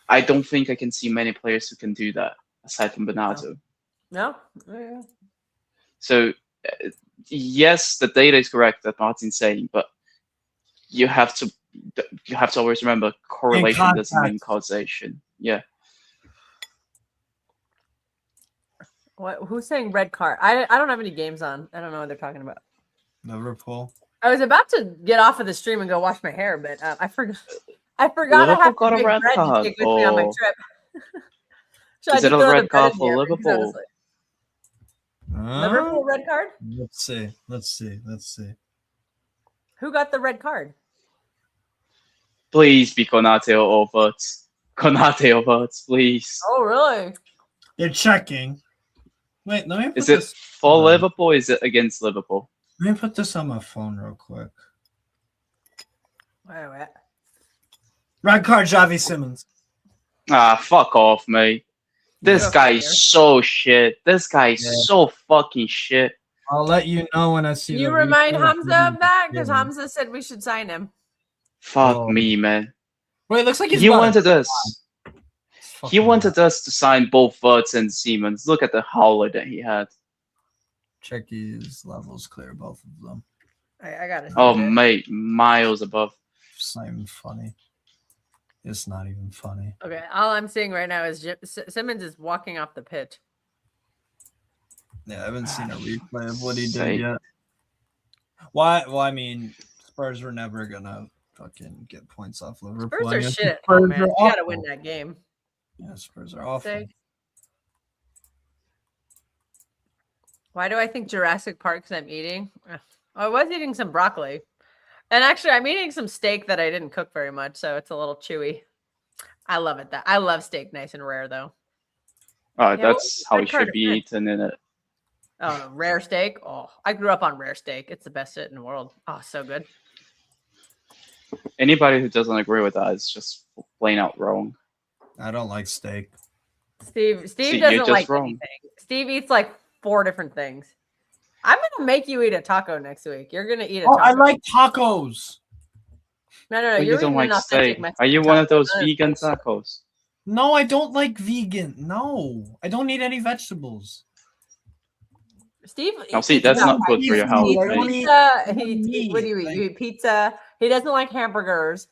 I don't think I can see many players who can do that aside from Bernardo. No? Yeah. So yes, the data is correct that Martin's saying, but you have to always remember correlation doesn't mean causation. Yeah. What? Who's saying red card? I don't have any games on. I don't know what they're talking about. Liverpool. I was about to get off of the stream and go wash my hair, but I forgot. I Liverpool have got to a make red bread to card. take with me on my Oh. trip. So Is I it just a throw the red bread card in for here because Liverpool? honestly- Liverpool red card? Let's see. Who got the red card? Please be Konate or Verts. Konate or Verts, please. Oh, really? They're checking. Wait, let me put Is it this. for Liverpool or is it against Liverpool? Let me put this on my phone real quick. Wait. Red card, Javi Simmons. Ah, fuck off, mate. This Yeah. guy is so shit. This guy is Yeah. so fucking shit. I'll let you know when I see. You the remind replay. Hamza of that because Yeah. Hamza said we should sign him. Fuck Oh. me, man. Wait, it looks like he's He about wanted to- us. It's He fucking wanted us to sign both Verts and Siemens. Look at the howler that he had. Check his levels clear, both of them. I got it. Oh, mate, miles above. It's not even funny. It's not even funny. Okay, all I'm seeing right now is Simmons is walking off the pitch. Yeah, I haven't seen a replay of what he Say- did yet. Why? Well, I mean, Spurs were never gonna fucking get points off Liverpool. Spurs I are mean, shit at Spurs home, man. are You gotta awful. win that game. Yeah, Spurs are awful. Say. Why do I think Jurassic Park? Because I'm eating. I was eating some broccoli, and actually, I'm eating some steak that I didn't cook very much, so it's a little chewy. I love it. I love steak, nice and rare, though. Oh, Yeah, that's how red it card should be offense. eaten, innit? Oh, rare steak. Oh, I grew up on rare steak. It's the best shit in the world. Oh, so good. Anybody who doesn't agree with that is just plain out wrong. I don't like steak. Steve See, you're doesn't just like wrong. anything. Steve eats like 4 different things. I'm gonna make you eat a taco next week. You're gonna eat a Oh, taco. I like tacos. No. But You're you don't eating like an authentic steak. Mexican Are you one of taco. those vegan tacos? No, I don't like vegan. No, I don't need any vegetables. Steve. Now, see, eats that's not about- good for your He health, eats mate. Pizza. What do you eat? You eat pizza. He doesn't like hamburgers.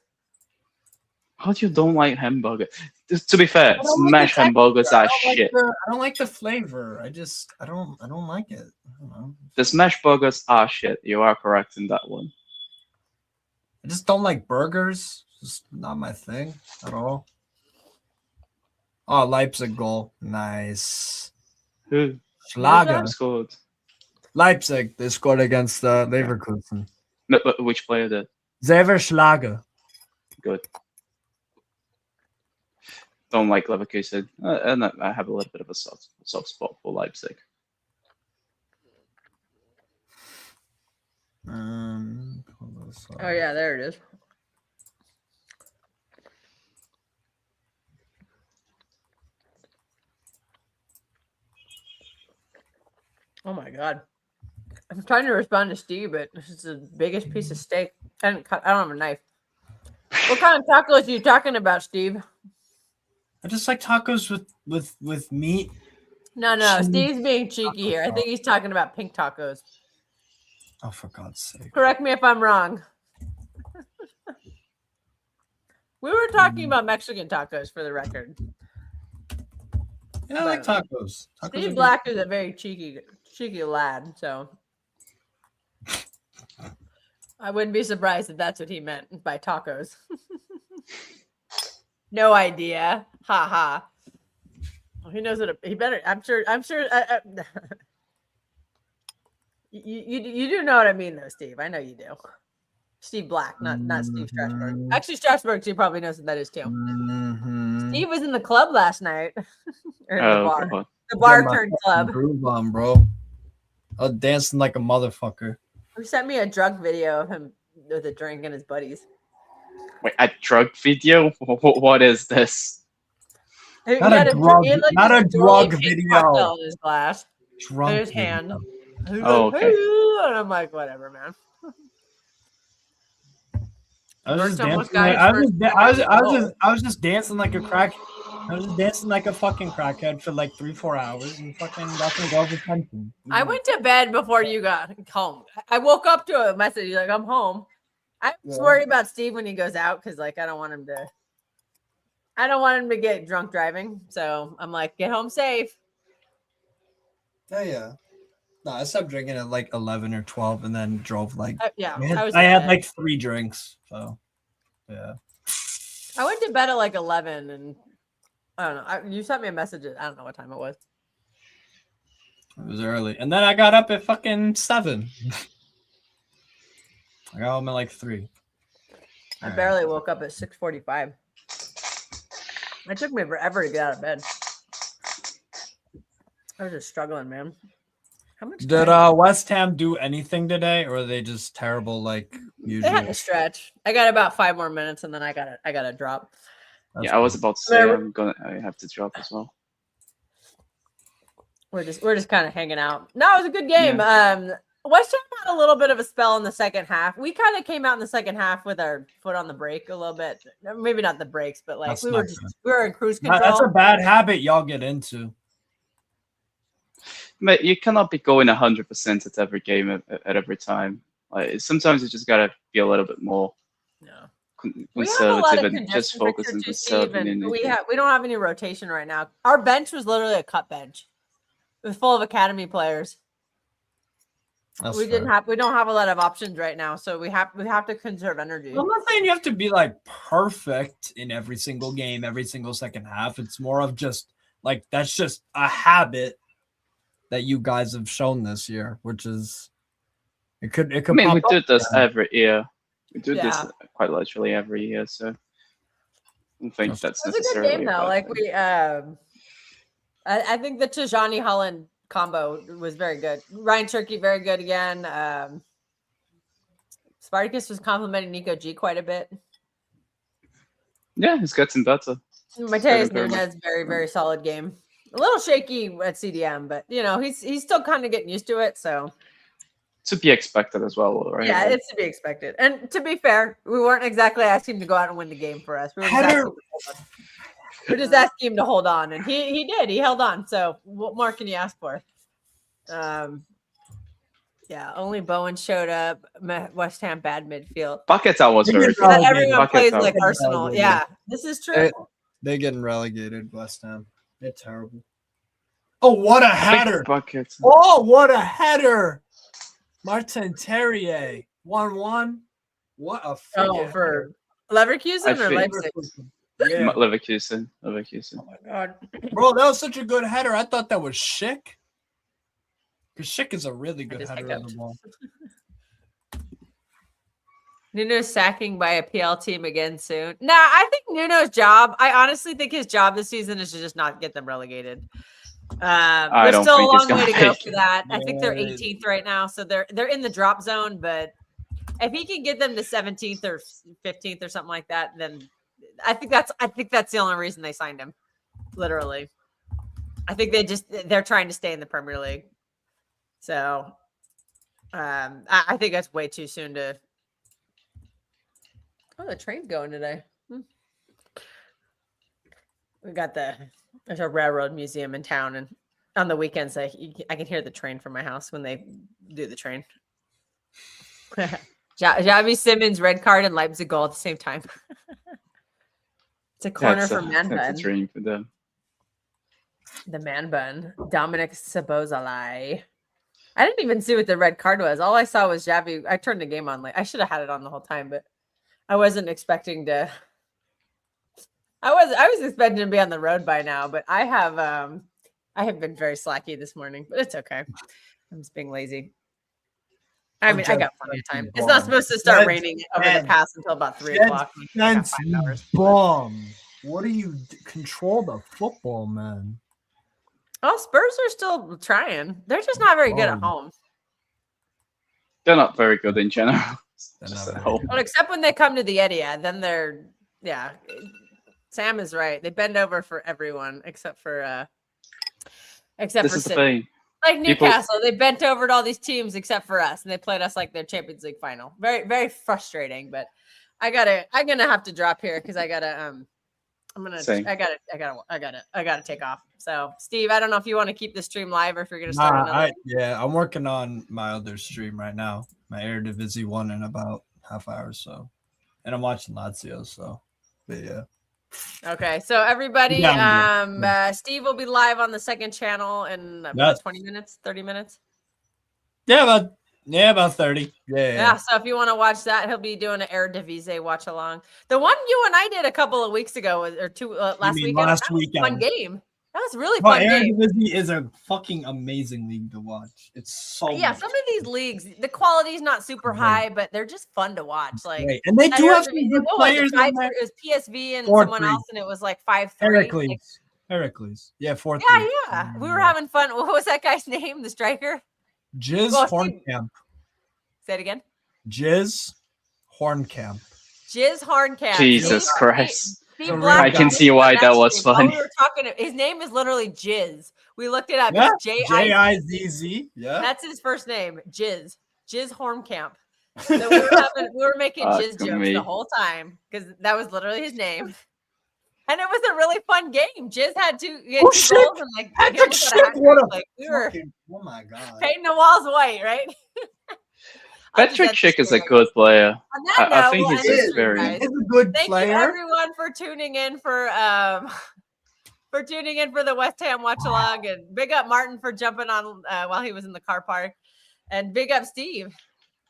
How do you don't like hamburger? To be fair, I don't like smash the hamburgers texture. are I don't like shit. I don't like the flavor. I don't like it. I don't know. The smash burgers are shit. You are correct in that one. I just don't like burgers. It's just not my thing at all. Oh, Leipzig goal. Nice. Who Schlager. scored? Leipzig. They scored against Leverkusen. No, but which player did? Xaver Schlager. Good. Don't like Leverkusen, and I have a little bit of a soft spot for Leipzig. Pull this up. Oh yeah, there it is. Oh my god. I'm trying to respond to Steve, but this is the biggest piece of steak. I don't have a knife. What kind of tacos are you talking about, Steve? I just like tacos with meat. No. Cheese Steve's being cheeky here. I taco. think he's talking about pink tacos. Oh, for God's sake. Correct me if I'm wrong. We were talking about Mexican tacos for the record. Yeah, I like tacos. Tacos are Steve good. Black is a very cheeky lad, so I wouldn't be surprised if that's what he meant by tacos. No idea. Ha ha. Well, he knows what he better. I'm sure. You do know what I mean, though, Steve. I know you do. Steve Black, not Steve Strasburg. Actually, Strasburg, Steve probably knows what that is too. Mhm. Steve was in the club last night, or the bar. God. The bar Get my turned fucking club. Groove on, bro. I was dancing like a motherfucker. He sent me a drug video of him with a drink and his buddies. Wait, a drug video? What is this? He Not had a drug- he had, like, not this a drug Dorley pink video. cocktail in his glass, Drunk in his video. hand. He's Oh, like, okay. "Hey," and I'm like, whatever, man. I was just Burnt almost dancing. got Like, his first I was just dancing like a crack. I was just dancing like a fucking crackhead for like 3-4 hours and fucking nothing go over attention. I went to bed before you got home. I woke up to a message like, I'm home. I was Yeah. worried about Steve when he goes out because, like, I don't want him to get drunk driving. So I'm like, get home safe. Oh yeah. No, I stopped drinking at like 11 or 12 and then drove like Yeah, I had like 3 drinks. So yeah. I went to bed at like 11 and I don't know. You sent me a message. I don't know what time it was. It was early. And then I got up at fucking 7. I got home at like 3. I barely woke up at 6:45. It took me forever to get out of bed. I was just struggling, man. How much Did time- West Ham do anything today, or are they just terrible like They usual? had to stretch. I got about 5 more minutes and then I gotta drop. That's Yeah, I was cool. about to say Whatever. I have to drop as well. We're just kind of hanging out. No, it was a good game. West Ham had a little bit of a spell in the second half. We kind of came out in the second half with our foot on the brake a little bit. Maybe not the brakes, but like That's we not were good. we were in cruise control. That's a bad habit y'all get into. Mate, you cannot be going 100% at every game at every time. Like sometimes you just gotta be a little bit more Yeah. conservative We have a lot of and just congestion focus fixture on too, Steve, conserving. and we don't have any rotation right now. Our bench was literally a cut bench. It was full of academy players. That's We fair. don't have a lot of options right now, so we have to conserve energy. I'm not saying you have to be like perfect in every single game, every single second half. It's more of just like that's just a habit that you guys have shown this year, which is it could I mean, we pop do up this again. every year. We do this Yeah. quite literally every year, so I don't think that's It was a good necessarily game a though. bad Like thing. I think the Tijani Holland combo was very good. Ryan Turkey very good again. Spartacus was complimenting Nico G quite a bit. Yeah, it's gotten better. Mateus Very Nunes very very solid game. A little shaky at CDM, but you know he's still kind of getting used to it. So To be expected as well, right? yeah, it's to be expected. And to be fair, we weren't exactly asking him to go out and win the game for us. We were just Header- asking him to hold on. We're just asking him to hold on, and he did. He held on. So what more can you ask for? Yeah, only Bowen showed up. West Ham bad midfield. Paquetá was very Relegated. good. Not everyone Paquetá. plays like Paquetá. Arsenal. Yeah, this is true. They're getting relegated, West Ham. They're terrible. Oh, what a header! Paquetá. Oh, what a header! Martin Terrier, 1-1. What a freaking For Leverkusen I or think- Leipzig? yeah. Leverkusen. Oh my god. Bro, that was such a good header. I thought that was Schick. Because Schick is a really good just header of hiccuped. the ball. Nuno's sacking by a PL team again soon. Nah, I think Nuno's job, I honestly think his job this season is to just not get them relegated. There's don't still a think he's long way to gonna go make for it. that. I think they're Yeah. 18th right now, so they're in the drop zone. But if he can get them to 17th or 15th or something like that, then I think that's the only reason they signed him. Literally, I think they're trying to stay in the Premier League. So I think that's way too soon to. Oh, the train's going today. We got there's a railroad museum in town, and on the weekends I can hear the train from my house when they do the train. Javi Simmons red card and Leipzig goal at the same time. It's a corner for Man Bun. That's a dream for them. The Man Bun. Dominic Sabozalai. I didn't even see what the red card was. All I saw was Javi. I turned the game on late. I should have had it on the whole time, but I wasn't expecting to. I was expecting to be on the road by now, but I have been very slacky this morning, but it's okay. I'm just being lazy. I mean, I got plenty of time. It's not supposed to start raining over the pass until about 3 o'clock. That's bomb. What do you control the football, man? Oh, Spurs are still trying. They're just not very good at home. They're not very good in general. Just at home. Well, except when they come to the Etihad, then they're Sam is right. They bend over for everyone except for This for is the City. thing. Like Newcastle, they bent over to all these teams except for us, and they played us like their Champions League final. Very, very frustrating. But I'm gonna have to drop here because I gotta take off. So Steve, I don't know if you want to keep the stream live or if you're gonna start another. I'm working on my other stream right now. My Eredivisie one in about half hour or so, and I'm watching Lazio. So, but yeah. Okay, so everybody, Steve will be live on the second channel in about 20 minutes, 30 minutes. Yeah, about 30. Yeah. So if you want to watch that, he'll be doing an Eredivisie watch along. The one you and I did a couple of weeks ago or two last weekend. Last weekend. Fun game. That was a really fun game. Eredivisie is a fucking amazing league to watch. It's so some of these leagues, the quality is not super high, but they're just fun to watch. Like, and they do have some good players. It was PSV and someone else, and it was like 5-3. Heracles. Yeah, 4-3. Yeah. We were having fun. What was that guy's name? The striker? Jizz Hornkamp. Say it again. Jizz Hornkamp. Jizz Hornkamp. Jesus Christ. I can see why that was funny. We were talking. His name is literally Jizz. We looked it up. Yeah, it's Jizz. Yeah, that's his first name. Jizz Hornkamp. So we were making Jizz jokes the whole time because that was literally his name, and it was a really fun game. Jizz had two goals and like Patrick Schick, we were oh my god, painting the walls white, right? Patrick Schick is a good player. I think he's experienced. He's a good player. Thank you everyone for tuning in for the West Ham watch along, and big up Martin for jumping on while he was in the car park, and big up Steve.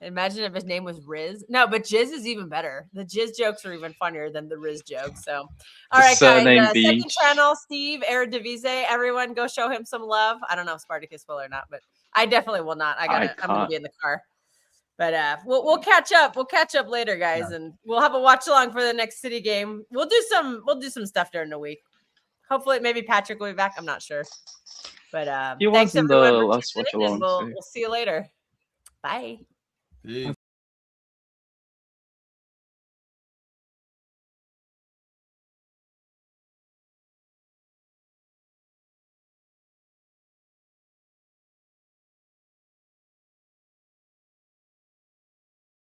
Imagine if his name was Riz. No, but Jizz is even better. The Jizz jokes are even funnier than the Riz jokes. So, all right, guys. Second channel, Steve Eredivisie. Everyone, go show him some love. I don't know if Spartacus will or not, but I definitely will not. I'm gonna be in the car. But we'll catch up. We'll catch up later, guys, and we'll have a watch along for the next City game. We'll do some stuff during the week. Hopefully, maybe Patrick will be back. I'm not sure. But he thanks wasn't the everyone. last watch along. We'll see you later. Bye. Peace.